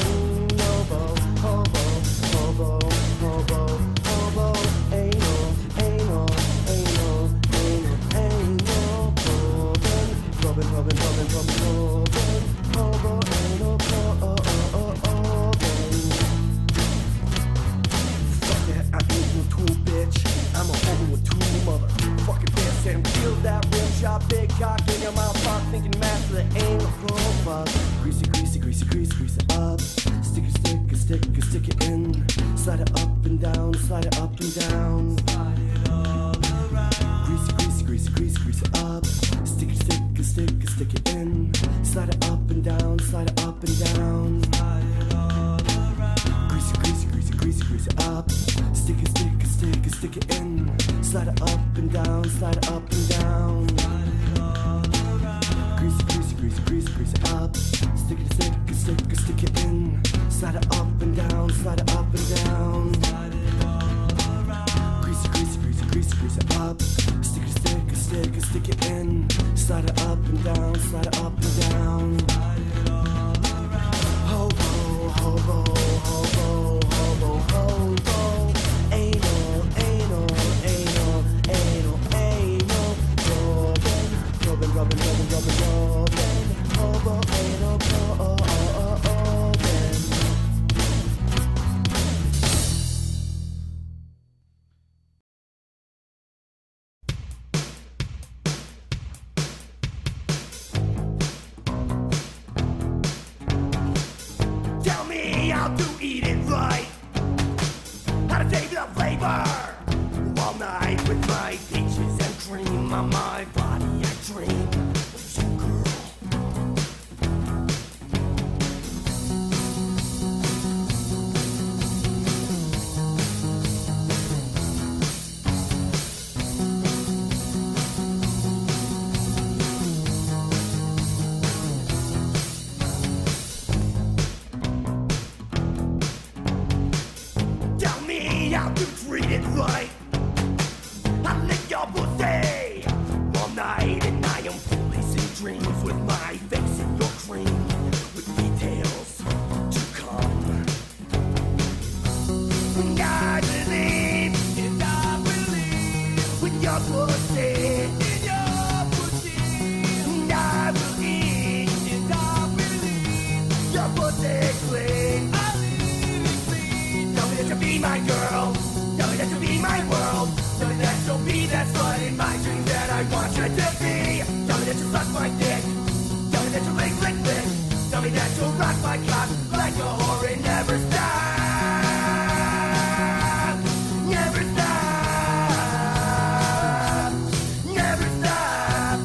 [SPEAKER 13] hobo, hobo, hobo, hobo, hobo, anal, anal, anal, anal, anal, probing, probing, probing, probing, probing, hobo, anal, probing. Fuck that, I ain't no tool, bitch. I'm a hobo with two motherfucking fists and feel that rim shot, big cock in your mouth, fuck, thinking master the anal probe. Greasy, greasy, greasy, greasy, grease it up. Stick it in. Slide it up and down, slide it up and down. and down, slide it up and down. Greasy, greasy, greasy, greasy, greasy it up. Stick it, stick it, stick it, stick it in. Slide it up and down, slide it up and down. Greasy, greasy, greasy, greasy, greasy it up. Stick it, stick it, stick it, stick it in. Slide it up and down, slide it up and down. Hobo, hobo, hobo, hobo, hobo. Anal, anal, anal, anal, anal. Robin, Robin, Robin, Robin, Robin, Robin. Hobo, anal, Robin. Tell me how to eat it right. How to save the flavor. All night with my peaches and cream on my body. I dream of you, girl. Tell me how to treat it right. I lick your pussy all night, and I am policing dreams with my face in your cream, with details to come. And I believe with your pussy, and I will eat your pussy clean. Tell me that you'll be my girl. Tell me that you'll be my world. Tell me that you'll be that slut in my dreams that I want you to be. Tell me that you'll suck my dick. Tell me that you'll lick, lick, lick. Tell me that you'll rock my cock like a whore and never stop. Never stop. Never stop.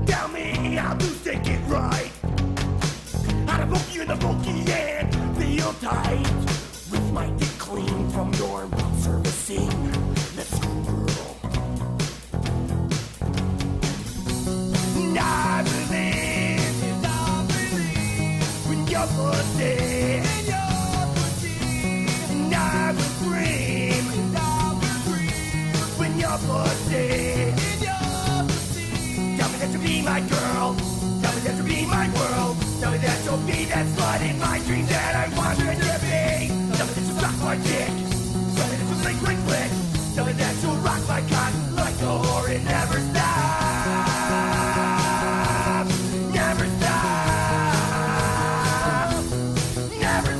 [SPEAKER 13] Tell me how to stick it right. How to poke you in the pokey and feel tight. With my dick clean from your mouth servicing. Let's go, girl. And I believe when your pussy. And I will scream when your pussy. Tell me that you'll be my girl. Tell me that you'll be my world. Tell me that you'll be that slut in my dreams that I want you to be. Tell me that you'll suck my dick. Tell me that you'll lick, lick, lick. Tell me that you'll rock my cock like a whore and never stop. Never stop. Never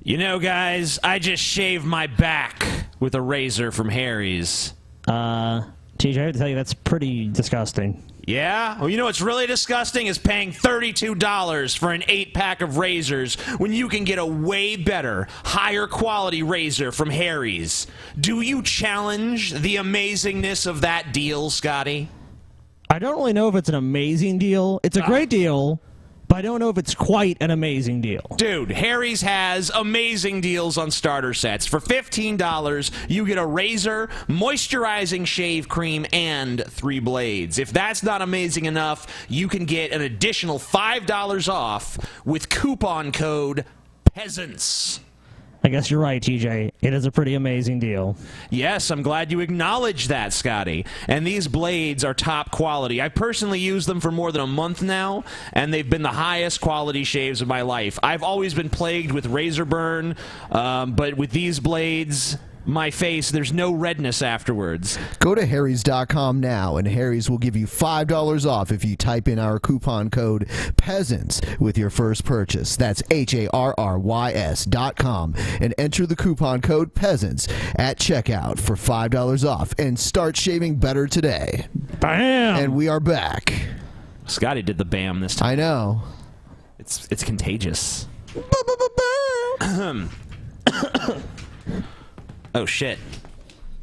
[SPEAKER 1] You know, guys, I just shaved my back with a razor from Harry's.
[SPEAKER 4] TJ, I have to tell you, that's pretty disgusting.
[SPEAKER 1] Yeah? Well, you know what's really disgusting is paying $32 for an 8-pack of razors when you can get a way better, higher quality razor from Harry's. Do you challenge the amazingness of that deal, Scotty?
[SPEAKER 4] I don't really know if it's an amazing deal. It's a great deal, but I don't know if it's quite an amazing deal.
[SPEAKER 1] Dude, Harry's has amazing deals on starter sets. For $15, you get a razor, moisturizing shave cream, and 3 blades. If that's not amazing enough, you can get an additional $5 off with coupon code PEASANTS.
[SPEAKER 4] I guess you're right, TJ. It is a pretty amazing deal.
[SPEAKER 1] Yes, I'm glad you acknowledged that, Scotty. And these blades are top quality. I personally use them for more than a month now, and they've been the highest quality shaves of my life. I've always been plagued with razor burn, but with these blades, my face, there's no redness afterwards.
[SPEAKER 6] Go to harrys.com now, and Harry's will give you $5 off if you type in our coupon code PEASANTS with your first purchase. That's HARRYS.com, and enter the coupon code PEASANTS at checkout for $5 off, and start shaving better today.
[SPEAKER 4] Bam!
[SPEAKER 6] And we are back.
[SPEAKER 1] Scotty did the bam this time.
[SPEAKER 6] I know.
[SPEAKER 1] It's contagious. Oh shit.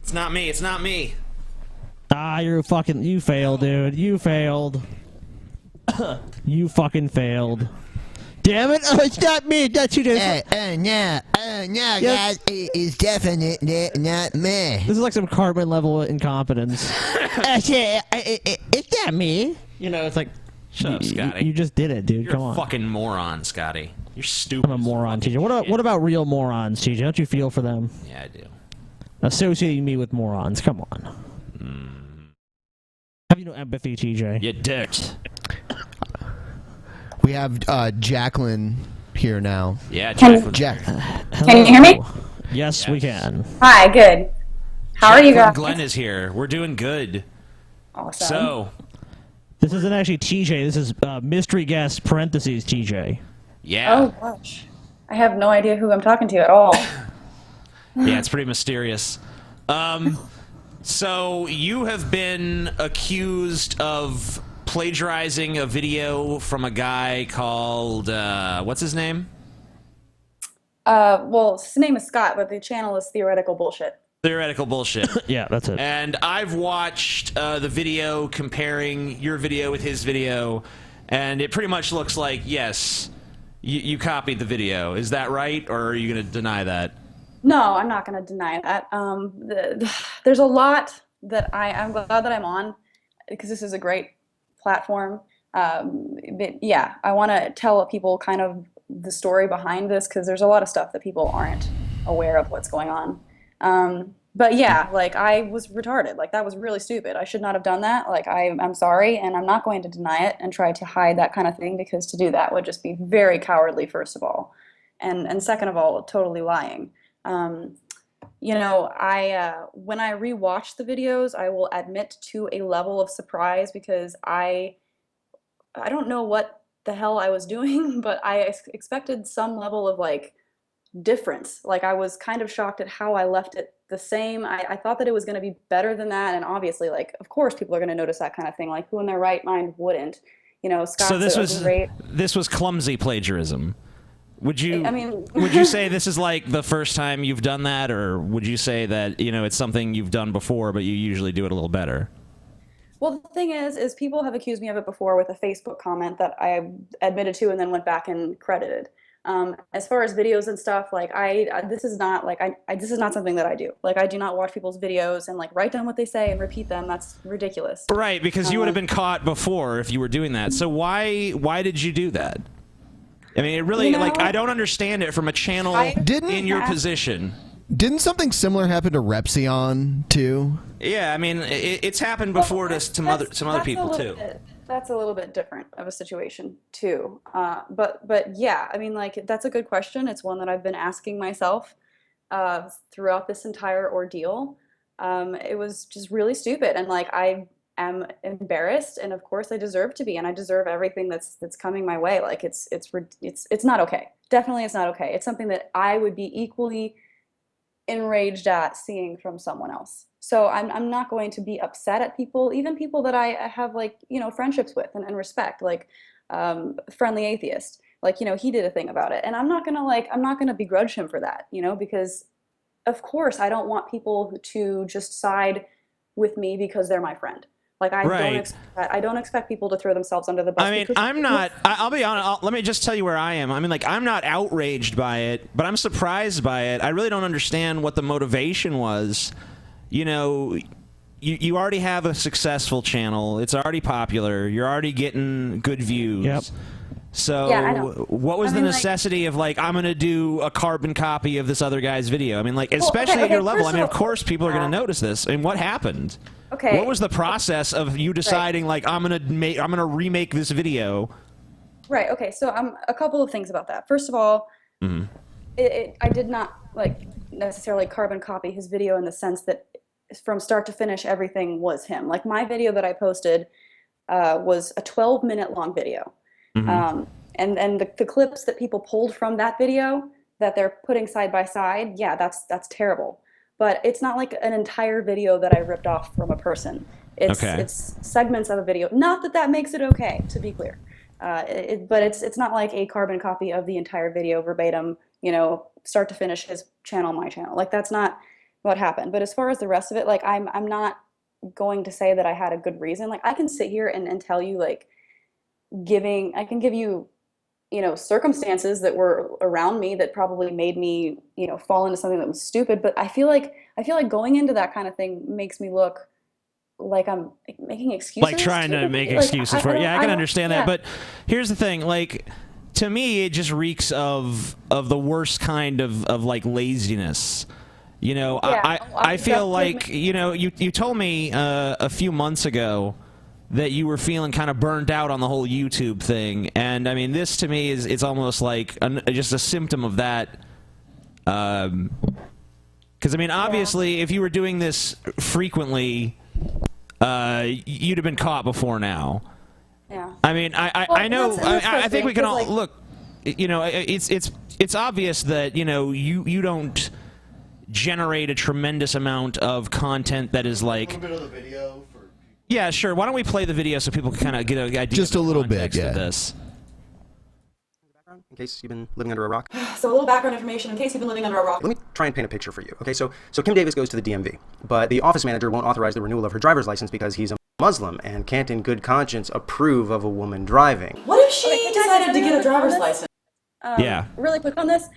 [SPEAKER 1] It's not me, it's not me.
[SPEAKER 4] You failed, dude. You failed. You fucking failed. Damn it! Oh, it's not me. That's you.
[SPEAKER 6] No, guys, it's definitely not me.
[SPEAKER 4] This is like some Cartman level incompetence. It's not me. You know, it's like,
[SPEAKER 1] shut up, Scotty.
[SPEAKER 4] You just did it, dude.
[SPEAKER 1] You're
[SPEAKER 4] Come on.
[SPEAKER 1] a fucking moron, Scotty. You're stupid.
[SPEAKER 4] I'm a moron, TJ. What about real morons, TJ? Don't you feel for them?
[SPEAKER 1] Yeah, I do.
[SPEAKER 4] Associating me with morons. Come on. Have you no empathy, TJ?
[SPEAKER 1] You dirt.
[SPEAKER 6] We have Jaclyn here now.
[SPEAKER 1] Yeah, Jaclyn.
[SPEAKER 14] Can you hear me?
[SPEAKER 4] Yes, we can.
[SPEAKER 14] Hi, good. How are you guys?
[SPEAKER 1] Glenn is here. We're doing good.
[SPEAKER 14] Awesome.
[SPEAKER 1] So,
[SPEAKER 4] this isn't actually TJ. This is mystery guest parentheses TJ.
[SPEAKER 1] Yeah.
[SPEAKER 14] Oh gosh, I have no idea who I'm talking to at all.
[SPEAKER 1] Yeah, it's pretty mysterious. So you have been accused of plagiarizing a video from a guy called what's his name?
[SPEAKER 14] Well, his name is Scott, but the channel is Theoretical Bullshit.
[SPEAKER 1] Theoretical Bullshit.
[SPEAKER 4] Yeah, that's it.
[SPEAKER 1] And I've watched the video comparing your video with his video, and it pretty much looks like, yes, you copied the video. Is that right, or are you going to deny that?
[SPEAKER 14] No, I'm not going to deny that. There's a lot that I'm glad that I'm on, because this is a great platform. But yeah, I want to tell people kind of the story behind this, because there's a lot of stuff that people aren't aware of what's going on. But yeah, like, I was retarded. Like, that was really stupid. I should not have done that. Like, I'm sorry, and I'm not going to deny it and try to hide that kind of thing, because to do that would just be very cowardly, first of all. And second of all, totally lying. You know, when I rewatch the videos, I will admit to a level of surprise, because I don't know what the hell I was doing, but I expected some level of, like, difference. Like, I was kind of shocked at how I left it the same. I thought that it was going to be better than that, and obviously, like, of course people are going to notice that kind of thing. Like, who in their right mind wouldn't? You know, Scott's
[SPEAKER 1] so
[SPEAKER 14] great.
[SPEAKER 1] This was clumsy plagiarism. Would you?
[SPEAKER 14] I mean,
[SPEAKER 1] would you say this is like the first time you've done that, or would you say that, you know, it's something you've done before, but you usually do it a little better?
[SPEAKER 14] Well, the thing is people have accused me of it before with a Facebook comment that I admitted to and then went back and credited. As far as videos and stuff, like, this is not like this is not something that I do. Like, I do not watch people's videos and, like, write down what they say and repeat them. That's ridiculous.
[SPEAKER 1] Right, because you would have been caught before if you were doing that. So why did you do that? I mean, it really,
[SPEAKER 14] you know,
[SPEAKER 1] like, I don't understand it from a channel in your position.
[SPEAKER 6] Didn't something similar happen to Repsion too?
[SPEAKER 1] Yeah, I mean, it's happened before to some other people too.
[SPEAKER 14] That's a little bit different of a situation too. But yeah, I mean, like, that's a good question. It's one that I've been asking myself throughout this entire ordeal. It was just really stupid, and, like, I am embarrassed, and of course I deserve to be, and I deserve everything that's coming my way. Like, it's not okay. definitely it's not okay. It's something that I would be equally enraged at seeing from someone else. So I'm not going to be upset at people, even people that I have like, you know, friendships with and respect, like Friendly Atheist. Like, you know, he did a thing about it. And I'm not gonna begrudge him for that, you know, because of course I don't want people to just side with me because they're my friend. Like I don't expect people to throw themselves under the bus.
[SPEAKER 1] I mean, I'm not. I'll be honest. Let me just tell you where I am. I mean, like, I'm not outraged by it, but I'm surprised by it. I really don't understand what the motivation was. You know, you already have a successful channel. It's already popular. You're already getting good views.
[SPEAKER 4] Yep.
[SPEAKER 1] So
[SPEAKER 14] Yeah, I know.
[SPEAKER 1] what was the necessity of, like, I'm going to do a carbon copy of this other guy's video? I mean, like, especially at your level. I mean, of course, people are going to notice this. And what happened?
[SPEAKER 14] Okay.
[SPEAKER 1] What was the process of you deciding, like, I'm gonna remake this video?
[SPEAKER 14] Right. Okay. So a couple of things about that. First of all, I did not like necessarily carbon copy his video in the sense that from start to finish everything was him. Like my video that I posted was a 12-minute long video, and the clips that people pulled from that video that they're putting side by side, yeah, that's terrible. But it's not like an entire video that I ripped off from a person. It's segments of a video. Not that that makes it okay, to be clear. But it's not like a carbon copy of the entire video verbatim, you know, start to finish, his channel, my channel. Like that's not what happened. But as far as the rest of it, like I'm not going to say that I had a good reason. Like I can sit here and tell you, like, I can give you, you know, circumstances that were around me that probably made me, you know, fall into something that was stupid. But I feel like going into that kind of thing makes me look like I'm making excuses.
[SPEAKER 1] Like trying to make excuses for it. Yeah, I can understand that.
[SPEAKER 14] Yeah.
[SPEAKER 1] But here's the thing, like, to me, it just reeks of the worst kind of like laziness. You know,
[SPEAKER 14] Yeah.
[SPEAKER 1] I feel like, you know, you told me a few months ago that you were feeling kind of burned out on the whole YouTube thing, and I mean, this to me is it's almost like just a symptom of that. Because I mean, obviously, if you were doing this frequently, you'd have been caught before now.
[SPEAKER 14] Yeah.
[SPEAKER 1] I mean, I know. I think we can all
[SPEAKER 14] like,
[SPEAKER 1] look. You know, it's obvious that, you know, you don't generate a tremendous amount of content that is like.
[SPEAKER 2] A little bit of the video for.
[SPEAKER 1] Yeah, sure. Why don't we play the video so people can kind of get an idea?
[SPEAKER 6] Just a little bit, yeah.
[SPEAKER 1] Of this.
[SPEAKER 15] In case you've been living under a rock.
[SPEAKER 16] So a little background information in case you've been living under a rock.
[SPEAKER 15] Let me try and paint a picture for you. Okay, so Kim Davis goes to the DMV, but the office manager won't authorize the renewal of her driver's license because he's a Muslim and can't in good conscience approve of a woman driving.
[SPEAKER 16] What if she decided to get a driver's license?
[SPEAKER 1] Yeah.
[SPEAKER 14] Really quick on this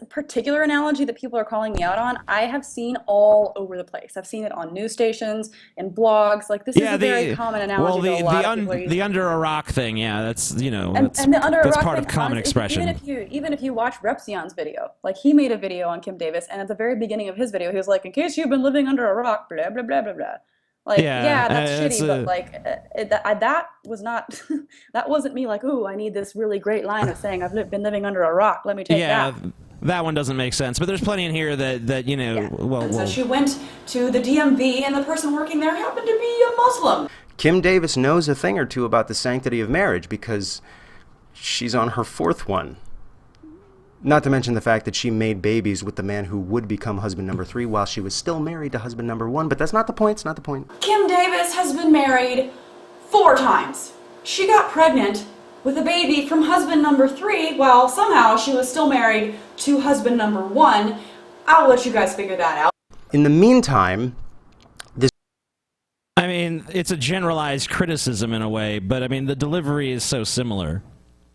[SPEAKER 14] particular analogy that people are calling me out on, I have seen all over the place. I've seen it on news stations and blogs. Like this is a very common analogy.
[SPEAKER 1] Well, the under a rock thing, yeah, that's, you know,
[SPEAKER 14] and the under a
[SPEAKER 1] that's
[SPEAKER 14] rock
[SPEAKER 1] part
[SPEAKER 14] thing,
[SPEAKER 1] of common
[SPEAKER 14] honestly,
[SPEAKER 1] expression.
[SPEAKER 14] Even if you watch Repzion's video, like he made a video on Kim Davis, and at the very beginning of his video, he was like, "In case you've been living under a rock, blah blah blah blah blah." Like, yeah, that's shitty, but like that was not, that wasn't me like, ooh, I need this really great line of saying I've been living under a rock. Let me take that.
[SPEAKER 1] That one doesn't make sense. But there's plenty in here that you know, well,
[SPEAKER 16] So she went to the DMV, and the person working there happened to be a Muslim.
[SPEAKER 15] Kim Davis knows a thing or two about the sanctity of marriage because she's on her fourth one. Not to mention the fact that she made babies with the man who would become husband number 3 while she was still married to husband number 1, but that's not the point, it's not the point.
[SPEAKER 16] Kim Davis has been married 4 times. She got pregnant with a baby from husband number 3 while somehow she was still married to husband number 1. I'll let you guys figure that out.
[SPEAKER 15] In the meantime,
[SPEAKER 1] I mean, it's a generalized criticism in a way, but I mean, the delivery is so similar.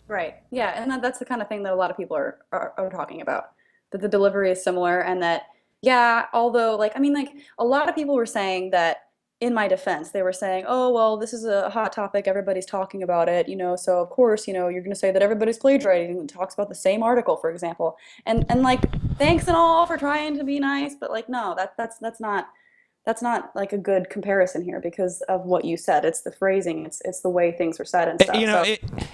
[SPEAKER 14] Right. Yeah, and that's the kind of thing that a lot of people are talking about. That the delivery is similar, and that, yeah, although, like, I mean, like, a lot of people were saying that, in my defense, they were saying, oh, well, this is a hot topic, everybody's talking about it, you know, so of course, you know, you're going to say that everybody's plagiarizing and talks about the same article, for example. And like, thanks and all for trying to be nice, but like, no, that's not like a good comparison here because of what you said. It's the phrasing, it's the way things were said and stuff.
[SPEAKER 1] You know,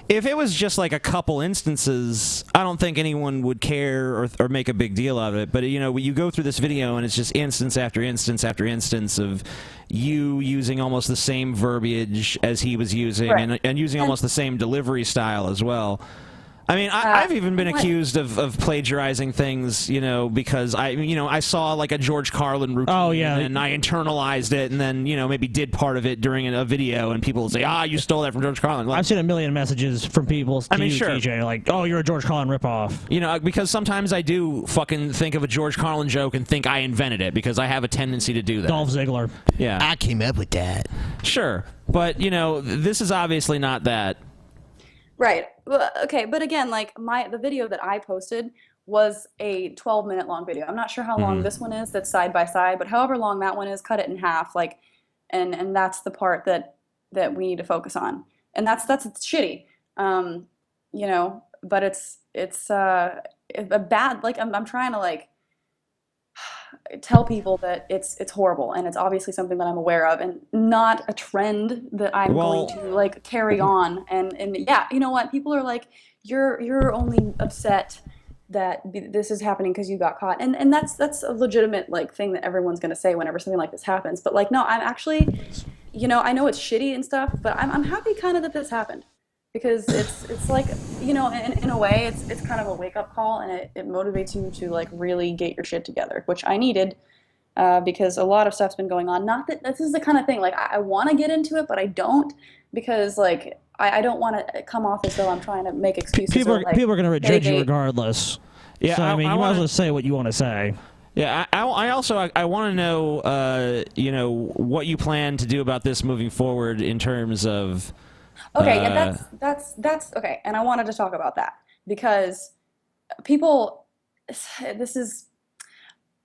[SPEAKER 1] if it was just like a couple instances, I don't think anyone would care or make a big deal out of it. But, you know, you go through this video and it's just instance after instance after instance of you using almost the same verbiage as he was using,
[SPEAKER 14] right.
[SPEAKER 1] and using almost the same delivery style as well.
[SPEAKER 4] I mean, I've even been accused of plagiarizing things, because I saw like a George Carlin routine, and I internalized it, and then maybe did part of it during a video, and people will say, you stole that from George Carlin. Like, I've seen a million messages from people. Sure, TJ, like, oh, you're a George Carlin ripoff. Because sometimes I do fucking think of a George Carlin joke and think I invented it because I have a tendency to do that. Dolph Ziggler. Yeah,
[SPEAKER 6] I came up with that.
[SPEAKER 4] Sure, but this is obviously not that.
[SPEAKER 14] Right. Well, okay, but again, like the video that I posted was a 12-minute long video. I'm not sure how long this one is that's side by side, but however long that one is, cut it in half, like, and that's the part that we need to focus on. And that's shitty. But it's a bad, like I'm trying to like tell people that it's horrible, and it's obviously something that I'm aware of, and not a trend that I'm going to like carry on. And yeah, you know what? People are like, you're only upset that this is happening because you got caught, and that's a legitimate like thing that everyone's going to say whenever something like this happens. But like, no, I'm actually, I know it's shitty and stuff, but I'm happy kind of that this happened. Because it's like, in a way, it's kind of a wake-up call, and it motivates you to, like, really get your shit together, which I needed, because a lot of stuff's been going on. Not that this is the kind of thing, like, I want to get into it, but I don't, because, like, I don't want to come off as though I'm trying to make excuses.
[SPEAKER 4] People are going to reject you regardless. Yeah, so, you might as well say what you want to say. Yeah, I also want to know, what you plan to do about this moving forward in terms of...
[SPEAKER 14] Okay, yeah, that's okay, and I wanted to talk about that because this is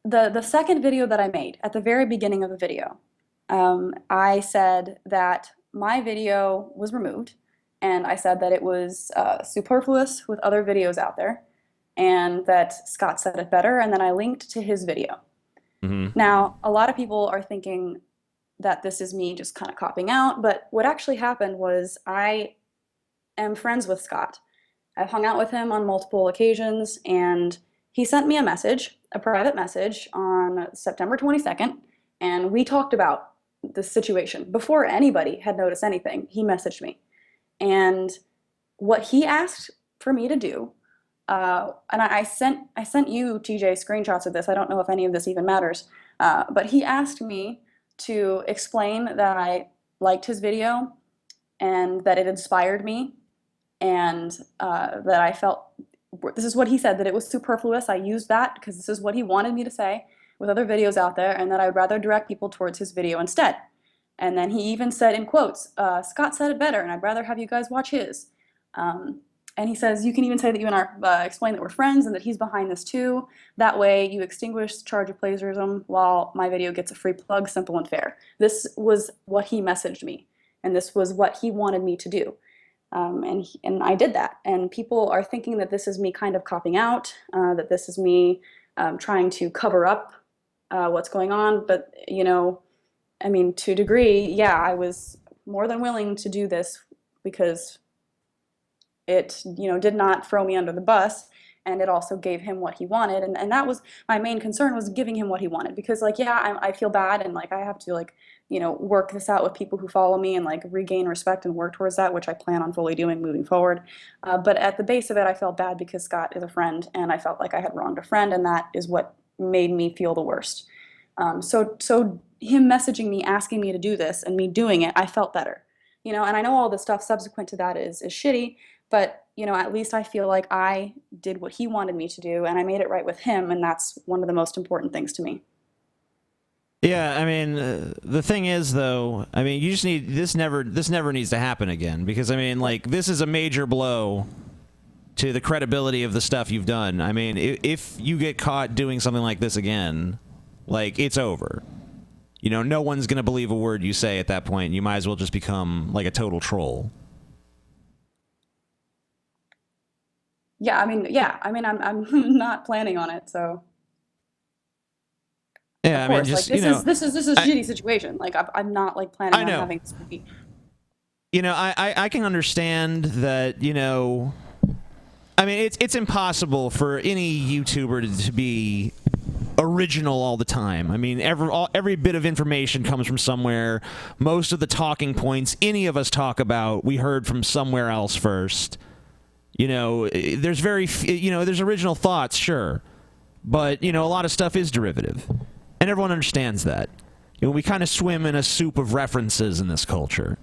[SPEAKER 14] the second video that I made. At the very beginning of the video, I said that my video was removed, and I said that it was superfluous with other videos out there, and that Scott said it better, and then I linked to his video. Now, a lot of people are thinking that this is me just kind of copping out, but what actually happened was I am friends with Scott. I've hung out with him on multiple occasions, and he sent me a private message on September 22nd, and we talked about the situation. Before anybody had noticed anything, he messaged me. And what he asked for me to do, and I sent you, TJ, screenshots of this. I don't know if any of this even matters, but he asked me to explain that I liked his video and that it inspired me, and that I felt, this is what he said, that it was superfluous. I used that because this is what he wanted me to say with other videos out there, and that I'd rather direct people towards his video instead. And then he even said in quotes, Scott said it better, and I'd rather have you guys watch his. And he says, you can even say that you and I explain that we're friends and that he's behind this too. That way you extinguish the charge of plagiarism while my video gets a free plug, simple and fair. This was what he messaged me, and this was what he wanted me to do. And I did that. And people are thinking that this is me kind of copping out, that this is me trying to cover up what's going on. But, I mean, to a degree, yeah, I was more than willing to do this because it, did not throw me under the bus, and it also gave him what he wanted. And that was my main concern, was giving him what he wanted. Because, like, yeah, I feel bad, and, like, I have to, like, work this out with people who follow me and, like, regain respect and work towards that, which I plan on fully doing moving forward. But at the base of it, I felt bad because Scott is a friend, and I felt like I had wronged a friend, and that is what made me feel the worst. So him messaging me, asking me to do this, and me doing it, I felt better. And I know all the stuff subsequent to that is shitty, but, at least I feel like I did what he wanted me to do, and I made it right with him, and that's one of the most important things to me.
[SPEAKER 4] Yeah, I mean, the thing is, though, I mean, you just need, this never needs to happen again, because, I mean, like, this is a major blow to the credibility of the stuff you've done. I mean, if you get caught doing something like this again, like, it's over. No one's going to believe a word you say at that point. You might as well just become, like, a total troll.
[SPEAKER 14] Yeah, I mean, I'm not planning on it, so.
[SPEAKER 4] Yeah,
[SPEAKER 14] of course, I mean, just, this is a shitty situation. Like, I'm not, like, planning on having this movie.
[SPEAKER 4] I can understand that, I mean, it's impossible for any YouTuber to be original all the time. I mean, every bit of information comes from somewhere. Most of the talking points any of us talk about, we heard from somewhere else first. You know, there's there's original thoughts, sure, but a lot of stuff is derivative, and everyone understands that. We kind of swim in a soup of references in this culture,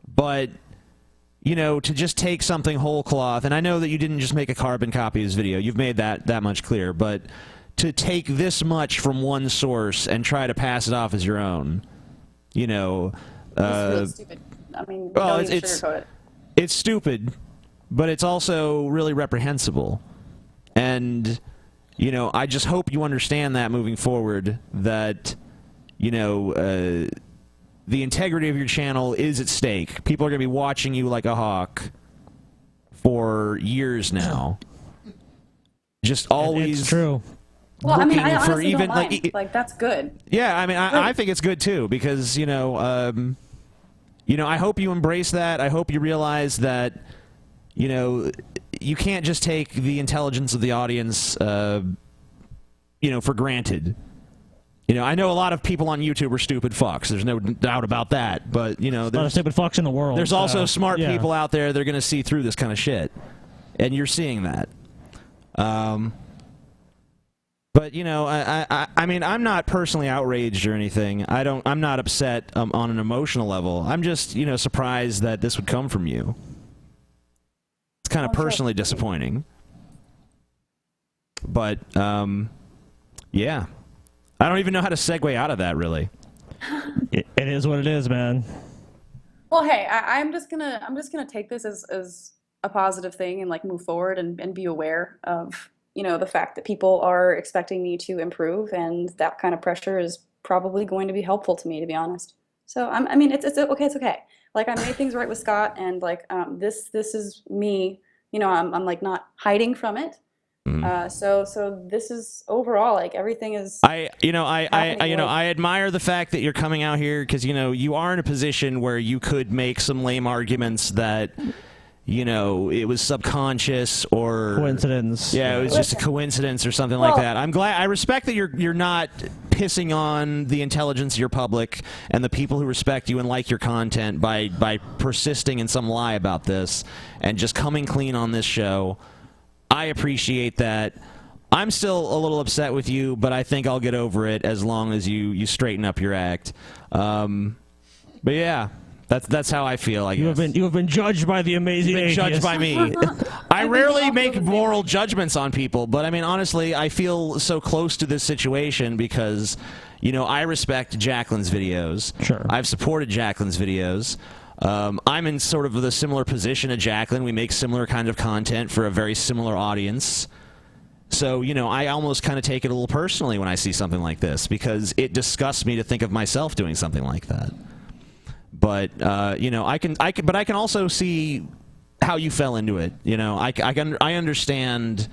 [SPEAKER 4] but to just take something whole cloth, and I know that you didn't just make a carbon copy of this video, you've made that much clear, but to take this much from one source and try to pass it off as your own,
[SPEAKER 14] it's really stupid. I mean, don't even sugarcoat it.
[SPEAKER 4] It's stupid, but it's also really reprehensible. And, I just hope you understand that moving forward, that, the integrity of your channel is at stake. People are going to be watching you like a hawk for years now. Just always...
[SPEAKER 17] It's true.
[SPEAKER 14] Well, I mean, I honestly don't mind. Like, that's good.
[SPEAKER 4] Yeah, I mean, I think it's good, too, because, I hope you embrace that. I hope you realize that, you can't just take the intelligence of the audience, for granted. I know a lot of people on YouTube are stupid fucks. There's no doubt about that. But, there's a
[SPEAKER 17] lot of stupid fucks in the world.
[SPEAKER 4] There's also smart people out there that are going to see through this kind of shit. And you're seeing that. But I mean, I'm not personally outraged or anything. I'm not upset on an emotional level. I'm just surprised that this would come from you. It's kind of personally disappointing. But yeah, I don't even know how to segue out of that. Really,
[SPEAKER 17] it is what it is, man.
[SPEAKER 14] Well, hey, I'm just gonna take this as a positive thing and like move forward and be aware of the fact that people are expecting me to improve, and that kind of pressure is probably going to be helpful to me, to be honest. So I mean, it's okay. It's okay. Like, I made things right with Scott, and like this is me. I'm like not hiding from it. So this is overall, like, everything is.
[SPEAKER 4] I admire the fact that you're coming out here, because you are in a position where you could make some lame arguments that. It was subconscious or
[SPEAKER 17] coincidence.
[SPEAKER 4] Yeah, it was just a coincidence or something like that. I'm glad. I respect that you're not pissing on the intelligence of your public and the people who respect you and like your content by persisting in some lie about this and just coming clean on this show. I appreciate that. I'm still a little upset with you, but I think I'll get over it as long as you straighten up your act. But yeah. That's how I feel, I guess.
[SPEAKER 17] You have been judged by the amazing atheist.
[SPEAKER 4] Judged by me. I rarely make moral judgments on people, but I mean, honestly, I feel so close to this situation because, I respect Jaclyn's videos.
[SPEAKER 17] Sure.
[SPEAKER 4] I've supported Jaclyn's videos. I'm in sort of the similar position of Jaclyn. We make similar kind of content for a very similar audience. So, I almost kind of take it a little personally when I see something like this because it disgusts me to think of myself doing something like that. But I can also see how you fell into it. I understand,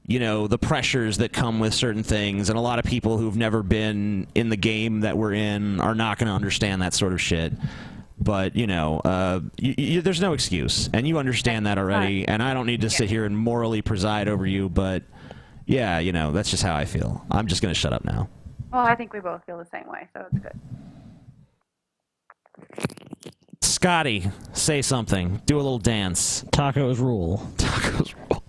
[SPEAKER 4] the pressures that come with certain things, and a lot of people who've never been in the game that we're in are not going to understand that sort of shit. But there's no excuse, and you understand that already. And I don't need to sit here and morally preside over you. But yeah, that's just how I feel. I'm just going to shut up now.
[SPEAKER 14] Well, I think we both feel the same way, so it's good.
[SPEAKER 4] Scotty, say something. Do a little dance.
[SPEAKER 17] Tacos rule.
[SPEAKER 4] Tacos rule.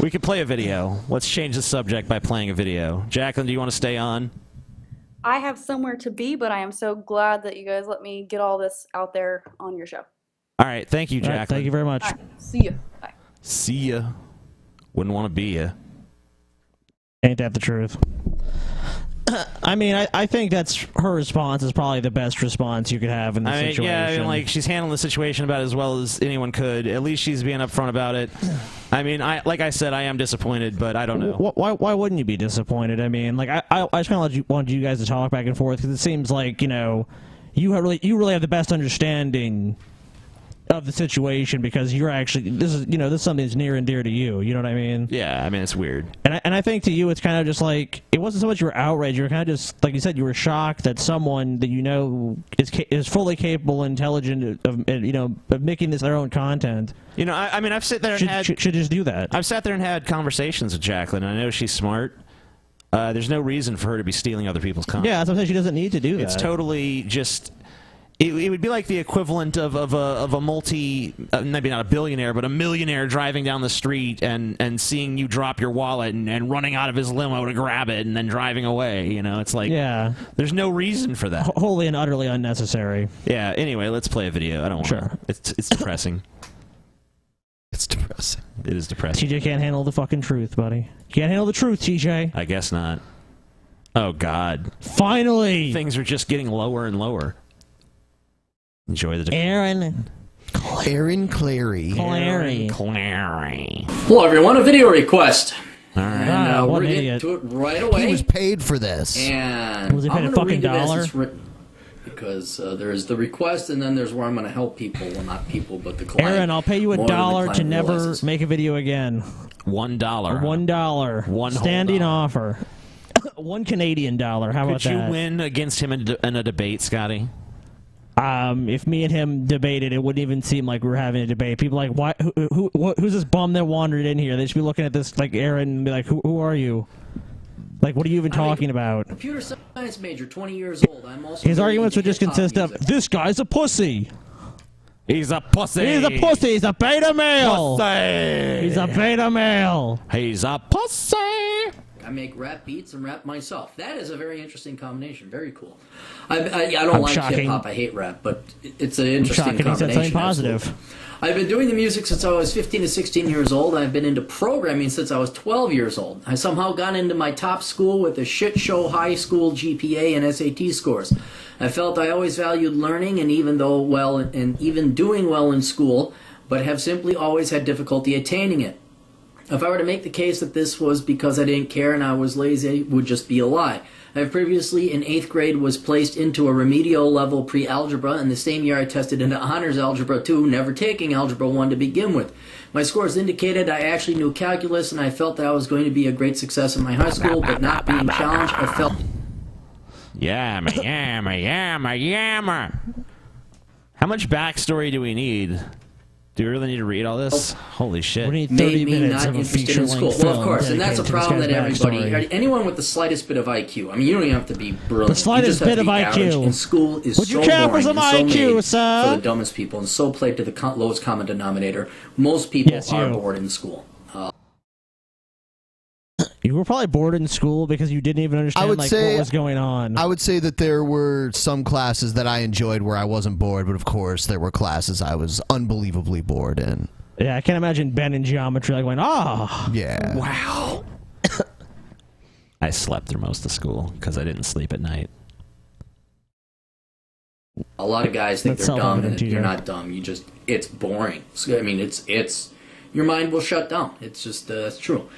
[SPEAKER 4] We could play a video. Let's change the subject by playing a video. Jaclyn, do you want to stay on?
[SPEAKER 14] I have somewhere to be, but I am so glad that you guys let me get all this out there on your show.
[SPEAKER 4] All right. Thank you, Jaclyn.
[SPEAKER 17] Right, thank you very much.
[SPEAKER 14] All right, see you. Bye.
[SPEAKER 4] See ya. Wouldn't want to be ya.
[SPEAKER 17] Ain't that the truth? I mean, I think that's her response is probably the best response you could have in this situation.
[SPEAKER 4] Yeah, I mean, like, she's handling the situation about as well as anyone could. At least she's being upfront about it. I mean, like I said, I am disappointed, but I don't know.
[SPEAKER 17] Why wouldn't you be disappointed? I mean, like, I just kind of wanted you guys to talk back and forth because it seems like, you really have the best understanding of the situation because you're actually this is something that's near and dear to you. You know what I mean?
[SPEAKER 4] Yeah, I mean, it's weird.
[SPEAKER 17] And I think to you it's kind of just like it wasn't so much you were outraged. You were kind of just like you said, you were shocked that someone that is fully capable and intelligent of making this their own content.
[SPEAKER 4] I mean, I've sat there and
[SPEAKER 17] should just do that.
[SPEAKER 4] I've sat there and had conversations with Jaclyn. I know she's smart. There's no reason for her to be stealing other people's content.
[SPEAKER 17] Yeah, that's what I'm saying. She doesn't need to do that.
[SPEAKER 4] It's totally just. It would be like the equivalent of a multi, maybe not a billionaire, but a millionaire driving down the street and seeing you drop your wallet and running out of his limo to grab it and then driving away. You know, it's like,
[SPEAKER 17] yeah,
[SPEAKER 4] there's no reason for that.
[SPEAKER 17] Wholly and utterly unnecessary.
[SPEAKER 4] Yeah. Anyway, let's play a video. I don't want.
[SPEAKER 17] Sure.
[SPEAKER 4] It's depressing.
[SPEAKER 6] It's depressing.
[SPEAKER 4] It is depressing.
[SPEAKER 17] TJ can't handle the fucking truth, buddy. Can't handle the truth, TJ.
[SPEAKER 4] I guess not. Oh God.
[SPEAKER 17] Finally,
[SPEAKER 4] things are just getting lower and lower. Enjoy the
[SPEAKER 17] Aaron
[SPEAKER 6] Clary.
[SPEAKER 18] Hello, everyone. A video request.
[SPEAKER 4] All right.
[SPEAKER 18] And
[SPEAKER 17] what
[SPEAKER 18] we're
[SPEAKER 17] an
[SPEAKER 18] going to get
[SPEAKER 17] idiot.
[SPEAKER 18] to it right away.
[SPEAKER 6] He was paid for this.
[SPEAKER 18] And
[SPEAKER 17] Was he paid
[SPEAKER 18] I'm
[SPEAKER 17] a
[SPEAKER 18] gonna
[SPEAKER 17] fucking
[SPEAKER 18] read it as
[SPEAKER 17] dollar?
[SPEAKER 18] it's written, because there's the request, and then there's where I'm going to help people. Well, not people, but the client.
[SPEAKER 17] Aaron, I'll pay you
[SPEAKER 18] more than the
[SPEAKER 17] $1 to
[SPEAKER 18] client
[SPEAKER 17] never
[SPEAKER 18] realizes.
[SPEAKER 17] make a video again.
[SPEAKER 4] $1.
[SPEAKER 17] $1.
[SPEAKER 4] One whole
[SPEAKER 17] standing
[SPEAKER 4] dollar.
[SPEAKER 17] offer. $1 Canadian. How about
[SPEAKER 4] Could you
[SPEAKER 17] that?
[SPEAKER 4] win against him in a debate, Scotty?
[SPEAKER 17] If me and him debated, it wouldn't even seem like we were having a debate. People are like, why? Who's this bum that wandered in here? They should be looking at this like Aaron and be like, who are you? Like, what are you even talking about?
[SPEAKER 18] Computer science major, 20 years old. I'm also
[SPEAKER 17] His
[SPEAKER 18] really
[SPEAKER 17] arguments
[SPEAKER 18] into
[SPEAKER 17] would just
[SPEAKER 18] hip-hop
[SPEAKER 17] consist of,
[SPEAKER 18] music.
[SPEAKER 17] this guy's a pussy.
[SPEAKER 4] He's a pussy.
[SPEAKER 17] He's a pussy. He's a beta male.
[SPEAKER 4] Pussy.
[SPEAKER 17] He's a beta male.
[SPEAKER 4] He's a pussy.
[SPEAKER 18] I make rap beats and rap myself. That is a very interesting combination. Very cool. I don't
[SPEAKER 17] I'm
[SPEAKER 18] like
[SPEAKER 17] shocking.
[SPEAKER 18] hip-hop. I hate rap, but it's an interesting
[SPEAKER 17] Shocking he
[SPEAKER 18] combination.
[SPEAKER 17] said something positive.
[SPEAKER 18] Absolutely. I've been doing the music since I was 15 to 16 years old. I've been into programming since I was 12 years old. I somehow got into my top school with a shit show high school GPA and SAT scores. I felt I always valued learning and even doing well in school, but have simply always had difficulty attaining it. If I were to make the case that this was because I didn't care and I was lazy, it would just be a lie. I previously, in 8th grade, was placed into a remedial level pre-algebra, and the same year I tested into honors algebra 2, never taking algebra 1 to begin with. My scores indicated I actually knew calculus, and I felt that I was going to be a great success in my high school, but not being challenged, I felt...
[SPEAKER 4] Yammer, yammer, yammer, yammer. How much backstory do we need? Do we really need to read all this? Holy shit.
[SPEAKER 17] We need 30
[SPEAKER 18] made me
[SPEAKER 17] minutes
[SPEAKER 18] not
[SPEAKER 17] of a
[SPEAKER 18] interested in school.
[SPEAKER 17] feature-length
[SPEAKER 18] Well, of course, and that's a
[SPEAKER 17] dedicated to this
[SPEAKER 18] problem that
[SPEAKER 17] guy's
[SPEAKER 18] everybody,
[SPEAKER 17] backstory.
[SPEAKER 18] anyone with the slightest bit of IQ, I mean, you don't even have to be brilliant.
[SPEAKER 17] The slightest
[SPEAKER 18] you just have
[SPEAKER 17] bit
[SPEAKER 18] to
[SPEAKER 17] of
[SPEAKER 18] be
[SPEAKER 17] IQ.
[SPEAKER 18] average, and school is
[SPEAKER 17] Would
[SPEAKER 18] so
[SPEAKER 17] you care for
[SPEAKER 18] boring
[SPEAKER 17] some
[SPEAKER 18] and so
[SPEAKER 17] IQ,
[SPEAKER 18] made
[SPEAKER 17] sir?
[SPEAKER 18] for the dumbest people, and so played to the lowest common denominator. Most people
[SPEAKER 17] Yes,
[SPEAKER 18] are
[SPEAKER 17] you.
[SPEAKER 18] bored in school.
[SPEAKER 17] You were probably bored in school because you didn't even understand what was going on.
[SPEAKER 6] I would say that there were some classes that I enjoyed where I wasn't bored, but of course there were classes I was unbelievably bored in.
[SPEAKER 17] Yeah, I can't imagine Ben in geometry like going,
[SPEAKER 6] Yeah.
[SPEAKER 4] Wow. I slept through most of school because I didn't sleep at night.
[SPEAKER 18] A lot of guys think
[SPEAKER 17] That's
[SPEAKER 18] they're dumb,
[SPEAKER 17] self-evident,
[SPEAKER 18] and you're
[SPEAKER 17] TJ.
[SPEAKER 18] not dumb. You just, it's boring. So, I mean, it's your mind will shut down. It's just, that's true.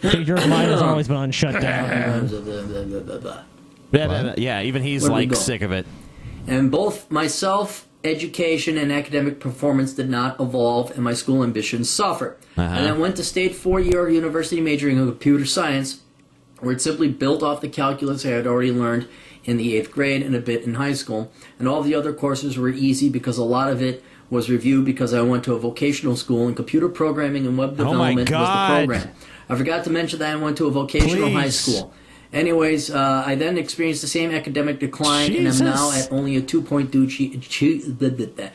[SPEAKER 17] Your mind has always been on shutdown.
[SPEAKER 4] Yeah, even he's
[SPEAKER 18] Where do we
[SPEAKER 4] like
[SPEAKER 18] go?
[SPEAKER 4] sick of it.
[SPEAKER 18] And both myself, education, and academic performance did not evolve, and my school ambitions suffered. I then went to state 4-year university majoring in computer science, where it simply built off the calculus I had already learned in the 8th grade and a bit in high school. And all the other courses were easy because a lot of it was reviewed because I went to a vocational school, and computer programming and web
[SPEAKER 4] Oh my
[SPEAKER 18] development was the
[SPEAKER 4] God.
[SPEAKER 18] program. I forgot to mention that I went to a vocational high
[SPEAKER 4] Please.
[SPEAKER 18] school. Anyways, I then experienced the same academic decline
[SPEAKER 4] Jesus.
[SPEAKER 18] and am now at only a 2.2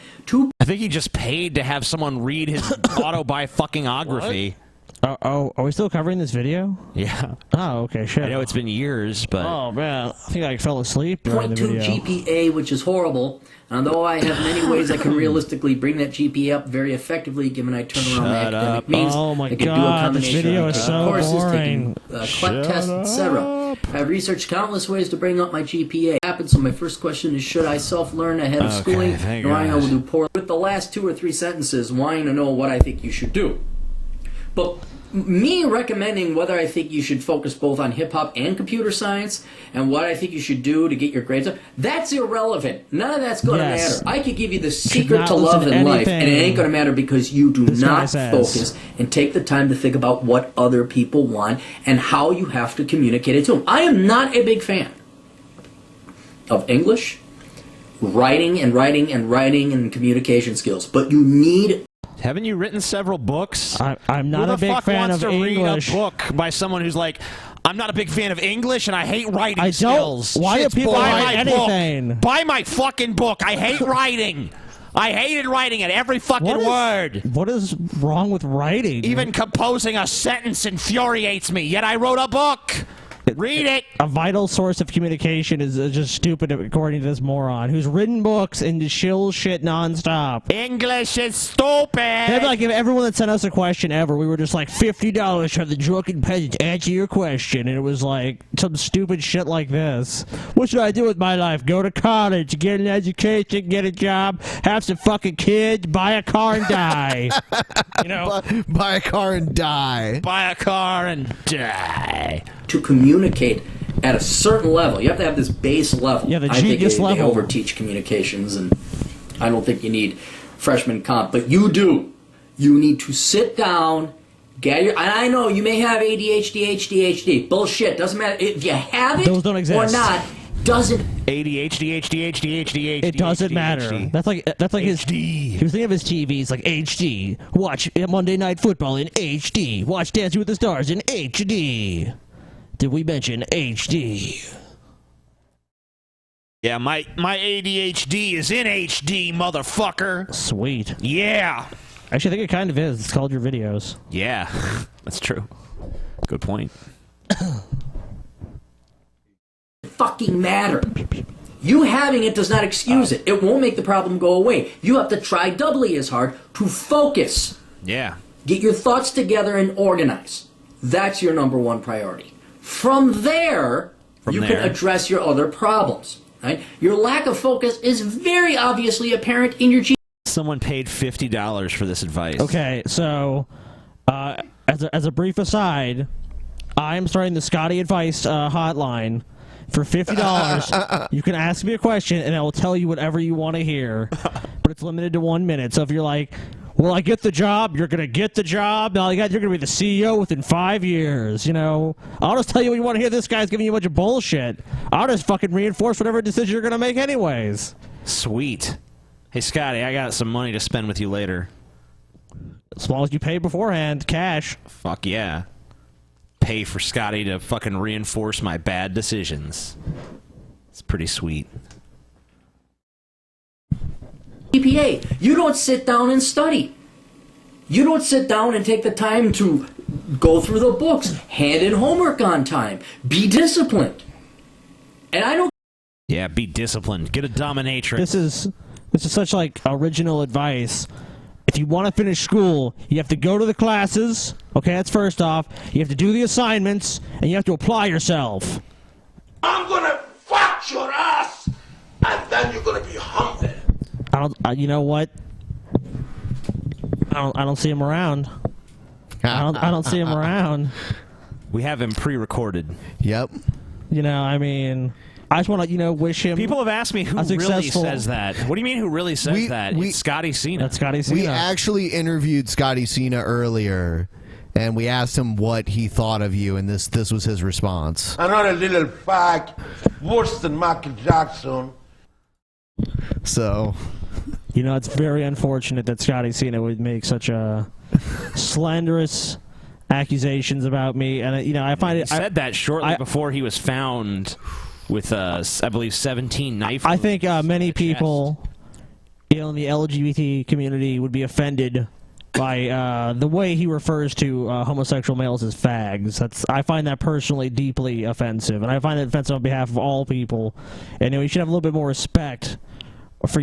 [SPEAKER 4] I think he just paid to have someone read his autobiography.
[SPEAKER 17] Are we still covering this video?
[SPEAKER 4] Yeah.
[SPEAKER 17] Oh, okay, shit.
[SPEAKER 4] I know it's been years, but...
[SPEAKER 17] Oh, man. I think I fell asleep during the
[SPEAKER 18] 0.2
[SPEAKER 17] video.
[SPEAKER 18] GPA, which is horrible. And although I have many ways I can realistically bring that GPA up very effectively, given I turn around my academic means,
[SPEAKER 17] Oh my
[SPEAKER 18] I can do a
[SPEAKER 17] God, this
[SPEAKER 18] combination
[SPEAKER 17] video
[SPEAKER 18] of
[SPEAKER 17] is
[SPEAKER 18] taking
[SPEAKER 17] so
[SPEAKER 18] courses,
[SPEAKER 17] boring.
[SPEAKER 18] taking CLEP tests, etc. I have researched countless ways to bring up my GPA. So my first question is, should I self-learn ahead of schooling,
[SPEAKER 4] thank
[SPEAKER 18] knowing I
[SPEAKER 4] God.
[SPEAKER 18] will do poorly? With the last 2 or 3 sentences, wanting to know what I think you should do. But me recommending whether I think you should focus both on hip-hop and computer science and what I think you should do to get your grades up, that's irrelevant. None of that's going to
[SPEAKER 17] Yes.
[SPEAKER 18] matter. I could give you the
[SPEAKER 17] should
[SPEAKER 18] secret
[SPEAKER 17] not
[SPEAKER 18] to
[SPEAKER 17] listen
[SPEAKER 18] love
[SPEAKER 17] to
[SPEAKER 18] in life, and it
[SPEAKER 17] anything
[SPEAKER 18] ain't going to matter because you do
[SPEAKER 17] this guy
[SPEAKER 18] not
[SPEAKER 17] says.
[SPEAKER 18] focus and take the time to think about what other people want and how you have to communicate it to them. I am not a big fan of English, writing and communication skills, but you need...
[SPEAKER 4] Haven't you written several books?
[SPEAKER 17] I'm not
[SPEAKER 4] Who
[SPEAKER 17] a
[SPEAKER 4] the
[SPEAKER 17] big
[SPEAKER 4] fuck
[SPEAKER 17] fan
[SPEAKER 4] wants
[SPEAKER 17] of
[SPEAKER 4] to
[SPEAKER 17] English.
[SPEAKER 4] read a book by someone who's like, I'm not a big fan of English, and I hate writing
[SPEAKER 17] I don't.
[SPEAKER 4] skills.
[SPEAKER 17] Why do
[SPEAKER 4] Shit's
[SPEAKER 17] people
[SPEAKER 4] boring.
[SPEAKER 17] write
[SPEAKER 4] Buy my
[SPEAKER 17] anything?
[SPEAKER 4] book. Buy my fucking book. I hate writing. I hated writing it, every fucking word.
[SPEAKER 17] What is wrong with writing?
[SPEAKER 4] Even composing a sentence infuriates me, yet I wrote a book. Read it.
[SPEAKER 17] A vital source of communication is just stupid, according to this moron who's written books and just shills shit nonstop.
[SPEAKER 4] English is stupid.
[SPEAKER 17] They'd like, if everyone that sent us a question ever, we were just like, $50 to have the Drunken Peasants answer your question, and it was like some stupid shit like this. What should I do with my life? Go to college, get an education, get a job, have some fucking kids, buy a car and die. You know,
[SPEAKER 6] buy a car and die.
[SPEAKER 4] Buy a car and die.
[SPEAKER 18] To communicate at a certain level, you have to have this base level.
[SPEAKER 17] Yeah, the
[SPEAKER 18] I think
[SPEAKER 17] genius
[SPEAKER 18] they
[SPEAKER 17] level.
[SPEAKER 18] overteach communications, and I don't think you need freshman comp, but you do. You need to sit down, get your. And I know you may have ADHD. Bullshit. Doesn't matter if you have it
[SPEAKER 17] Those don't exist.
[SPEAKER 18] or not. Doesn't
[SPEAKER 4] ADHD.
[SPEAKER 17] It doesn't matter. That's like his. He was thinking of his TVs like HD. Watch Monday Night Football in HD. Watch Dancing with the Stars in HD. Did we mention HD?
[SPEAKER 4] Yeah, my ADHD is in HD, motherfucker.
[SPEAKER 17] Sweet.
[SPEAKER 4] Yeah.
[SPEAKER 17] Actually, I think it kind of is. It's called your videos.
[SPEAKER 4] Yeah, that's true. Good point.
[SPEAKER 18] fucking matter. You having it does not excuse it. It won't make the problem go away. You have to try doubly as hard to focus.
[SPEAKER 4] Yeah.
[SPEAKER 18] Get your thoughts together and organize. That's your number one priority. From there, you can address your other problems. Right? Your lack of focus is very obviously apparent in your
[SPEAKER 4] Someone paid $50 for this advice.
[SPEAKER 17] Okay, so as a brief aside, I'm starting the Scotty Advice hotline for $50. You can ask me a question, and I will tell you whatever you want to hear. But it's limited to 1 minute. So if you're like, "Will I get the job?" You're gonna get the job. Now you're gonna be the CEO within 5 years. You know, I'll just tell you what you want to hear. This guy's giving you a bunch of bullshit. I'll just fucking reinforce whatever decision you're gonna make, anyways.
[SPEAKER 4] Sweet. Hey, Scotty, I got some money to spend with you later.
[SPEAKER 17] As long as you pay beforehand, cash.
[SPEAKER 4] Fuck yeah. Pay for Scotty to fucking reinforce my bad decisions. It's pretty sweet.
[SPEAKER 18] GPA. You don't sit down and study. You don't sit down and take the time to go through the books, hand in homework on time, be disciplined. And I don't.
[SPEAKER 4] Yeah, be disciplined. Get a dominatrix.
[SPEAKER 17] This is such like original advice. If you want to finish school, you have to go to the classes. Okay, that's first off. You have to do the assignments, and you have to apply yourself.
[SPEAKER 3] I'm gonna fuck your ass, and then you're gonna be humble.
[SPEAKER 17] You know what? I don't see him around. I don't see him around.
[SPEAKER 4] We have him pre-recorded.
[SPEAKER 6] Yep.
[SPEAKER 17] You know, I mean, I just want to, wish him.
[SPEAKER 4] People have asked me who really says that. What do you mean who really says that? It's Scotty Cena.
[SPEAKER 17] That's Scotty Cena.
[SPEAKER 6] We actually interviewed Scotty Cena earlier, and we asked him what he thought of you, and this was his response.
[SPEAKER 3] Another little fag, worse than Michael Jackson.
[SPEAKER 6] So,
[SPEAKER 17] it's very unfortunate that Scotty Cena would make such a slanderous accusations about me, and I find it.
[SPEAKER 4] He said that shortly before he was found with, I believe, 17 knife wounds.
[SPEAKER 17] I think many people in the LGBT community would be offended by the way he refers to homosexual males as fags. I find that personally deeply offensive, and I find it offensive on behalf of all people. And we should have a little bit more respect for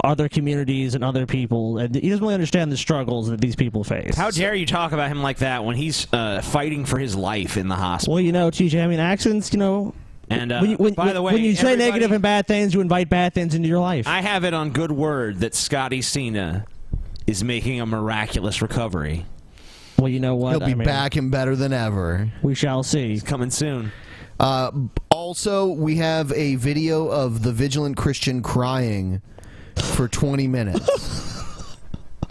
[SPEAKER 17] other communities and other people, and he doesn't really understand the struggles that these people face.
[SPEAKER 4] How dare you talk about him like that when he's fighting for his life in the hospital?
[SPEAKER 17] Well, TJ, I mean, accents,
[SPEAKER 4] And
[SPEAKER 17] by the way, when you say negative and bad things, you invite bad things into your life.
[SPEAKER 4] I have it on good word that Scotty Cena is making a miraculous recovery.
[SPEAKER 17] Well, you know what?
[SPEAKER 6] He'll be back and better than ever.
[SPEAKER 17] We shall see.
[SPEAKER 4] He's coming soon.
[SPEAKER 6] Also, we have a video of the Vigilant Christian crying for 20 minutes.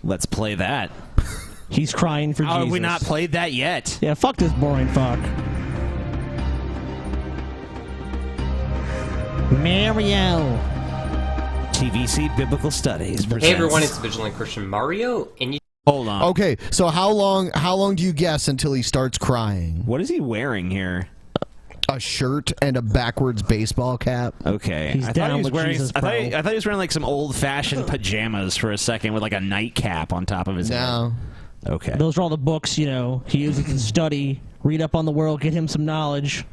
[SPEAKER 4] Let's play that.
[SPEAKER 17] He's crying for Jesus.
[SPEAKER 4] How have we not played that yet?
[SPEAKER 17] Yeah, fuck this boring fuck. Mario.
[SPEAKER 4] TVC Biblical Studies presents.
[SPEAKER 19] Hey everyone, it's Vigilant Christian Mario, and you.
[SPEAKER 4] Hold on.
[SPEAKER 6] Okay, so how long do you guess until he starts crying?
[SPEAKER 4] What is he wearing here?
[SPEAKER 6] a shirt and a backwards baseball cap.
[SPEAKER 4] Okay.
[SPEAKER 17] He's
[SPEAKER 4] I thought
[SPEAKER 17] down
[SPEAKER 4] he was
[SPEAKER 17] with
[SPEAKER 4] wearing.
[SPEAKER 17] Jesus,
[SPEAKER 4] I thought
[SPEAKER 17] bro.
[SPEAKER 4] he was wearing like some old-fashioned pajamas for a second with like a nightcap on top of his head. Okay.
[SPEAKER 17] Those are all the books, you know, he uses to study, read up on the world, get him some knowledge.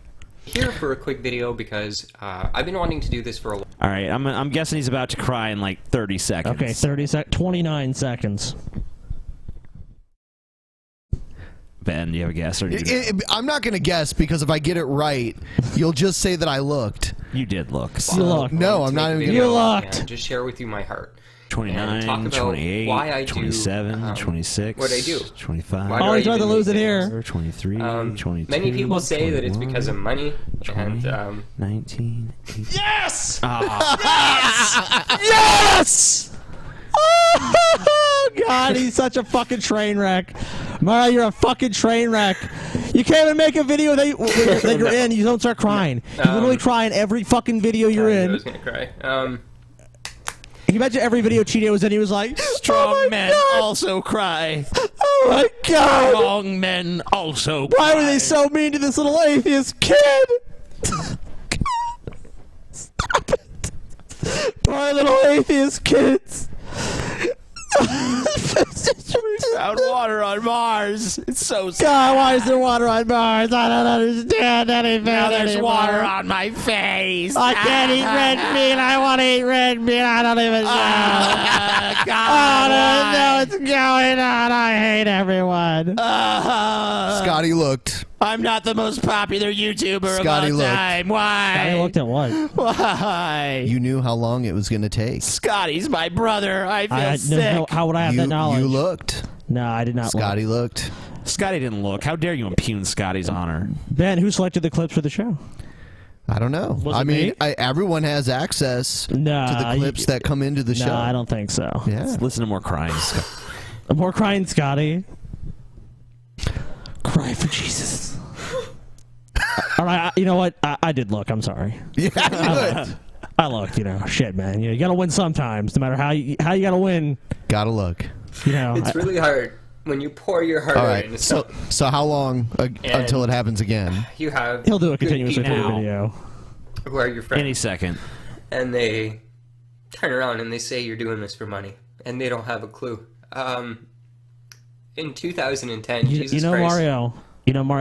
[SPEAKER 19] Here for a quick video because I've been wanting to do this for a while.
[SPEAKER 4] All right. I'm guessing he's about to cry in like 30 seconds.
[SPEAKER 17] Okay, 29 seconds.
[SPEAKER 4] Ben, do you have a guess? Or
[SPEAKER 6] I'm not going to guess because if I get it right, you'll just say that I looked.
[SPEAKER 4] You did look.
[SPEAKER 6] You looked. No, I'm not even going to.
[SPEAKER 17] You looked.
[SPEAKER 19] And just share with you my heart.
[SPEAKER 4] 29,
[SPEAKER 19] talk about
[SPEAKER 4] 28,
[SPEAKER 19] why I do,
[SPEAKER 4] 27, 26,
[SPEAKER 19] what I do.
[SPEAKER 4] 25.
[SPEAKER 19] Why do I
[SPEAKER 17] he's about to
[SPEAKER 19] even
[SPEAKER 17] lose
[SPEAKER 19] make
[SPEAKER 17] it
[SPEAKER 19] videos?
[SPEAKER 17] here.
[SPEAKER 4] 23, 22.
[SPEAKER 19] Many people say that it's because of money
[SPEAKER 4] 20,
[SPEAKER 19] and
[SPEAKER 4] 19. 18.
[SPEAKER 17] Yes!
[SPEAKER 4] Ah.
[SPEAKER 17] Yes! Oh, God, he's such a fucking train wreck. Mario, you're a fucking train wreck. You can't even make a video that you're in. You don't start crying. You literally cry in every fucking video you're
[SPEAKER 19] I
[SPEAKER 17] in.
[SPEAKER 19] was gonna cry.
[SPEAKER 17] Can you imagine every video Cheeto was in? He was like,
[SPEAKER 4] Strong men also cry.
[SPEAKER 17] Oh my God!
[SPEAKER 4] Strong men also cry.
[SPEAKER 17] Why were they so mean to this little atheist kid? Stop it! Poor little atheist kids.
[SPEAKER 4] We found water on Mars. It's so sad.
[SPEAKER 17] God, why is there water on Mars? I don't understand anything.
[SPEAKER 4] Now there's
[SPEAKER 17] anymore.
[SPEAKER 4] water on my face.
[SPEAKER 17] I can't eat red meat. I want to eat red meat. I don't even know. I don't know what's going on. I hate everyone.
[SPEAKER 6] Scotty looked.
[SPEAKER 4] I'm not the most popular YouTuber
[SPEAKER 6] Scotty
[SPEAKER 4] of all
[SPEAKER 6] looked.
[SPEAKER 4] time. Why?
[SPEAKER 17] Scotty looked at what?
[SPEAKER 4] Why?
[SPEAKER 6] You knew how long it was going to take.
[SPEAKER 4] Scotty's my brother. I feel sick.
[SPEAKER 17] No, how would I have that knowledge?
[SPEAKER 6] You looked.
[SPEAKER 17] No, I did not.
[SPEAKER 6] Scotty looked.
[SPEAKER 4] Scotty didn't look. How dare you impugn Scotty's honor?
[SPEAKER 17] Ben, who selected the clips for the show?
[SPEAKER 6] I don't know.
[SPEAKER 17] Was
[SPEAKER 6] I
[SPEAKER 17] it
[SPEAKER 6] mean,
[SPEAKER 17] me?
[SPEAKER 6] everyone has access to the clips that come into the show.
[SPEAKER 17] No, I don't think so.
[SPEAKER 6] Yeah.
[SPEAKER 4] Let's listen to more crying.
[SPEAKER 17] More crying, Scotty. Cry for Jesus. All right, you know what? I did look. I'm sorry.
[SPEAKER 6] Yeah, good.
[SPEAKER 17] I looked. You know, shit, man. You got to win sometimes, no matter how you got to win.
[SPEAKER 6] Got to look.
[SPEAKER 17] You know,
[SPEAKER 19] it's really hard when you pour your heart
[SPEAKER 6] All
[SPEAKER 19] out
[SPEAKER 6] right.
[SPEAKER 19] into
[SPEAKER 6] So how long until it happens again?
[SPEAKER 19] You have
[SPEAKER 17] He'll do a
[SPEAKER 19] good
[SPEAKER 17] continuously through the
[SPEAKER 19] people
[SPEAKER 17] video.
[SPEAKER 19] who are your friends.
[SPEAKER 4] Any second.
[SPEAKER 19] And they turn around and they say you're doing this for money, and they don't have a clue. In 2010, Jesus
[SPEAKER 17] you know,
[SPEAKER 19] Christ.
[SPEAKER 17] Mario,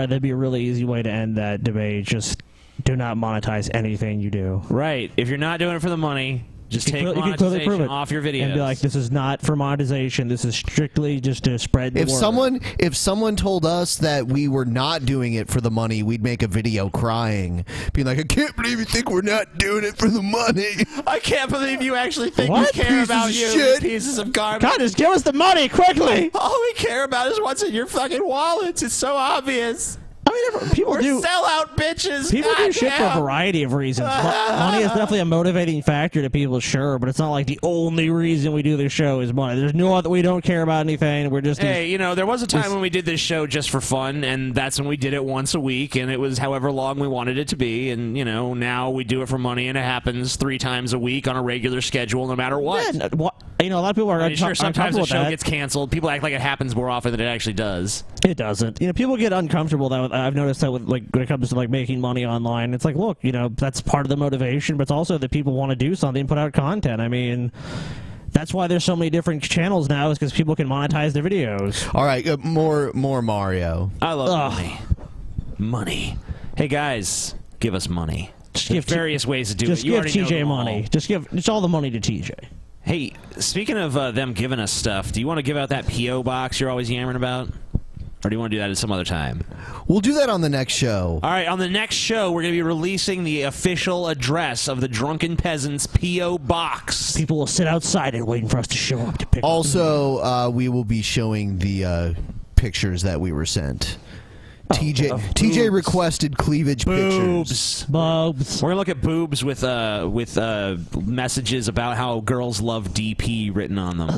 [SPEAKER 17] that'd be a really easy way to end that debate. Just do not monetize anything you do.
[SPEAKER 4] Right. If you're not doing it for the money, just take
[SPEAKER 17] you can clearly prove
[SPEAKER 4] monetization
[SPEAKER 17] it
[SPEAKER 4] off your videos.
[SPEAKER 17] and be like, "This is not for monetization. This is strictly just to spread the word."
[SPEAKER 6] If someone told us that we were not doing it for the money, we'd make a video crying, being like, "I can't believe you think we're not doing it for the money.
[SPEAKER 4] I can't believe you actually think
[SPEAKER 17] What?
[SPEAKER 4] we care
[SPEAKER 6] Pieces
[SPEAKER 4] about
[SPEAKER 6] of
[SPEAKER 4] you,
[SPEAKER 6] shit.
[SPEAKER 4] pieces of garbage.
[SPEAKER 17] God, just give us the money quickly.
[SPEAKER 4] All we care about is what's in your fucking wallets. It's so obvious.
[SPEAKER 17] I mean, people
[SPEAKER 4] We're
[SPEAKER 17] do
[SPEAKER 4] sellout bitches.
[SPEAKER 17] People do
[SPEAKER 4] God
[SPEAKER 17] shit for a
[SPEAKER 4] damn.
[SPEAKER 17] variety of reasons. Money is definitely a motivating factor to people, sure, but it's not like the only reason we do this show is money. There's no other. We don't care about anything. We're just
[SPEAKER 4] Hey, there was a time when we did this show just for fun, and that's when we did it once a week, and it was however long we wanted it to be, and, now we do it for money, and it happens 3 times a week on a regular schedule, no matter what.
[SPEAKER 17] Yeah, a lot of people are
[SPEAKER 4] Sure, sometimes the
[SPEAKER 17] uncomfortable with
[SPEAKER 4] show
[SPEAKER 17] that.
[SPEAKER 4] gets canceled. People act like it happens more often than it actually does.
[SPEAKER 17] It doesn't. People get uncomfortable. I've noticed that with when it comes to making money online. It's like, look, that's part of the motivation, but it's also that people want to do something and put out content. I mean, that's why there's so many different channels now, is because people can monetize their videos.
[SPEAKER 6] All right, more Mario.
[SPEAKER 4] I love money. Money. Hey guys, give us money.
[SPEAKER 17] Just
[SPEAKER 4] There's various ways to do
[SPEAKER 17] just
[SPEAKER 4] it. You
[SPEAKER 17] give
[SPEAKER 4] already know
[SPEAKER 17] TJ
[SPEAKER 4] them
[SPEAKER 17] money.
[SPEAKER 4] all.
[SPEAKER 17] Just give all the money to TJ.
[SPEAKER 4] Hey, speaking of them giving us stuff, do you want to give out that P.O. box you're always yammering about? Or do you want to do that at some other time?
[SPEAKER 6] We'll do that on the next show.
[SPEAKER 4] All right, on the next show, we're going to be releasing the official address of the Drunken Peasants P.O. box.
[SPEAKER 17] People will sit outside and waiting for us to show up to pick up.
[SPEAKER 6] Also, we will be showing the pictures that we were sent. TJ requested cleavage pictures.
[SPEAKER 17] Boobs.
[SPEAKER 4] We're gonna look at boobs with messages about how girls love DP written on them,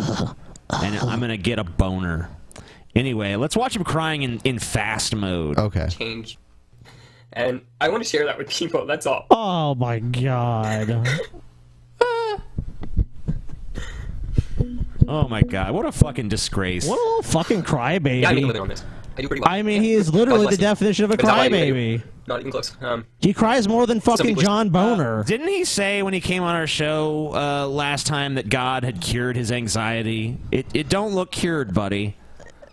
[SPEAKER 4] and I'm gonna get a boner. Anyway, let's watch him crying in fast mode.
[SPEAKER 6] Okay.
[SPEAKER 19] Change. And I want to share that with people. That's all.
[SPEAKER 17] Oh my god.
[SPEAKER 4] Oh my god, what a fucking disgrace.
[SPEAKER 17] What a little fucking crybaby.
[SPEAKER 19] Yeah, I make a living on this. I do pretty well.
[SPEAKER 17] I mean, he is literally the definition of a
[SPEAKER 19] Is that why you do?
[SPEAKER 17] crybaby.
[SPEAKER 19] Not even close.
[SPEAKER 17] He cries more than fucking John Boner.
[SPEAKER 4] Didn't he say when he came on our show last time that God had cured his anxiety? It don't look cured, buddy.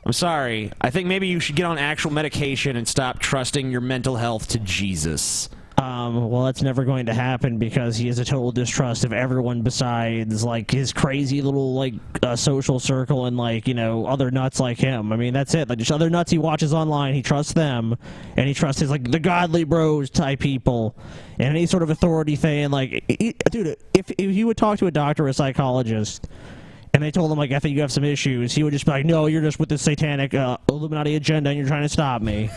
[SPEAKER 4] I'm sorry. I think maybe you should get on actual medication and stop trusting your mental health to Jesus.
[SPEAKER 17] Well, that's never going to happen because he has a total distrust of everyone besides, like, his crazy little, like, social circle and, like, you know, other nuts like him. I mean, that's it. Like, just other nuts he watches online, he trusts them, and he trusts his, like, the godly bros type people, and any sort of authority thing, like, dude, if you would talk to a doctor or a psychologist, and they told him, like, I think you have some issues, he would just be like, no, you're just with this satanic Illuminati agenda and you're trying to stop me.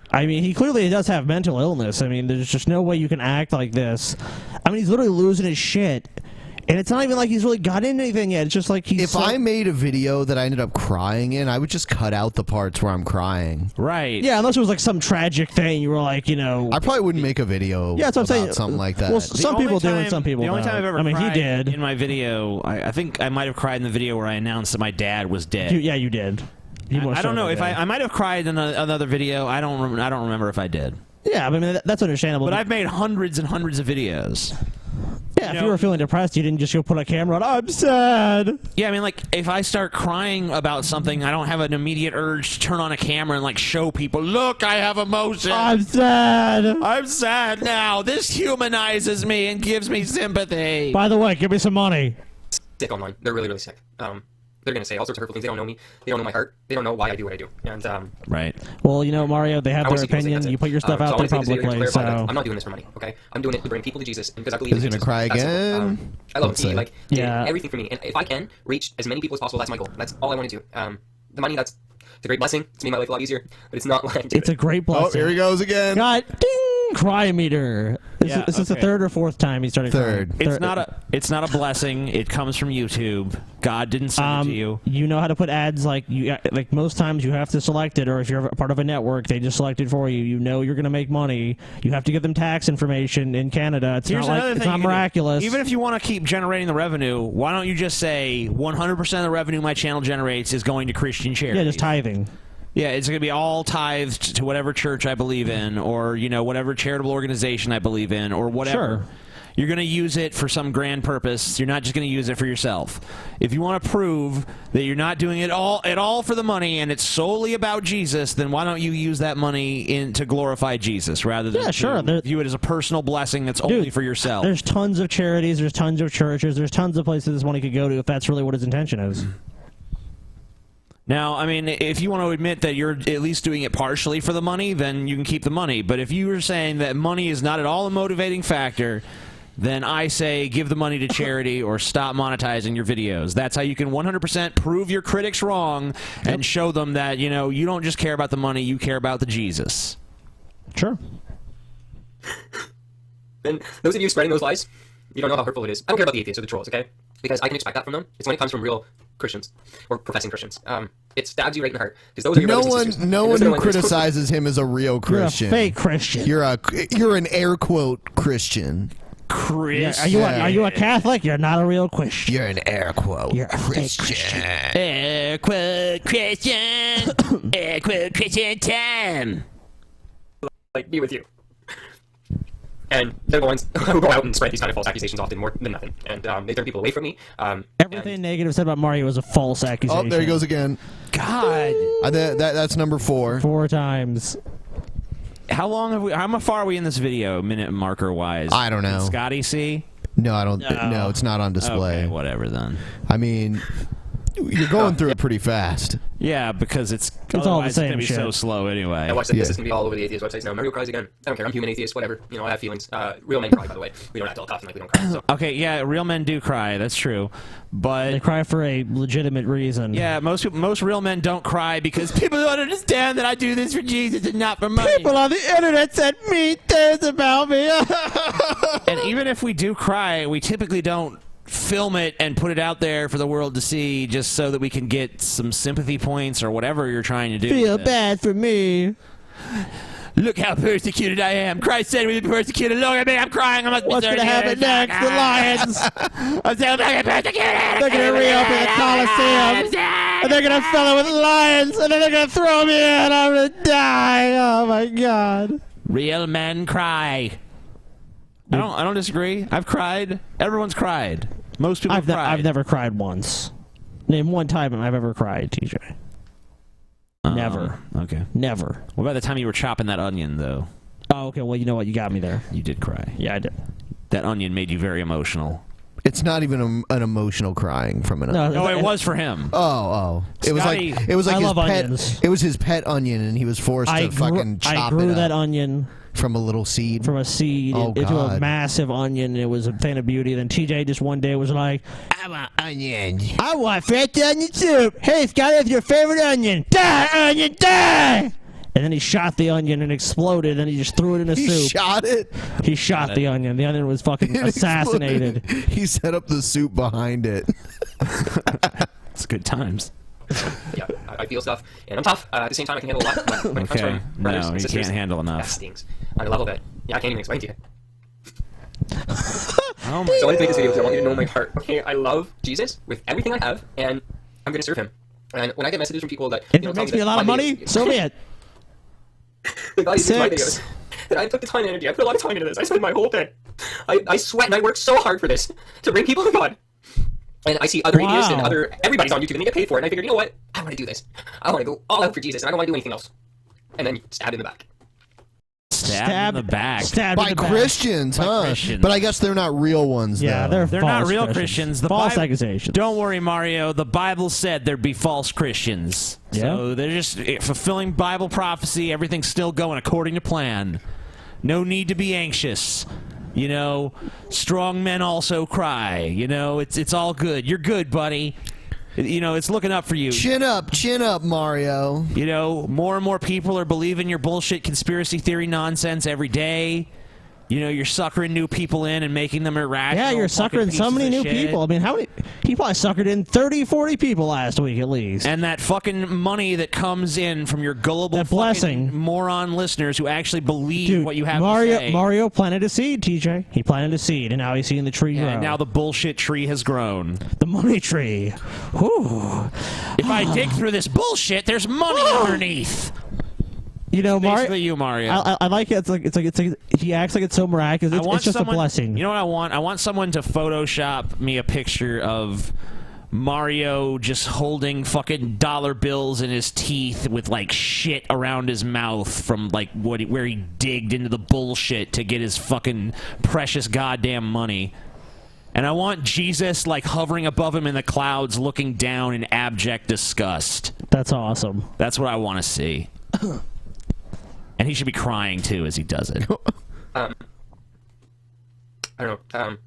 [SPEAKER 17] I mean, he clearly does have mental illness. I mean, there's just no way you can act like this. I mean, he's literally losing his shit. And it's not even like he's really got into anything yet. It's just like he's...
[SPEAKER 6] If I made a video that I ended up crying in, I would just cut out the parts where I'm crying.
[SPEAKER 4] Right.
[SPEAKER 17] Yeah, unless it was like some tragic thing. You were like, you know...
[SPEAKER 6] I probably wouldn't make a video
[SPEAKER 17] that's what I'm
[SPEAKER 6] about
[SPEAKER 17] saying.
[SPEAKER 6] something like that.
[SPEAKER 17] Well, some people do and some people
[SPEAKER 4] don't. The only time I've ever
[SPEAKER 17] cried
[SPEAKER 4] cried
[SPEAKER 17] he did.
[SPEAKER 4] in my video, I think I might have cried in the video where I announced that my dad was dead.
[SPEAKER 17] Yeah, you did.
[SPEAKER 4] I don't know if I might have cried in another video. I don't remember if I did.
[SPEAKER 17] Yeah, I mean that's understandable.
[SPEAKER 4] But I've made hundreds and hundreds of videos.
[SPEAKER 17] Yeah, if you were feeling depressed, you didn't just go put a camera on. I'm sad.
[SPEAKER 4] Yeah, I mean, like if I start crying about something, I don't have an immediate urge to turn on a camera and like show people, look, I have emotion.
[SPEAKER 17] I'm sad.
[SPEAKER 4] I'm sad now. This humanizes me and gives me sympathy.
[SPEAKER 17] By the way, give me some money.
[SPEAKER 19] Sick online. They're really, really sick. They're going to say all sorts of hurtful things. They don't know me. They don't know my heart. They don't know why I do what I do. And
[SPEAKER 4] right.
[SPEAKER 17] Well, you know, Mario, they have their opinion. You put your stuff out there publicly, so...
[SPEAKER 19] I'm not doing this for money, okay? I'm doing it to bring people to Jesus, because I believe in
[SPEAKER 6] He's
[SPEAKER 19] Jesus.
[SPEAKER 6] gonna cry again.
[SPEAKER 19] I love him. He, like, did
[SPEAKER 17] Yeah.
[SPEAKER 19] everything for me. And if I can reach as many people as possible, that's my goal. That's all I want to do. The money, it's a great blessing. It's made my life a lot easier, but it's not like...
[SPEAKER 17] It's a great blessing.
[SPEAKER 6] Oh, here he goes again.
[SPEAKER 17] God, ding! Cry meter. This is the third or fourth time he started
[SPEAKER 6] Third.
[SPEAKER 17] crying.
[SPEAKER 4] It's not a blessing. It comes from YouTube. God didn't send it to you.
[SPEAKER 17] You know how to put ads, like most times you have to select it, or if you're a part of a network, they just select it for you. You know you're going to make money. You have to give them tax information in Canada. It's
[SPEAKER 4] Here's
[SPEAKER 17] not
[SPEAKER 4] another
[SPEAKER 17] like it's
[SPEAKER 4] thing
[SPEAKER 17] not
[SPEAKER 4] you can do.
[SPEAKER 17] miraculous.
[SPEAKER 4] Even if you want to keep generating the revenue, why don't you just say 100% of the revenue my channel generates is going to Christian charities?
[SPEAKER 17] Yeah, just tithing.
[SPEAKER 4] Yeah, it's going to be all tithed to whatever church I believe in, or whatever charitable organization I believe in, or whatever.
[SPEAKER 17] Sure.
[SPEAKER 4] You're going to use it for some grand purpose. You're not just going to use it for yourself. If you want to prove that you're not doing it all for the money and it's solely about Jesus, then why don't you use that money to glorify Jesus rather than view it as a personal blessing that's only for yourself?
[SPEAKER 17] There's tons of charities. There's tons of churches. There's tons of places this money could go to if that's really what his intention is.
[SPEAKER 4] Now, I mean, if you want to admit that you're at least doing it partially for the money, then you can keep the money. But if you were saying that money is not at all a motivating factor, then I say give the money to charity or stop monetizing your videos. That's how you can 100% prove your critics wrong and show them that, you don't just care about the money, you care about the Jesus.
[SPEAKER 17] Sure.
[SPEAKER 19] And those of you spreading those lies, you don't know how hurtful it is. I don't care about the atheists or the trolls, okay? Because I can expect that from them. It's when it comes from real Christians or professing Christians. It stabs you right in the heart because those are your brothers and sisters.
[SPEAKER 6] No one who criticizes him is a real Christian.
[SPEAKER 17] You're a fake Christian.
[SPEAKER 6] You're an air quote Christian.
[SPEAKER 17] Christian. Are you a Catholic? You're not a real Christian.
[SPEAKER 6] You're an air quote.
[SPEAKER 17] You're a
[SPEAKER 6] Christian.
[SPEAKER 4] Air quote Christian. Air quote Christian time.
[SPEAKER 19] Like, be with you. And they're the ones who go out and spread these kind of false accusations often more than nothing. And they turn people away from me.
[SPEAKER 17] Everything negative said about Mario was a false accusation.
[SPEAKER 6] Oh, there he goes again.
[SPEAKER 4] God.
[SPEAKER 6] That's number 4.
[SPEAKER 17] 4 times.
[SPEAKER 4] How far are we in this video, minute marker wise?
[SPEAKER 6] I don't know.
[SPEAKER 4] Did Scotty see?
[SPEAKER 6] No, I don't. No, it's not on display.
[SPEAKER 4] Okay, whatever then.
[SPEAKER 6] I mean, you're going through it pretty fast.
[SPEAKER 4] Yeah, because it's
[SPEAKER 17] all the same
[SPEAKER 4] gonna be
[SPEAKER 17] shit.
[SPEAKER 4] so slow anyway.
[SPEAKER 19] I watch that. This is gonna be all over the atheist websites now. Mario cries again. I don't care. I'm human atheist. Whatever. I have feelings. Real men cry, by the way. We don't act all tough and like we don't cry. So.
[SPEAKER 4] Okay, yeah, real men do cry. That's true, but
[SPEAKER 17] they cry for a legitimate reason.
[SPEAKER 4] Yeah, most real men don't cry because people don't understand that I do this for Jesus and not for money.
[SPEAKER 17] People on the internet said mean things about me.
[SPEAKER 4] And even if we do cry, we typically don't film it and put it out there for the world to see just so that we can get some sympathy points or whatever you're trying to do.
[SPEAKER 17] Feel bad for me.
[SPEAKER 4] Look how persecuted I am. Christ said we'd be persecuted. Look at me, I'm crying. I must be
[SPEAKER 17] What's going to happen next? The Lions.
[SPEAKER 4] I'm still being persecuted.
[SPEAKER 17] They're going to reopen the Coliseum. And they're going to fill it with lions. And then they're going to throw me in. I'm going to die. Oh, my God.
[SPEAKER 4] Real men cry. I don't disagree. I've cried. Everyone's cried. Most people have cried.
[SPEAKER 17] I've never cried once. Name one time I've ever cried, TJ. Never.
[SPEAKER 4] Okay.
[SPEAKER 17] Never.
[SPEAKER 4] What about the time you were chopping that onion, though?
[SPEAKER 17] Oh, okay. Well, you know what? You got me there.
[SPEAKER 4] You did cry.
[SPEAKER 17] Yeah, I did.
[SPEAKER 4] That onion made you very emotional.
[SPEAKER 6] It's not even an emotional crying from an onion.
[SPEAKER 4] No, it was for him.
[SPEAKER 6] Oh. It was like
[SPEAKER 17] I
[SPEAKER 6] his
[SPEAKER 17] love
[SPEAKER 6] pet.
[SPEAKER 17] onions.
[SPEAKER 6] It was his pet onion, and he was forced to fucking chop it
[SPEAKER 17] I grew
[SPEAKER 6] up
[SPEAKER 17] that onion
[SPEAKER 6] from a little seed.
[SPEAKER 17] From a seed into a massive onion. And it was a thing of beauty. Then TJ just one day was like,
[SPEAKER 6] I want onion.
[SPEAKER 17] I want fresh onion soup. Hey, Scott, it's your favorite onion. Die, onion, die! And then he shot the onion and exploded, and he just threw it in a soup.
[SPEAKER 6] He shot it?
[SPEAKER 17] He shot the onion. The onion was fucking assassinated.
[SPEAKER 6] He set up the soup behind it.
[SPEAKER 4] It's good times.
[SPEAKER 19] Yeah, I feel stuff, and I'm tough. At the same time, I can handle a lot. But when it comes from brothers
[SPEAKER 4] No,
[SPEAKER 19] and
[SPEAKER 4] you
[SPEAKER 19] sisters,
[SPEAKER 4] can't handle enough.
[SPEAKER 19] That stings on a level that I can't even explain to you.
[SPEAKER 4] Oh my
[SPEAKER 19] So I wanted to make this video because I want you to know my heart. Okay, I love Jesus with everything I have, and I'm going to serve him. And when I get messages from people that
[SPEAKER 17] If it makes me a lot of money, so be it.
[SPEAKER 19] The guy uses my
[SPEAKER 17] 6.
[SPEAKER 19] videos. And I took the time and energy. I put a lot of time into this. I spent my whole day. I sweat and I work so hard for this to bring people to God. And I see other idiots and everybody's on YouTube and they get paid for it. And I figured, you know what? I want to do this. I want to go all out for Jesus and I don't want to do anything else. And then stabbed in the back.
[SPEAKER 4] Stabbed in the back.
[SPEAKER 6] By Christians, huh?
[SPEAKER 4] Christians.
[SPEAKER 6] But I guess they're not real ones,
[SPEAKER 17] Yeah,
[SPEAKER 6] though.
[SPEAKER 4] They're not real Christians. The
[SPEAKER 17] False
[SPEAKER 4] Bible,
[SPEAKER 17] accusations.
[SPEAKER 4] Don't worry, Mario. The Bible said there'd be false Christians. So they're just fulfilling Bible prophecy. Everything's still going according to plan. No need to be anxious. You know, strong men also cry. You know, it's all good. You're good, buddy. You know, it's looking up for you.
[SPEAKER 6] Chin up, Mario.
[SPEAKER 4] You know, more and more people are believing your bullshit conspiracy theory nonsense every day. You know, you're suckering new people in and making them irrational.
[SPEAKER 17] Yeah, you're suckering so many new people. I mean, how many? He probably suckered in 30, 40 people last week at least.
[SPEAKER 4] And that fucking money that comes in from your gullible fucking moron listeners who actually believe what you have to say.
[SPEAKER 17] Mario planted a seed, TJ. He planted a seed, and now he's seeing the tree grow.
[SPEAKER 4] And now the bullshit tree has grown.
[SPEAKER 17] The money tree. Whew.
[SPEAKER 4] If I dig through this bullshit, there's money underneath.
[SPEAKER 17] You know,
[SPEAKER 4] Mario.
[SPEAKER 17] I like it. It's like he acts like it's so miraculous. It's just a blessing.
[SPEAKER 4] You know what I want? I want someone to Photoshop me a picture of Mario just holding fucking dollar bills in his teeth with like shit around his mouth from like where he digged into the bullshit to get his fucking precious goddamn money. And I want Jesus like hovering above him in the clouds, looking down in abject disgust.
[SPEAKER 17] That's awesome.
[SPEAKER 4] That's what I want to see. And he should be crying too as he does it.
[SPEAKER 19] I don't know.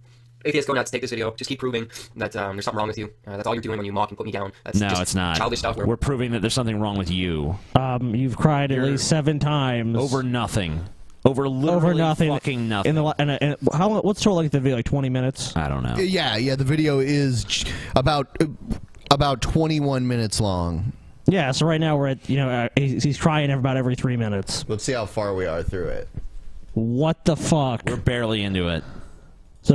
[SPEAKER 19] Atheists, go nuts. Take this video. Just keep proving that there's something wrong with you. That's all you're doing when you mock and put me down. That's
[SPEAKER 4] No,
[SPEAKER 19] just
[SPEAKER 4] it's not.
[SPEAKER 19] childish stuff.
[SPEAKER 4] We're proving that there's something wrong with you.
[SPEAKER 17] You've cried at least 7 times
[SPEAKER 4] over nothing. Over literally
[SPEAKER 17] nothing.
[SPEAKER 4] Fucking nothing.
[SPEAKER 17] What's total like the video? Like 20 minutes?
[SPEAKER 4] I don't know.
[SPEAKER 6] Yeah. The video is about 21 minutes long.
[SPEAKER 17] Yeah, so right now we're at, he's crying about every 3 minutes.
[SPEAKER 6] Let's see how far we are through it.
[SPEAKER 17] What the fuck?
[SPEAKER 4] We're barely into it.
[SPEAKER 17] So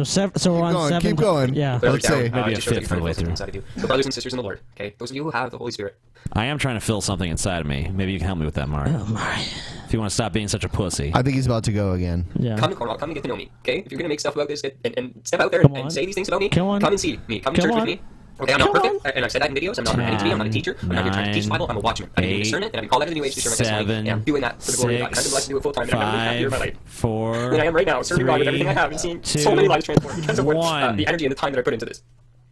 [SPEAKER 17] we're on 7.
[SPEAKER 6] Keep going.
[SPEAKER 17] Yeah.
[SPEAKER 4] Let's say
[SPEAKER 19] maybe
[SPEAKER 4] a fifth of the way through.
[SPEAKER 19] So brothers and sisters in the Lord, okay? Those of you who have the Holy Spirit.
[SPEAKER 4] I am trying to fill something inside of me. Maybe you can help me with that, Mark.
[SPEAKER 17] Oh, my.
[SPEAKER 4] If you want to stop being such a pussy.
[SPEAKER 6] I think he's about to go again.
[SPEAKER 17] Yeah.
[SPEAKER 19] Come to Cornwall. Come and get to know me, okay? If you're going to make stuff about this and step out there and say these things about me, come and see me. Come to church with me. Okay, I'm not perfect, and I've said that in videos. I'm not pretending to be. I'm not a teacher. I'm not here trying to teach the Bible. I'm a watchman. I can discern it, and I've been called out of the New Age to share my testimony. And I'm doing that for the glory of God. And I've been blessed to do it full time, and I'm never happier in my life
[SPEAKER 4] 4,
[SPEAKER 19] than I am right now, serving God with everything I have and seeing so many lives transformed because of the energy and the time that I put into this.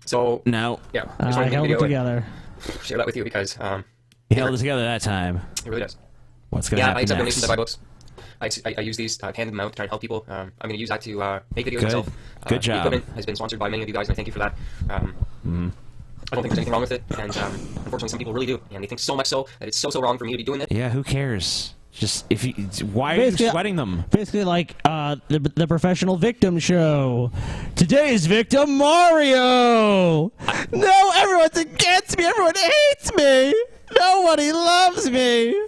[SPEAKER 19] So,
[SPEAKER 4] no.
[SPEAKER 19] Yeah. I just wanted to
[SPEAKER 17] held it together.
[SPEAKER 19] Share that with you because
[SPEAKER 4] he held it together that time.
[SPEAKER 19] It really does.
[SPEAKER 4] What's going to happen
[SPEAKER 19] I accept
[SPEAKER 4] next?
[SPEAKER 19] donations to buy books. I use these, hand them out to try and help people. I'm going to use that to make videos myself.
[SPEAKER 4] Good job.
[SPEAKER 19] The equipment has been sponsored by many of you guys, and I thank you for that. I don't think there's anything wrong with it, and unfortunately some people really do, and they think so much so that it's so wrong for me to be doing this.
[SPEAKER 4] Yeah, who cares? Just why are you sweating them?
[SPEAKER 17] Basically, like the professional victim show. Today's victim, Mario. No, everyone's against me. Everyone hates me. Nobody loves me.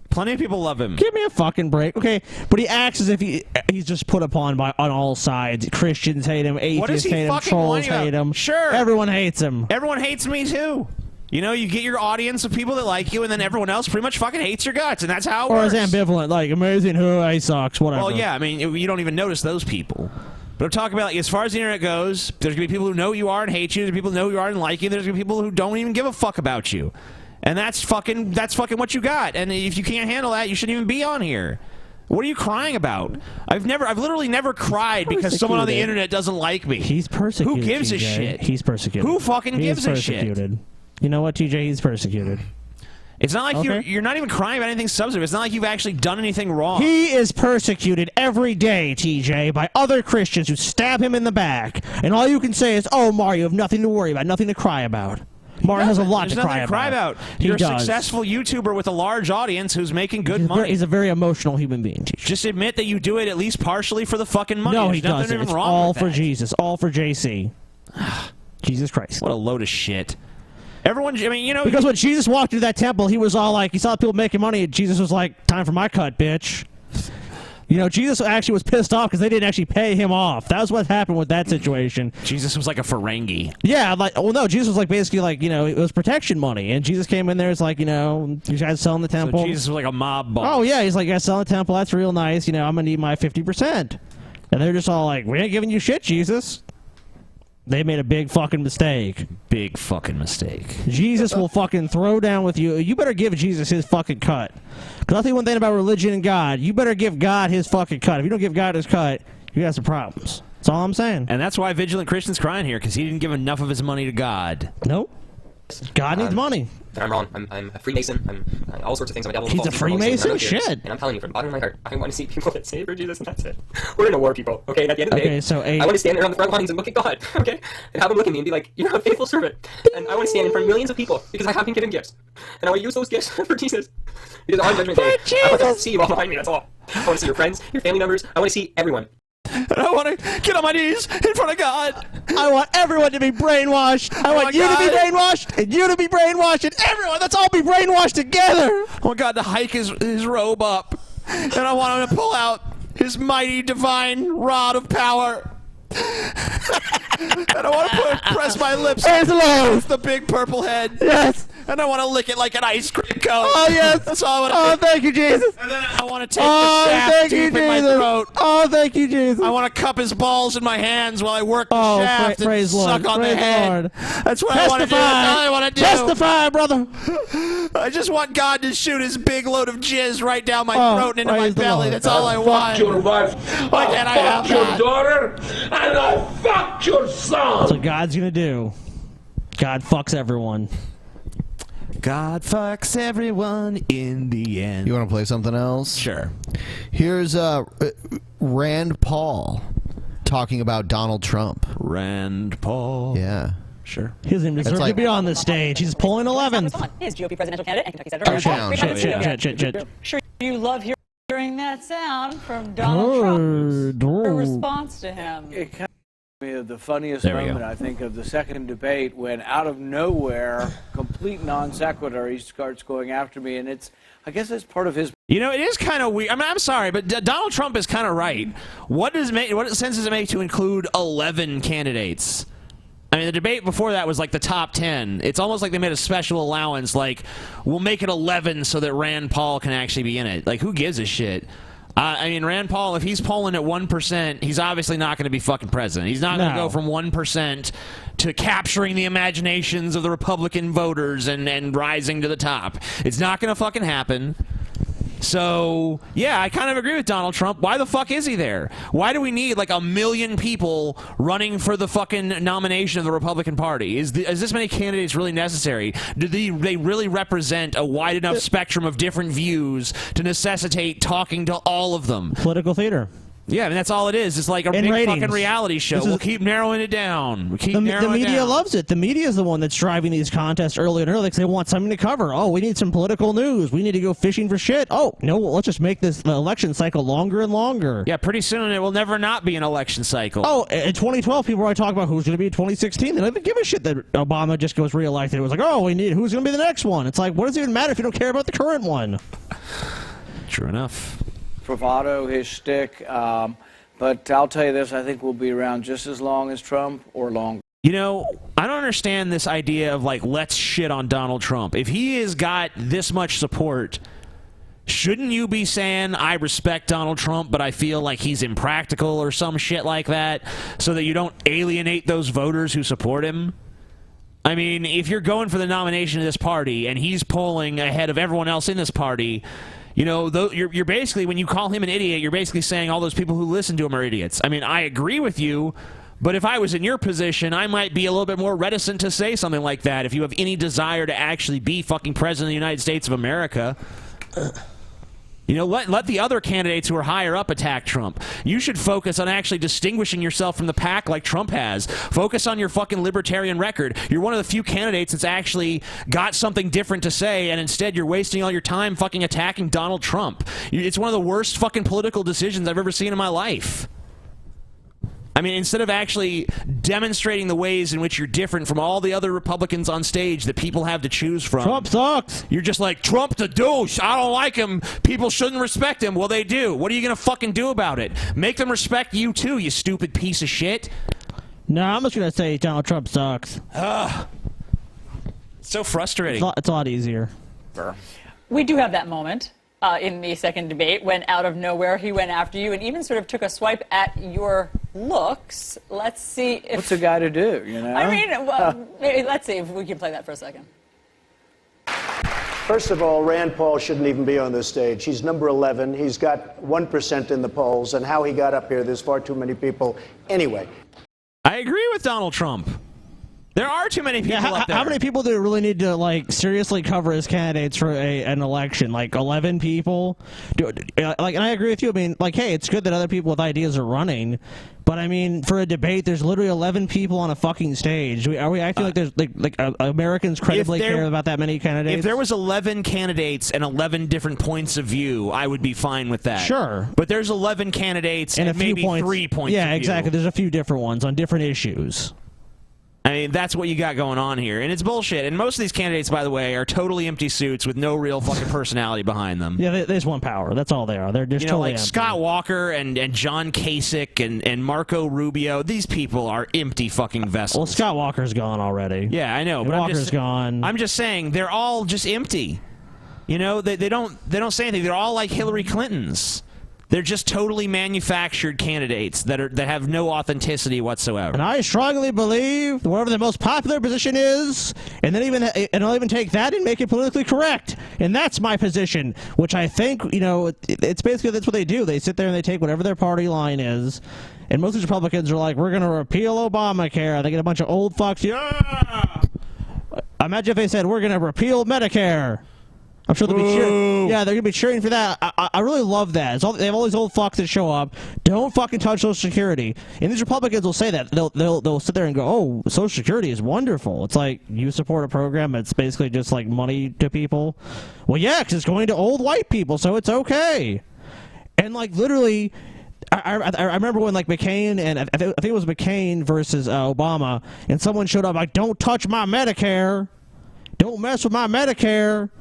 [SPEAKER 4] Plenty of people love him.
[SPEAKER 17] Give me a fucking break, okay? But he acts as if he's just put upon on all sides. Christians hate him, atheists hate him, trolls hate him.
[SPEAKER 4] Sure,
[SPEAKER 17] everyone hates him.
[SPEAKER 4] Everyone hates me too. You know, you get your audience of people that like you, and then everyone else pretty much fucking hates your guts, and that's how it
[SPEAKER 17] or
[SPEAKER 4] works.
[SPEAKER 17] is ambivalent, like amazing, who I sucks, whatever.
[SPEAKER 4] Well, yeah, I mean, you don't even notice those people. But I'm talking about, like, as far as the internet goes, there's going to be people who know who you are and hate you. There's people who know who you are and like you. There's going to be people who don't even give a fuck about you. And that's fucking what you got. And if you can't handle that, you shouldn't even be on here. What are you crying about? I've literally never cried because someone on the internet doesn't like me.
[SPEAKER 17] He's persecuted.
[SPEAKER 4] Who gives a
[SPEAKER 17] TJ.
[SPEAKER 4] shit?
[SPEAKER 17] He's persecuted.
[SPEAKER 4] Who fucking gives a shit?
[SPEAKER 17] You know what, TJ? He's persecuted.
[SPEAKER 4] It's not like you're not even crying about anything substantive. It's not like you've actually done anything wrong.
[SPEAKER 17] He is persecuted every day, TJ, by other Christians who stab him in the back. And all you can say is, oh, Mario, you have nothing to worry about, nothing to cry about. Mario has a lot to cry about.
[SPEAKER 4] You're a successful YouTuber with a large audience who's making good money.
[SPEAKER 17] He's a very emotional human being, TJ.
[SPEAKER 4] Just admit that you do it at least partially for the fucking money.
[SPEAKER 17] No,
[SPEAKER 4] There's
[SPEAKER 17] he
[SPEAKER 4] nothing
[SPEAKER 17] doesn't.
[SPEAKER 4] even
[SPEAKER 17] It's
[SPEAKER 4] wrong
[SPEAKER 17] all
[SPEAKER 4] with
[SPEAKER 17] for
[SPEAKER 4] that.
[SPEAKER 17] Jesus, all for JC. Jesus Christ.
[SPEAKER 4] What a load of shit. Everyone, I mean, you know...
[SPEAKER 17] Because when Jesus walked into that temple, he was all like, he saw people making money, and Jesus was like, time for my cut, bitch. You know, Jesus actually was pissed off because they didn't actually pay him off. That was what happened with that situation.
[SPEAKER 4] Jesus was like a Ferengi.
[SPEAKER 17] Yeah, like, well, no, Jesus was like basically like, you know, it was protection money. And Jesus came in there, it's like, you know, you guys selling the temple.
[SPEAKER 4] So Jesus was like a mob boss.
[SPEAKER 17] Oh, yeah, he's like, you guys selling the temple, that's real nice. You know, I'm going to need my 50%. And they're just all like, we ain't giving you shit, Jesus. They made a big fucking mistake.
[SPEAKER 4] Big fucking mistake.
[SPEAKER 17] Jesus will fucking throw down with you. You better give Jesus his fucking cut. Because I'll tell you one thing about religion and God. You better give God his fucking cut. If you don't give God his cut, you got some problems. That's all I'm saying.
[SPEAKER 4] And that's why Vigilant Christian's crying here, because he didn't give enough of his money to God.
[SPEAKER 17] Nope. God needs money.
[SPEAKER 19] I'm wrong. I'm a Freemason. I'm all sorts of things. I'm a devil.
[SPEAKER 17] He's a Freemason? Shit.
[SPEAKER 19] And I'm telling you from the bottom of my heart, I want to see people that say for Jesus, and that's it. We're in a war, people. Okay. And at the end of the day,
[SPEAKER 17] so
[SPEAKER 19] I want to stand there on the front lines and look at God. Okay. And have him look at me and be like, "You're a faithful servant." And I want to stand in front of millions of people because I have been given gifts, and I want to use those gifts for Jesus. Because on Judgment Day, I want to see you all behind me. That's all. I want to see your friends, your family members. I want to see everyone.
[SPEAKER 4] And I want to get on my knees in front of God.
[SPEAKER 17] I want everyone to be brainwashed. I want you to be brainwashed, and you to be brainwashed, and everyone. Let's all be brainwashed together.
[SPEAKER 4] I want God to hike his robe up, and I want him to pull out his mighty divine rod of power. And I want to press my lips with the big purple head.
[SPEAKER 17] Yes.
[SPEAKER 4] And I want to lick it like an ice cream cone.
[SPEAKER 17] Oh, yes.
[SPEAKER 4] That's all I want to do.
[SPEAKER 17] Thank you, Jesus.
[SPEAKER 4] And then I want to take the shaft deep in my throat.
[SPEAKER 17] Oh, thank you, Jesus.
[SPEAKER 4] I want to cup his balls in my hands while I work the shaft and suck on the head.
[SPEAKER 17] Lord.
[SPEAKER 4] That's what I want to do. That's all I want to do.
[SPEAKER 17] Testify, brother.
[SPEAKER 4] I just want God to shoot his big load of jizz right down my throat and into my belly. That's all I want.
[SPEAKER 20] Fuck your wife.
[SPEAKER 4] Why can't I have
[SPEAKER 20] your
[SPEAKER 4] that?
[SPEAKER 20] daughter, and I fucked your son.
[SPEAKER 17] That's what God's gonna do. God fucks everyone.
[SPEAKER 4] God fucks everyone in the end.
[SPEAKER 6] You want to play something else?
[SPEAKER 4] Sure.
[SPEAKER 6] Here's Rand Paul talking about Donald Trump.
[SPEAKER 4] Rand Paul.
[SPEAKER 6] Yeah.
[SPEAKER 4] Sure.
[SPEAKER 17] He doesn't deserve to be on this stage. He's pulling 11th.
[SPEAKER 21] His GOP presidential candidate and Kentucky senator.
[SPEAKER 17] Shit.
[SPEAKER 21] Sure, you love hearing that sound from Donald Trump. Your response to him.
[SPEAKER 22] It kind of the funniest
[SPEAKER 4] There we
[SPEAKER 22] moment,
[SPEAKER 4] go.
[SPEAKER 22] I think, of the second debate when out of nowhere, complete non sequitur, he starts going after me, and I guess it's part of his.
[SPEAKER 4] You know, it is kind of weird. I mean, I'm sorry, but Donald Trump is kind of right. What sense does it make to include 11 candidates? I mean, the debate before that was like the top 10. It's almost like they made a special allowance, like, we'll make it 11 so that Rand Paul can actually be in it. Like, who gives a shit? I mean, Rand Paul, if he's polling at 1%, he's obviously not going to be fucking president. He's not going to go from 1% to capturing the imaginations of the Republican voters and rising to the top. It's not going to fucking happen. So, yeah, I kind of agree with Donald Trump. Why the fuck is he there? Why do we need like 1 million people running for the fucking nomination of the Republican Party? Is this many candidates really necessary? Do they really represent a wide enough spectrum of different views to necessitate talking to all of them?
[SPEAKER 17] Political theater.
[SPEAKER 4] Yeah, I mean, that's all it is. It's like a big fucking reality show. We'll keep narrowing it down.
[SPEAKER 17] The media loves it. The media is the one that's driving these contests early and early because they want something to cover. Oh, we need some political news. We need to go fishing for shit. Oh, no, let's just make this election cycle longer and longer.
[SPEAKER 4] Yeah, pretty soon it will never not be an election cycle.
[SPEAKER 17] Oh, in 2012, people were talking about who's going to be in 2016. They don't even give a shit that Obama just goes reelected. It was like, oh, we need who's going to be the next one. It's like, what does it even matter if you don't care about the current one?
[SPEAKER 4] True enough.
[SPEAKER 22] Bravado, his shtick. But I'll tell you this, I think we'll be around just as long as Trump or longer.
[SPEAKER 4] You know, I don't understand this idea of, like, let's shit on Donald Trump. If he has got this much support, shouldn't you be saying, I respect Donald Trump, but I feel like he's impractical or some shit like that, so that you don't alienate those voters who support him? I mean, if you're going for the nomination of this party, and he's polling ahead of everyone else in this party, you know, you're basically, when you call him an idiot, you're basically saying all those people who listen to him are idiots. I mean, I agree with you, but if I was in your position, I might be a little bit more reticent to say something like that if you have any desire to actually be fucking president of the United States of America. You know, let the other candidates who are higher up attack Trump. You should focus on actually distinguishing yourself from the pack like Trump has. Focus on your fucking libertarian record. You're one of the few candidates that's actually got something different to say, and instead you're wasting all your time fucking attacking Donald Trump. It's one of the worst fucking political decisions I've ever seen in my life. I mean, instead of actually demonstrating the ways in which you're different from all the other Republicans on stage that people have to choose from.
[SPEAKER 17] Trump sucks.
[SPEAKER 4] You're just like, Trump the douche. I don't like him. People shouldn't respect him. Well, they do. What are you going to fucking do about it? Make them respect you too, you stupid piece of shit.
[SPEAKER 17] No, I'm just going to say Donald Trump sucks.
[SPEAKER 4] Ugh. It's so frustrating.
[SPEAKER 17] It's a lot easier.
[SPEAKER 21] We do have that moment in the second debate when out of nowhere he went after you and even sort of took a swipe at your looks. Let's see if...
[SPEAKER 22] What's a guy to do, you know?
[SPEAKER 21] I mean, well, maybe, let's see if we can play that for a second.
[SPEAKER 5] First of all, Rand Paul shouldn't even be on this stage. He's number 11. He's got 1% in the polls, and how he got up here, there's far too many people. Anyway.
[SPEAKER 4] I agree with Donald Trump. There are too many people up there.
[SPEAKER 17] How many people do we really need to, like, seriously cover as candidates for an election? Like, 11 people? And I agree with you. I mean, like, hey, it's good that other people with ideas are running, but, I mean, for a debate, there's literally 11 people on a fucking stage. Are we acting like there's, like Americans credibly care about that many candidates?
[SPEAKER 4] If there was 11 candidates and 11 different points of view, I would be fine with that.
[SPEAKER 17] Sure.
[SPEAKER 4] But there's 11 candidates and maybe 3 points of view.
[SPEAKER 17] Yeah, exactly. There's a few different ones on different issues.
[SPEAKER 4] I mean, that's what you got going on here. And it's bullshit. And most of these candidates, by the way, are totally empty suits with no real fucking personality behind them.
[SPEAKER 17] Yeah, they just want power. That's all they are. They're just
[SPEAKER 4] you know,
[SPEAKER 17] totally
[SPEAKER 4] like
[SPEAKER 17] empty.
[SPEAKER 4] Scott Walker and John Kasich and Marco Rubio. These people are empty fucking vessels.
[SPEAKER 17] Well, Scott Walker's gone already.
[SPEAKER 4] Yeah, I know.
[SPEAKER 17] And
[SPEAKER 4] But
[SPEAKER 17] Walker's gone.
[SPEAKER 4] I'm just saying, they're all just empty. You know, they don't say anything. They're all like Hillary Clinton's. They're just totally manufactured candidates that have no authenticity whatsoever.
[SPEAKER 17] And I strongly believe whatever the most popular position is, and I'll even take that and make it politically correct. And that's my position, which I think, you know, it's basically that's what they do. They sit there and they take whatever their party line is. And most of these Republicans are like, we're going to repeal Obamacare. They get a bunch of old fucks. Yeah! Imagine if they said, we're going to repeal Medicare. I'm sure they'll be cheering. Yeah, they're gonna be cheering for that. I really love that. They have all these old fucks that show up. Don't fucking touch Social Security. And these Republicans will say that. They'll sit there and go, "Oh, Social Security is wonderful." It's like you support a program that's basically just like money to people. Well, yeah, because it's going to old white people, so it's okay. And like literally. I remember when like McCain and I think it was McCain versus Obama, and someone showed up like, "Don't touch my Medicare. Don't mess with my Medicare."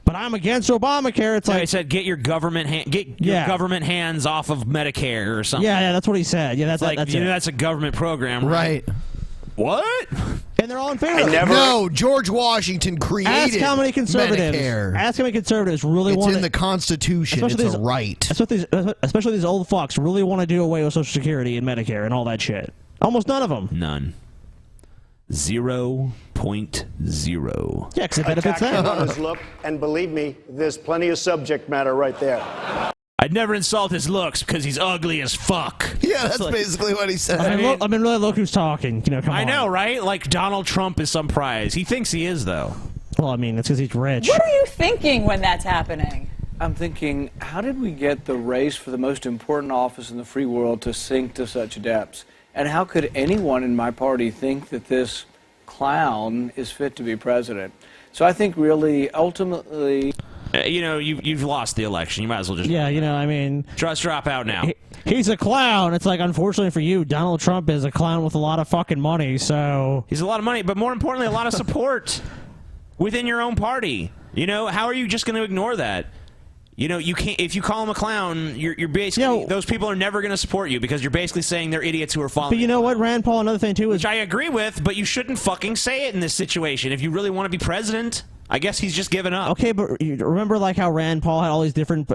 [SPEAKER 17] But I'm against Obamacare. It's like
[SPEAKER 4] he said, get your government government hands off of Medicare or something.
[SPEAKER 17] Yeah, that's what he said. Yeah, that's
[SPEAKER 4] like
[SPEAKER 17] that's
[SPEAKER 4] you know,
[SPEAKER 17] it.
[SPEAKER 4] that's a government program, right? What?
[SPEAKER 17] And they're all in favor.
[SPEAKER 6] No, George Washington created
[SPEAKER 17] Ask how many conservatives.
[SPEAKER 6] Medicare.
[SPEAKER 17] Ask how many conservatives really want.
[SPEAKER 6] It's in the Constitution. It's a right.
[SPEAKER 17] Especially these old fucks really want to do away with Social Security and Medicare and all that shit. Almost none of them.
[SPEAKER 4] None. 0.0.
[SPEAKER 17] Yeah, because it benefits them.
[SPEAKER 5] On his look, and believe me, there's plenty of subject matter right there.
[SPEAKER 4] I'd never insult his looks because he's ugly as fuck.
[SPEAKER 6] Yeah, that's basically what he said.
[SPEAKER 17] I mean, really look who's talking. You know, come on.
[SPEAKER 4] I know, right? Like Donald Trump is some prize. He thinks he is, though.
[SPEAKER 17] Well, I mean, it's because he's rich.
[SPEAKER 21] What are you thinking when that's happening?
[SPEAKER 22] I'm thinking, how did we get the race for the most important office in the free world to sink to such depths? And how could anyone in my party think that this clown is fit to be president? So I think really, ultimately...
[SPEAKER 4] you know, you've lost the election. You might as well just...
[SPEAKER 17] Yeah, you know, I mean...
[SPEAKER 4] Just drop out now.
[SPEAKER 17] He's a clown. It's like, unfortunately for you, Donald Trump is a clown with a lot of fucking money, so...
[SPEAKER 4] He's a lot of money, but more importantly, a lot of support within your own party. You know, how are you just going to ignore that? You know, you can't. If you call him a clown, you're basically those people are never going to support you because you're basically saying they're idiots who are following.
[SPEAKER 17] But you know what, Rand Paul? Another thing too is,
[SPEAKER 4] which I agree with, but you shouldn't fucking say it in this situation. If you really want to be president, I guess he's just given up.
[SPEAKER 17] Okay, but you remember like how Rand Paul had all these different,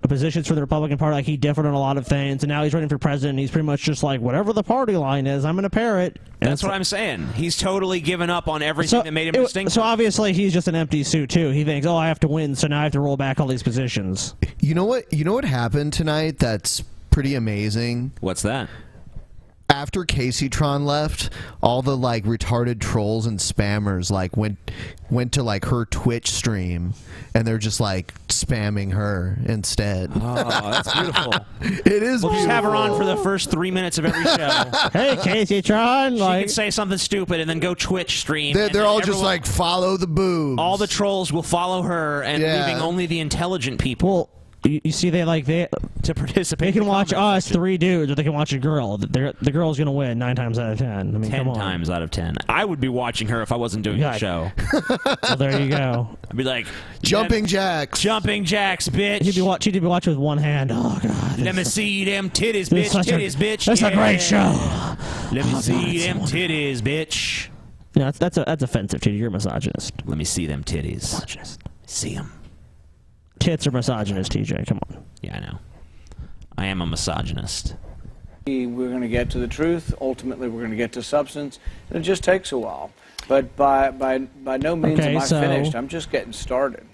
[SPEAKER 17] positions for the Republican Party. Like he differed on a lot of things, and now he's running for president. And he's pretty much just like whatever the party line is, I'm going to parrot.
[SPEAKER 4] That's what I'm saying. He's totally given up on everything that made him distinct.
[SPEAKER 17] So obviously he's just an empty suit too. He thinks, oh, I have to win, so now I have to roll back all these positions.
[SPEAKER 6] You know what? You know what happened tonight? That's pretty amazing.
[SPEAKER 4] What's that?
[SPEAKER 6] After Kaceytron left, all the like retarded trolls and spammers like went to like her Twitch stream, and they're just like spamming her instead.
[SPEAKER 4] Oh, that's beautiful.
[SPEAKER 6] It is.
[SPEAKER 4] We'll just have her on for the first 3 minutes of every show.
[SPEAKER 17] Hey, Kaceytron,
[SPEAKER 4] she can say something stupid and then go Twitch stream.
[SPEAKER 6] They're all just like follow the boobs.
[SPEAKER 4] All the trolls will follow her, and leaving only the intelligent people.
[SPEAKER 17] You see, they
[SPEAKER 4] to participate.
[SPEAKER 17] They can watch us, 3 dudes, or they can watch a girl. The girl's gonna win 9 times out of 10. I mean,
[SPEAKER 4] 10
[SPEAKER 17] come on.
[SPEAKER 4] times out of 10. I would be watching her if I wasn't doing the show.
[SPEAKER 17] Well, there you go.
[SPEAKER 4] I'd be like,
[SPEAKER 6] jumping jacks,
[SPEAKER 4] bitch.
[SPEAKER 17] She'd be watching with one hand. Oh God.
[SPEAKER 4] Let me see them titties, bitch. Bitch.
[SPEAKER 17] That's a great show.
[SPEAKER 4] Let me see them titties, bitch.
[SPEAKER 17] No, that's offensive to you. You're a misogynist.
[SPEAKER 4] Let me see them titties. Misogynist. See them.
[SPEAKER 17] Tits are misogynist, TJ. Come on.
[SPEAKER 4] Yeah, I know. I am a misogynist.
[SPEAKER 22] We're going to get to the truth. Ultimately, we're going to get to substance, and it just takes a while. But by no means am I finished. I'm just getting started.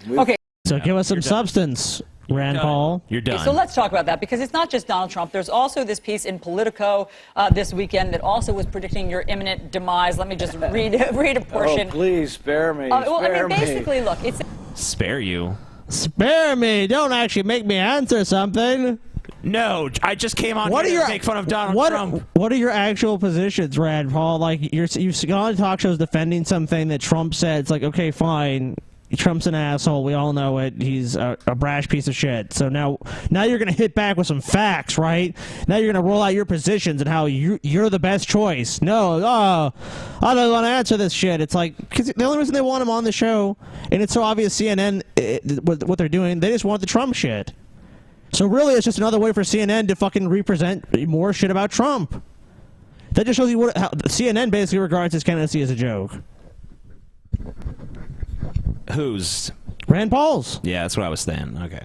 [SPEAKER 17] So give us some substance, Rand Paul.
[SPEAKER 4] You're done.
[SPEAKER 21] Okay, so let's talk about that, because it's not just Donald Trump. There's also this piece in Politico this weekend that also was predicting your imminent demise. Let me just read a portion.
[SPEAKER 22] Oh, please spare me.
[SPEAKER 21] Basically, look, it's
[SPEAKER 4] spare you.
[SPEAKER 17] Spare me! Don't actually make me answer something.
[SPEAKER 4] No, I just came on here to make fun of Donald Trump.
[SPEAKER 17] What are your actual positions, Rand Paul? Like you've gone on talk shows defending something that Trump said. It's like, okay, fine. Trump's an asshole. We all know it. He's a brash piece of shit. So now you're gonna hit back with some facts, right? Now you're gonna roll out your positions and how you're the best choice. No, I don't want to answer this shit. It's like, because the only reason they want him on the show, and it's so obvious CNN what they're doing, they just want the Trump shit. So really, it's just another way for CNN to fucking represent more shit about Trump. That just shows you how CNN basically regards his candidacy as a joke.
[SPEAKER 4] Whose?
[SPEAKER 17] Rand Paul's.
[SPEAKER 4] Yeah, that's what I was saying. Okay.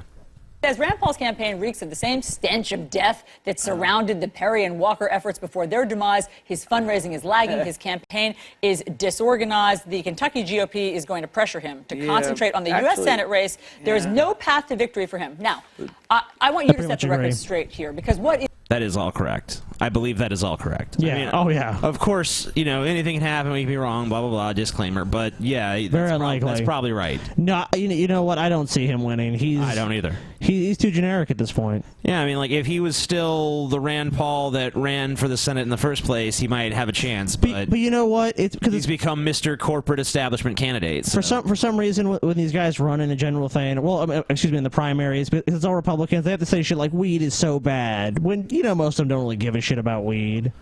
[SPEAKER 21] As Rand Paul's campaign reeks of the same stench of death that surrounded the Perry and Walker efforts before their demise, his fundraising is lagging, his campaign is disorganized. The Kentucky GOP is going to pressure him to concentrate on the U.S. Senate race. There is no path to victory for him. Now, I want you to set the record straight here, because what is...
[SPEAKER 4] That is all correct. I believe that is all correct.
[SPEAKER 17] Yeah.
[SPEAKER 4] I mean,
[SPEAKER 17] oh, yeah.
[SPEAKER 4] Of course, anything can happen. We can be wrong. Blah blah blah. Disclaimer. But yeah,
[SPEAKER 17] very unlikely.
[SPEAKER 4] That's probably right.
[SPEAKER 17] No, you know what? I don't see him winning. I
[SPEAKER 4] don't either.
[SPEAKER 17] He's too generic at this point.
[SPEAKER 4] Yeah, I mean, like if he was still the Rand Paul that ran for the Senate in the first place, he might have a chance. But
[SPEAKER 17] you know what? It's because
[SPEAKER 4] he's become Mr. Corporate Establishment candidate. So.
[SPEAKER 17] For some reason, when these guys run in a general thing, in the primaries, but it's all Republicans, they have to say shit like weed is so bad. When most of them don't really give a shit about weed.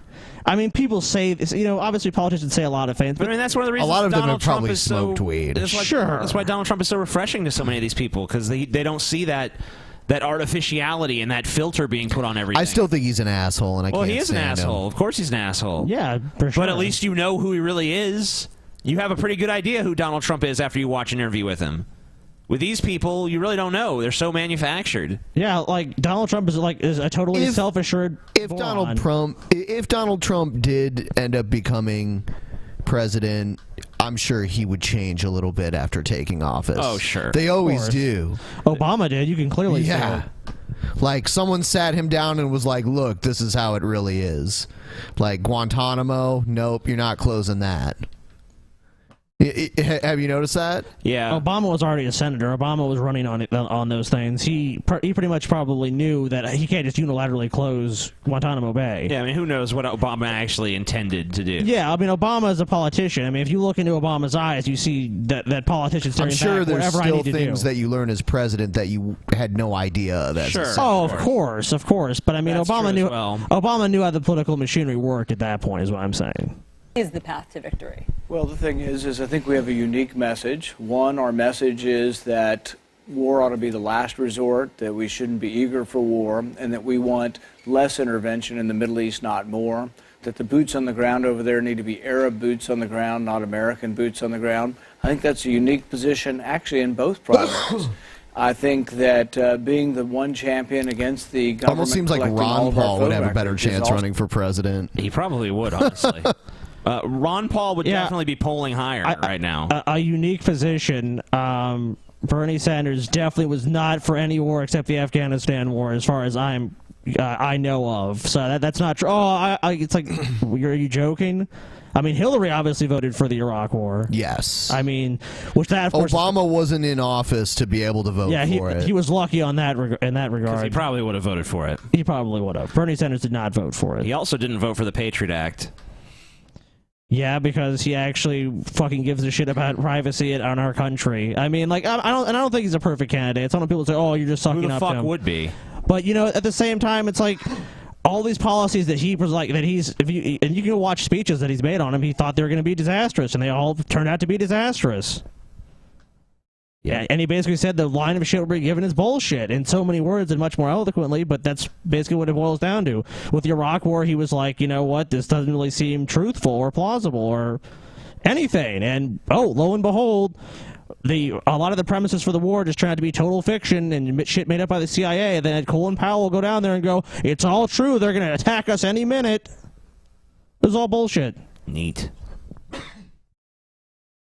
[SPEAKER 17] I mean, people say this. Obviously politicians say a lot of things,
[SPEAKER 4] but I mean that's one of the reasons
[SPEAKER 6] a lot of them
[SPEAKER 4] Donald
[SPEAKER 6] have probably
[SPEAKER 4] Trump is
[SPEAKER 6] smoked weed.
[SPEAKER 4] That's why Donald Trump is so refreshing to so many of these people, because they don't see that artificiality and that filter being put on everything.
[SPEAKER 6] I still think he's an asshole, and I can't
[SPEAKER 4] he is an asshole. Of course he's an asshole.
[SPEAKER 17] Yeah, for sure.
[SPEAKER 4] But at least you know who he really is. You have a pretty good idea who Donald Trump is after you watch an interview with him. With these people, you really don't know. They're so manufactured.
[SPEAKER 17] Yeah, like Donald Trump is a totally self-assured.
[SPEAKER 6] If Donald Trump did end up becoming president, I'm sure he would change a little bit after taking office.
[SPEAKER 4] Oh, sure.
[SPEAKER 6] They always do.
[SPEAKER 17] Obama did. You can clearly see it.
[SPEAKER 6] Like someone sat him down and was like, "Look, this is how it really is." Like Guantanamo, nope, you're not closing that. Have you noticed that?
[SPEAKER 4] Yeah.
[SPEAKER 17] Obama was already a senator. Obama was running on those things. He pretty much probably knew that he can't just unilaterally close Guantanamo Bay.
[SPEAKER 4] Yeah, I mean, who knows what Obama actually intended to do?
[SPEAKER 17] Yeah, I mean, Obama is a politician. I mean, if you look into Obama's eyes, you see that politicians staring
[SPEAKER 6] I'm sure
[SPEAKER 17] back,
[SPEAKER 6] there's
[SPEAKER 17] whatever
[SPEAKER 6] still
[SPEAKER 17] I need to
[SPEAKER 6] things
[SPEAKER 17] do.
[SPEAKER 6] that you learn as president that you had no idea of as a senator.
[SPEAKER 17] Oh, of course. But I mean,
[SPEAKER 4] That's
[SPEAKER 17] Obama knew.
[SPEAKER 4] true as well.
[SPEAKER 17] Obama knew how the political machinery worked at that point. Is what I'm saying.
[SPEAKER 21] Is the path to victory?
[SPEAKER 22] Well, the thing is I think we have a unique message. One, our message is that war ought to be the last resort, that we shouldn't be eager for war, and that we want less intervention in the Middle East, not more, that the boots on the ground over there need to be Arab boots on the ground, not American boots on the ground. I think that's a unique position, actually, in both primaries. I think that being the one champion against the government...
[SPEAKER 6] Almost seems like Ron Paul would have a better chance running for president.
[SPEAKER 4] He probably would, honestly. Ron Paul would definitely be polling higher right now.
[SPEAKER 17] A unique position. Bernie Sanders definitely was not for any war except the Afghanistan war, as far as I know of. So that's not true. Oh, it's like, are you joking? I mean, Hillary obviously voted for the Iraq War.
[SPEAKER 6] Yes.
[SPEAKER 17] I mean, which that of course,
[SPEAKER 6] Obama wasn't in office to be able to vote for it.
[SPEAKER 17] He was lucky on that in that regard.
[SPEAKER 4] He probably would have voted for it.
[SPEAKER 17] He probably would have. Bernie Sanders did not vote for it.
[SPEAKER 4] He also didn't vote for the Patriot Act.
[SPEAKER 17] Yeah, because he actually fucking gives a shit about privacy in our country. I mean, like, I don't think he's a perfect candidate. Some people say, "Oh, you're just sucking
[SPEAKER 4] Who the
[SPEAKER 17] up to
[SPEAKER 4] fuck
[SPEAKER 17] him."
[SPEAKER 4] would be?
[SPEAKER 17] But you know, at the same time, it's like all these policies that he was like and you can watch speeches that he's made on him. He thought they were going to be disastrous, and they all turned out to be disastrous. Yeah, and he basically said the line of shit we're given is bullshit in so many words and much more eloquently, but that's basically what it boils down to. With the Iraq War, he was like, you know what, this doesn't really seem truthful or plausible or anything. And, lo and behold, a lot of the premises for the war just turned out to be total fiction and shit made up by the CIA. And then Colin Powell will go down there and go, it's all true, they're going to attack us any minute. It was all bullshit.
[SPEAKER 4] Neat.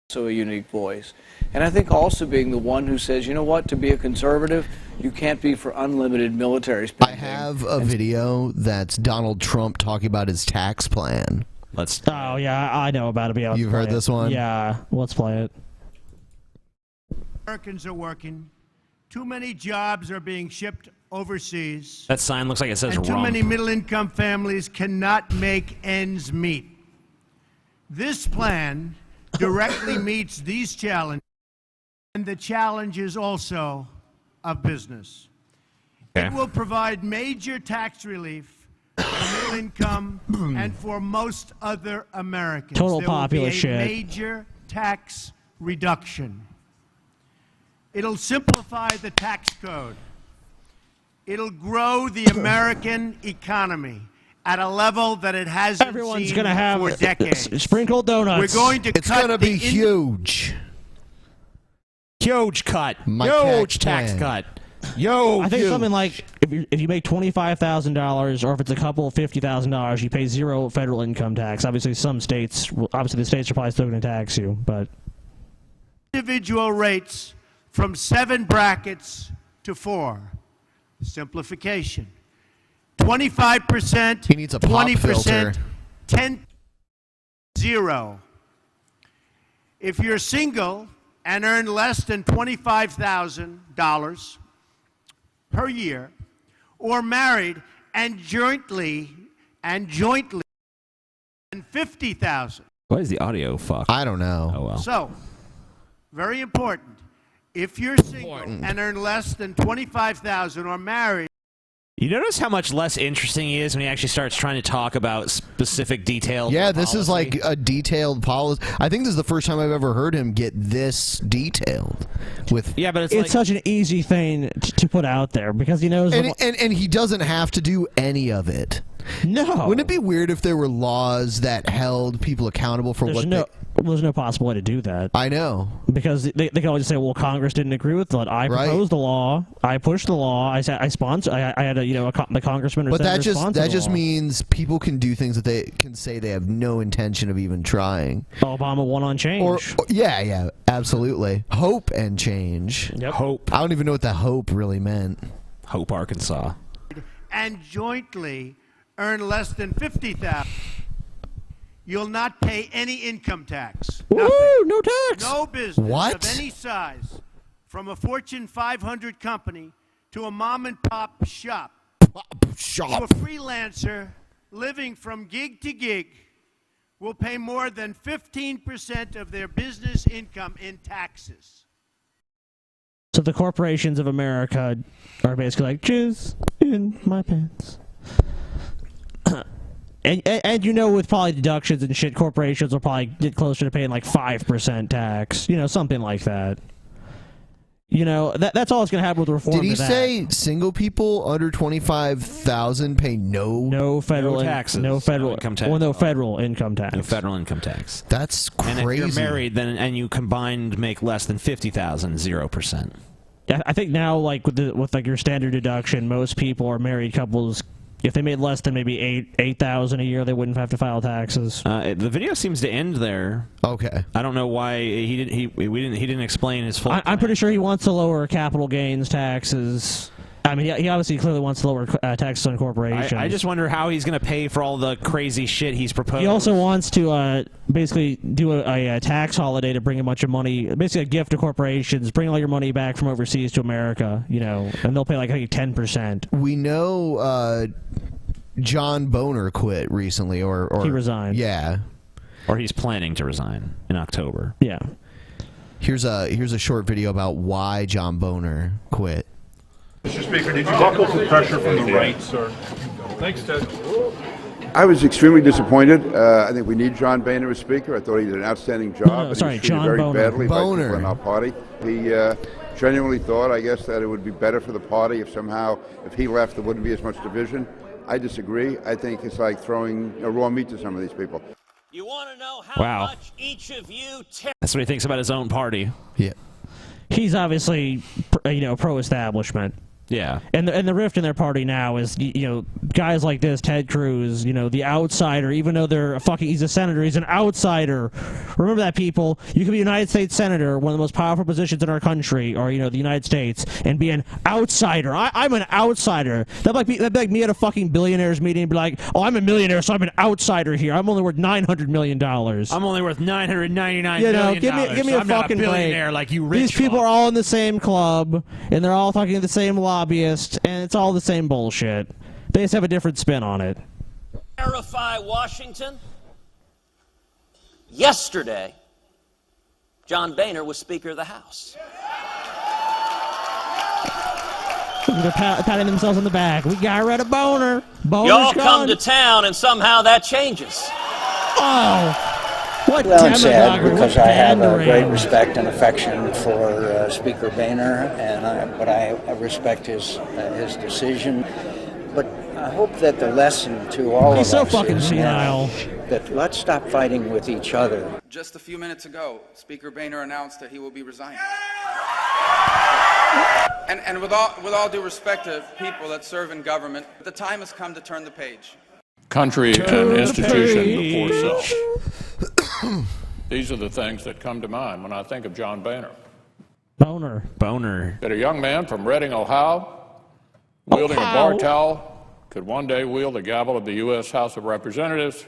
[SPEAKER 22] So a unique voice. And I think also being the one who says, you know what, to be a conservative, you can't be for unlimited military spending.
[SPEAKER 6] I have a video that's Donald Trump talking about his tax plan.
[SPEAKER 17] Oh, yeah, I know about it.
[SPEAKER 6] You've heard this one?
[SPEAKER 17] Yeah, let's play it.
[SPEAKER 8] Americans are working. Too many jobs are being shipped overseas.
[SPEAKER 4] That sign looks like it says
[SPEAKER 8] and too
[SPEAKER 4] rump.
[SPEAKER 8] many middle-income families cannot make ends meet. This plan directly meets these challenges and the challenges also of business. It will provide major tax relief for middle income and for most other Americans.
[SPEAKER 17] Total
[SPEAKER 8] there will
[SPEAKER 17] popular
[SPEAKER 8] be a
[SPEAKER 17] shit.
[SPEAKER 8] major tax reduction. It'll simplify the tax code. It'll grow the American economy at a level that it hasn't
[SPEAKER 17] Everyone's
[SPEAKER 8] seen
[SPEAKER 17] gonna have
[SPEAKER 8] for decades.
[SPEAKER 17] sprinkled donuts.
[SPEAKER 8] We're going to
[SPEAKER 6] It's going to be huge.
[SPEAKER 4] Huge cut.
[SPEAKER 6] My
[SPEAKER 4] Huge
[SPEAKER 6] tax
[SPEAKER 4] tax
[SPEAKER 6] plan.
[SPEAKER 4] cut. Yo,
[SPEAKER 17] I think something like if you make $25,000, or if it's a couple of $50,000, you pay zero federal income tax. Obviously, the states are probably still going to tax you, but
[SPEAKER 8] individual rates from 7 brackets to 4. Simplification. 25%.
[SPEAKER 6] He needs a pop
[SPEAKER 8] 20%.
[SPEAKER 6] filter.
[SPEAKER 8] 10. 0. If you're single and earn less than $25,000 per year, or married and jointly and $50,000.
[SPEAKER 4] Why is the audio fucked?
[SPEAKER 6] I don't know.
[SPEAKER 4] Oh, well.
[SPEAKER 8] So, very important. If you're single and earn less than $25,000 or married.
[SPEAKER 4] You notice how much less interesting he is when he actually starts trying to talk about specific details?
[SPEAKER 6] Yeah, this is like a detailed policy. I think this is the first time I've ever heard him get this detailed.
[SPEAKER 4] Yeah, but
[SPEAKER 17] it's such an easy thing to put out there because he knows.
[SPEAKER 6] And he doesn't have to do any of it.
[SPEAKER 17] No.
[SPEAKER 6] Wouldn't it be weird if there were laws that held people accountable for
[SPEAKER 17] There's no possible way to do that.
[SPEAKER 6] I know.
[SPEAKER 17] Because they can always say, well, Congress didn't agree with it. I proposed the law. I pushed the law. I had the congressman or
[SPEAKER 6] But that
[SPEAKER 17] senator
[SPEAKER 6] just means people can do things that they can say they have no intention of even trying.
[SPEAKER 17] Obama won on change.
[SPEAKER 6] Yeah, absolutely. Hope and change.
[SPEAKER 17] Yep.
[SPEAKER 4] Hope.
[SPEAKER 6] I don't even know what the hope really meant.
[SPEAKER 4] Hope, Arkansas.
[SPEAKER 8] And jointly earn less than $50,000. You'll not pay any income tax.
[SPEAKER 17] Woo, no tax.
[SPEAKER 8] No business
[SPEAKER 6] What?
[SPEAKER 8] of any size, from a Fortune 500 company to a mom and pop shop, to a freelancer living from gig to gig, will pay more than 15% of their business income in taxes.
[SPEAKER 17] So the corporations of America are basically like, jizz in my pants. And with probably deductions and shit, corporations will probably get closer to paying like 5% tax. Something like that. You know, that's all that's going to happen with reform.
[SPEAKER 6] Did he say single people under 25,000 pay no
[SPEAKER 17] federal
[SPEAKER 4] taxes,
[SPEAKER 17] no federal
[SPEAKER 4] income tax?
[SPEAKER 17] Well, no federal income tax.
[SPEAKER 4] No federal income tax.
[SPEAKER 6] That's crazy.
[SPEAKER 4] And if you're married, then and you combined make less than 50,000, 0%.
[SPEAKER 17] Yeah, I think now, like with like your standard deduction, most people are married couples. If they made less than maybe $8,000 a year, they wouldn't have to file taxes.
[SPEAKER 4] The video seems to end there.
[SPEAKER 6] Okay.
[SPEAKER 4] I don't know why he didn't explain his full.
[SPEAKER 17] I'm pretty sure he wants to lower capital gains taxes. I mean, he obviously clearly wants to lower taxes on corporations.
[SPEAKER 4] I just wonder how he's going to pay for all the crazy shit he's proposed.
[SPEAKER 17] He also wants to basically do a tax holiday to bring a bunch of money, basically a gift to corporations, bring all your money back from overseas to America, you know, and they'll pay like I think 10%.
[SPEAKER 6] We know John Boner quit recently, or
[SPEAKER 17] he resigned.
[SPEAKER 6] Yeah,
[SPEAKER 4] or he's planning to resign in October.
[SPEAKER 17] Yeah.
[SPEAKER 6] Here's a short video about why John Boner quit.
[SPEAKER 9] Mr. Speaker, did you buckle to pressure from the right, sir? Thanks, Ted.
[SPEAKER 10] I was extremely disappointed. I think we need John Boehner as Speaker. I thought he did an outstanding job.
[SPEAKER 17] No, sorry,
[SPEAKER 10] he was treated
[SPEAKER 17] John
[SPEAKER 10] very
[SPEAKER 17] Boehner.
[SPEAKER 10] badly by people in our party. He genuinely thought, I guess, that it would be better for the party if somehow, if he left, there wouldn't be as much division. I disagree. I think it's like throwing raw meat to some of these people.
[SPEAKER 23] You want to know how much each of you...
[SPEAKER 4] That's what he thinks about his own party.
[SPEAKER 6] Yeah.
[SPEAKER 17] He's obviously, pro-establishment.
[SPEAKER 4] Yeah.
[SPEAKER 17] And the rift in their party now is, guys like this, Ted Cruz, the outsider, even though he's a senator, he's an outsider. Remember that, people. You can be a United States senator, one of the most powerful positions in our country, or, the United States, and be an outsider. I'm an outsider. That'd be like me at a fucking billionaires meeting and be like, oh, I'm a millionaire, so I'm an outsider here. I'm only worth $900 million.
[SPEAKER 4] I'm only worth $999 million.
[SPEAKER 17] Give me
[SPEAKER 4] so
[SPEAKER 17] a
[SPEAKER 4] I'm not
[SPEAKER 17] fucking
[SPEAKER 4] a billionaire
[SPEAKER 17] break.
[SPEAKER 4] like you rich
[SPEAKER 17] These people are all in the same club, and they're all talking to the same lobbyist, and it's all the same bullshit. They just have a different spin on it.
[SPEAKER 23] Verify Washington. Yesterday, John Boehner was Speaker of the House.
[SPEAKER 17] They're patting themselves on the back. We got rid of Boehner.
[SPEAKER 23] Y'all come to town, and somehow that changes.
[SPEAKER 17] Oh. What
[SPEAKER 24] well, I'm sad because I have a
[SPEAKER 17] pandering.
[SPEAKER 24] great respect and affection for Speaker Boehner, and but I respect his decision. But I hope that the lesson to all of us is that let's stop fighting with each other.
[SPEAKER 25] Just a few minutes ago, Speaker Boehner announced that he will be resigning. And with all due respect to people that serve in government, the time has come to turn the page.
[SPEAKER 26] Country and institution before self. These are the things that come to mind when I think of John Boehner.
[SPEAKER 17] Boehner.
[SPEAKER 26] That a young man from Reading, Ohio, wielding a bar towel, could one day wield the gavel of the U.S. House of Representatives.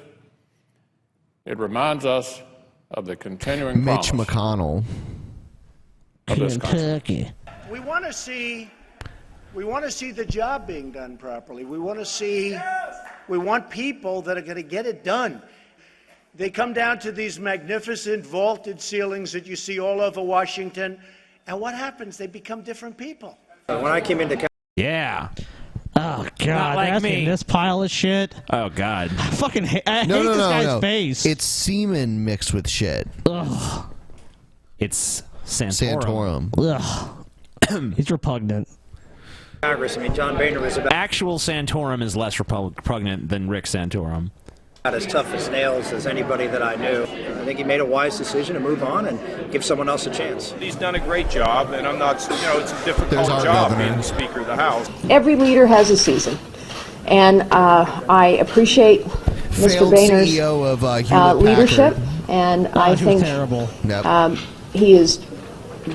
[SPEAKER 26] It reminds us of the continuing
[SPEAKER 6] Mitch
[SPEAKER 26] promise
[SPEAKER 6] McConnell
[SPEAKER 26] of this country.
[SPEAKER 17] Kentucky.
[SPEAKER 8] We want to see the job being done properly. We want people that are going to get it done. They come down to these magnificent vaulted ceilings that you see all over Washington, and what happens? They become different people.
[SPEAKER 27] When I came into
[SPEAKER 4] Yeah.
[SPEAKER 17] Oh God!
[SPEAKER 4] like
[SPEAKER 17] that's
[SPEAKER 4] me.
[SPEAKER 17] this pile of shit.
[SPEAKER 4] Oh God!
[SPEAKER 17] I fucking hate this guy's face.
[SPEAKER 6] It's semen mixed with shit.
[SPEAKER 17] Ugh.
[SPEAKER 4] It's Santorum.
[SPEAKER 17] Ugh. He's repugnant.
[SPEAKER 27] Congress, I mean, John Boehner was about
[SPEAKER 4] Actual Santorum is less repugnant than Rick Santorum.
[SPEAKER 27] as tough as nails as anybody that I knew. I think he made a wise decision to move on and give someone else a chance.
[SPEAKER 28] He's done a great job, and I'm not, it's a difficult job being the Speaker of the House.
[SPEAKER 29] Every leader has a season, and I appreciate Mr. Boehner's
[SPEAKER 6] CEO of
[SPEAKER 29] leadership, and I think he is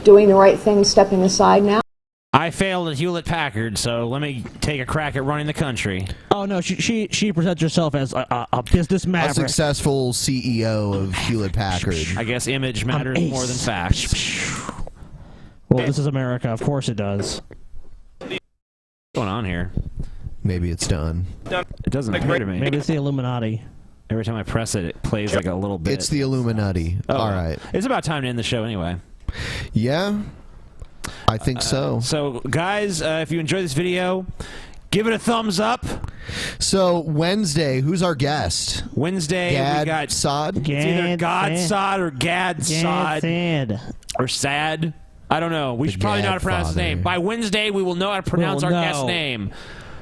[SPEAKER 29] doing the right thing, stepping aside now.
[SPEAKER 4] I failed at Hewlett Packard, so let me take a crack at running the country.
[SPEAKER 17] Oh no, she presents herself as a business maverick,
[SPEAKER 6] a successful CEO of Hewlett Packard.
[SPEAKER 4] I guess image matters more than facts.
[SPEAKER 17] Well, this is America. Of course it does.
[SPEAKER 4] What's going on here?
[SPEAKER 6] Maybe it's done.
[SPEAKER 4] It doesn't appear to me.
[SPEAKER 17] Maybe it's the Illuminati.
[SPEAKER 4] Every time I press it, it plays like a little bit.
[SPEAKER 6] It's the Illuminati.
[SPEAKER 4] Oh,
[SPEAKER 6] all right.
[SPEAKER 4] It's about time to end the show anyway.
[SPEAKER 6] Yeah, I think so.
[SPEAKER 4] So, guys, if you enjoyed this video, give it a thumbs up.
[SPEAKER 6] So, Wednesday, who's our guest?
[SPEAKER 4] Wednesday, we got
[SPEAKER 6] Sod.
[SPEAKER 4] It's either God Sod or Gad Sod.
[SPEAKER 17] Sad.
[SPEAKER 4] Or Sad. I don't know. We should probably know how to pronounce his name. By Wednesday, we will know how to pronounce our guest's name.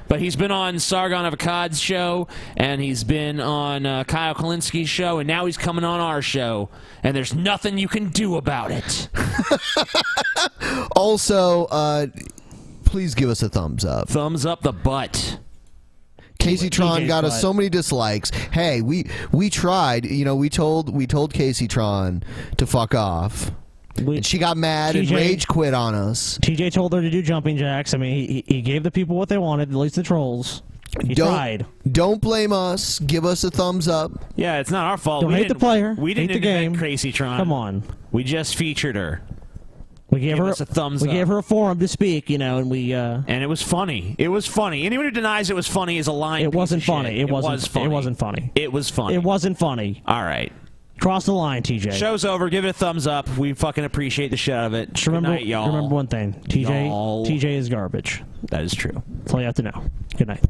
[SPEAKER 4] But he's been on Sargon of Akkad's show, and he's been on Kyle Kalinski's show, and now he's coming on our show, and there's nothing you can do about it.
[SPEAKER 6] Also, please give us a thumbs up.
[SPEAKER 4] Thumbs up the butt.
[SPEAKER 6] Kaceytron got us so many dislikes. Hey, we tried. You know, we told Kaceytron to fuck off. And she got mad and rage quit on us.
[SPEAKER 17] TJ told her to do jumping jacks. I mean, he gave the people what they wanted, at least the trolls. He tried.
[SPEAKER 6] Don't blame us. Give us a thumbs up.
[SPEAKER 4] Yeah, it's not our fault.
[SPEAKER 17] Don't hate the player.
[SPEAKER 4] We didn't
[SPEAKER 17] hate the game.
[SPEAKER 4] Kaceytron.
[SPEAKER 17] Come on.
[SPEAKER 4] We just featured her.
[SPEAKER 17] We gave her
[SPEAKER 4] us a thumbs
[SPEAKER 17] up.
[SPEAKER 4] We
[SPEAKER 17] gave her a forum to speak, you know, and we
[SPEAKER 4] and it was funny. It was funny. Anyone who denies it was funny is a lying.
[SPEAKER 17] It wasn't
[SPEAKER 4] piece of
[SPEAKER 17] funny.
[SPEAKER 4] shit.
[SPEAKER 17] It wasn't funny. It wasn't funny.
[SPEAKER 4] It was funny.
[SPEAKER 17] It wasn't funny.
[SPEAKER 4] All right.
[SPEAKER 17] Cross the line, TJ.
[SPEAKER 4] Show's over. Give it a thumbs up. We fucking appreciate the shit out of it.
[SPEAKER 17] Just remember,
[SPEAKER 4] Good night, y'all.
[SPEAKER 17] remember one thing. TJ is garbage.
[SPEAKER 4] That is true.
[SPEAKER 17] That's all you have to know. Good night.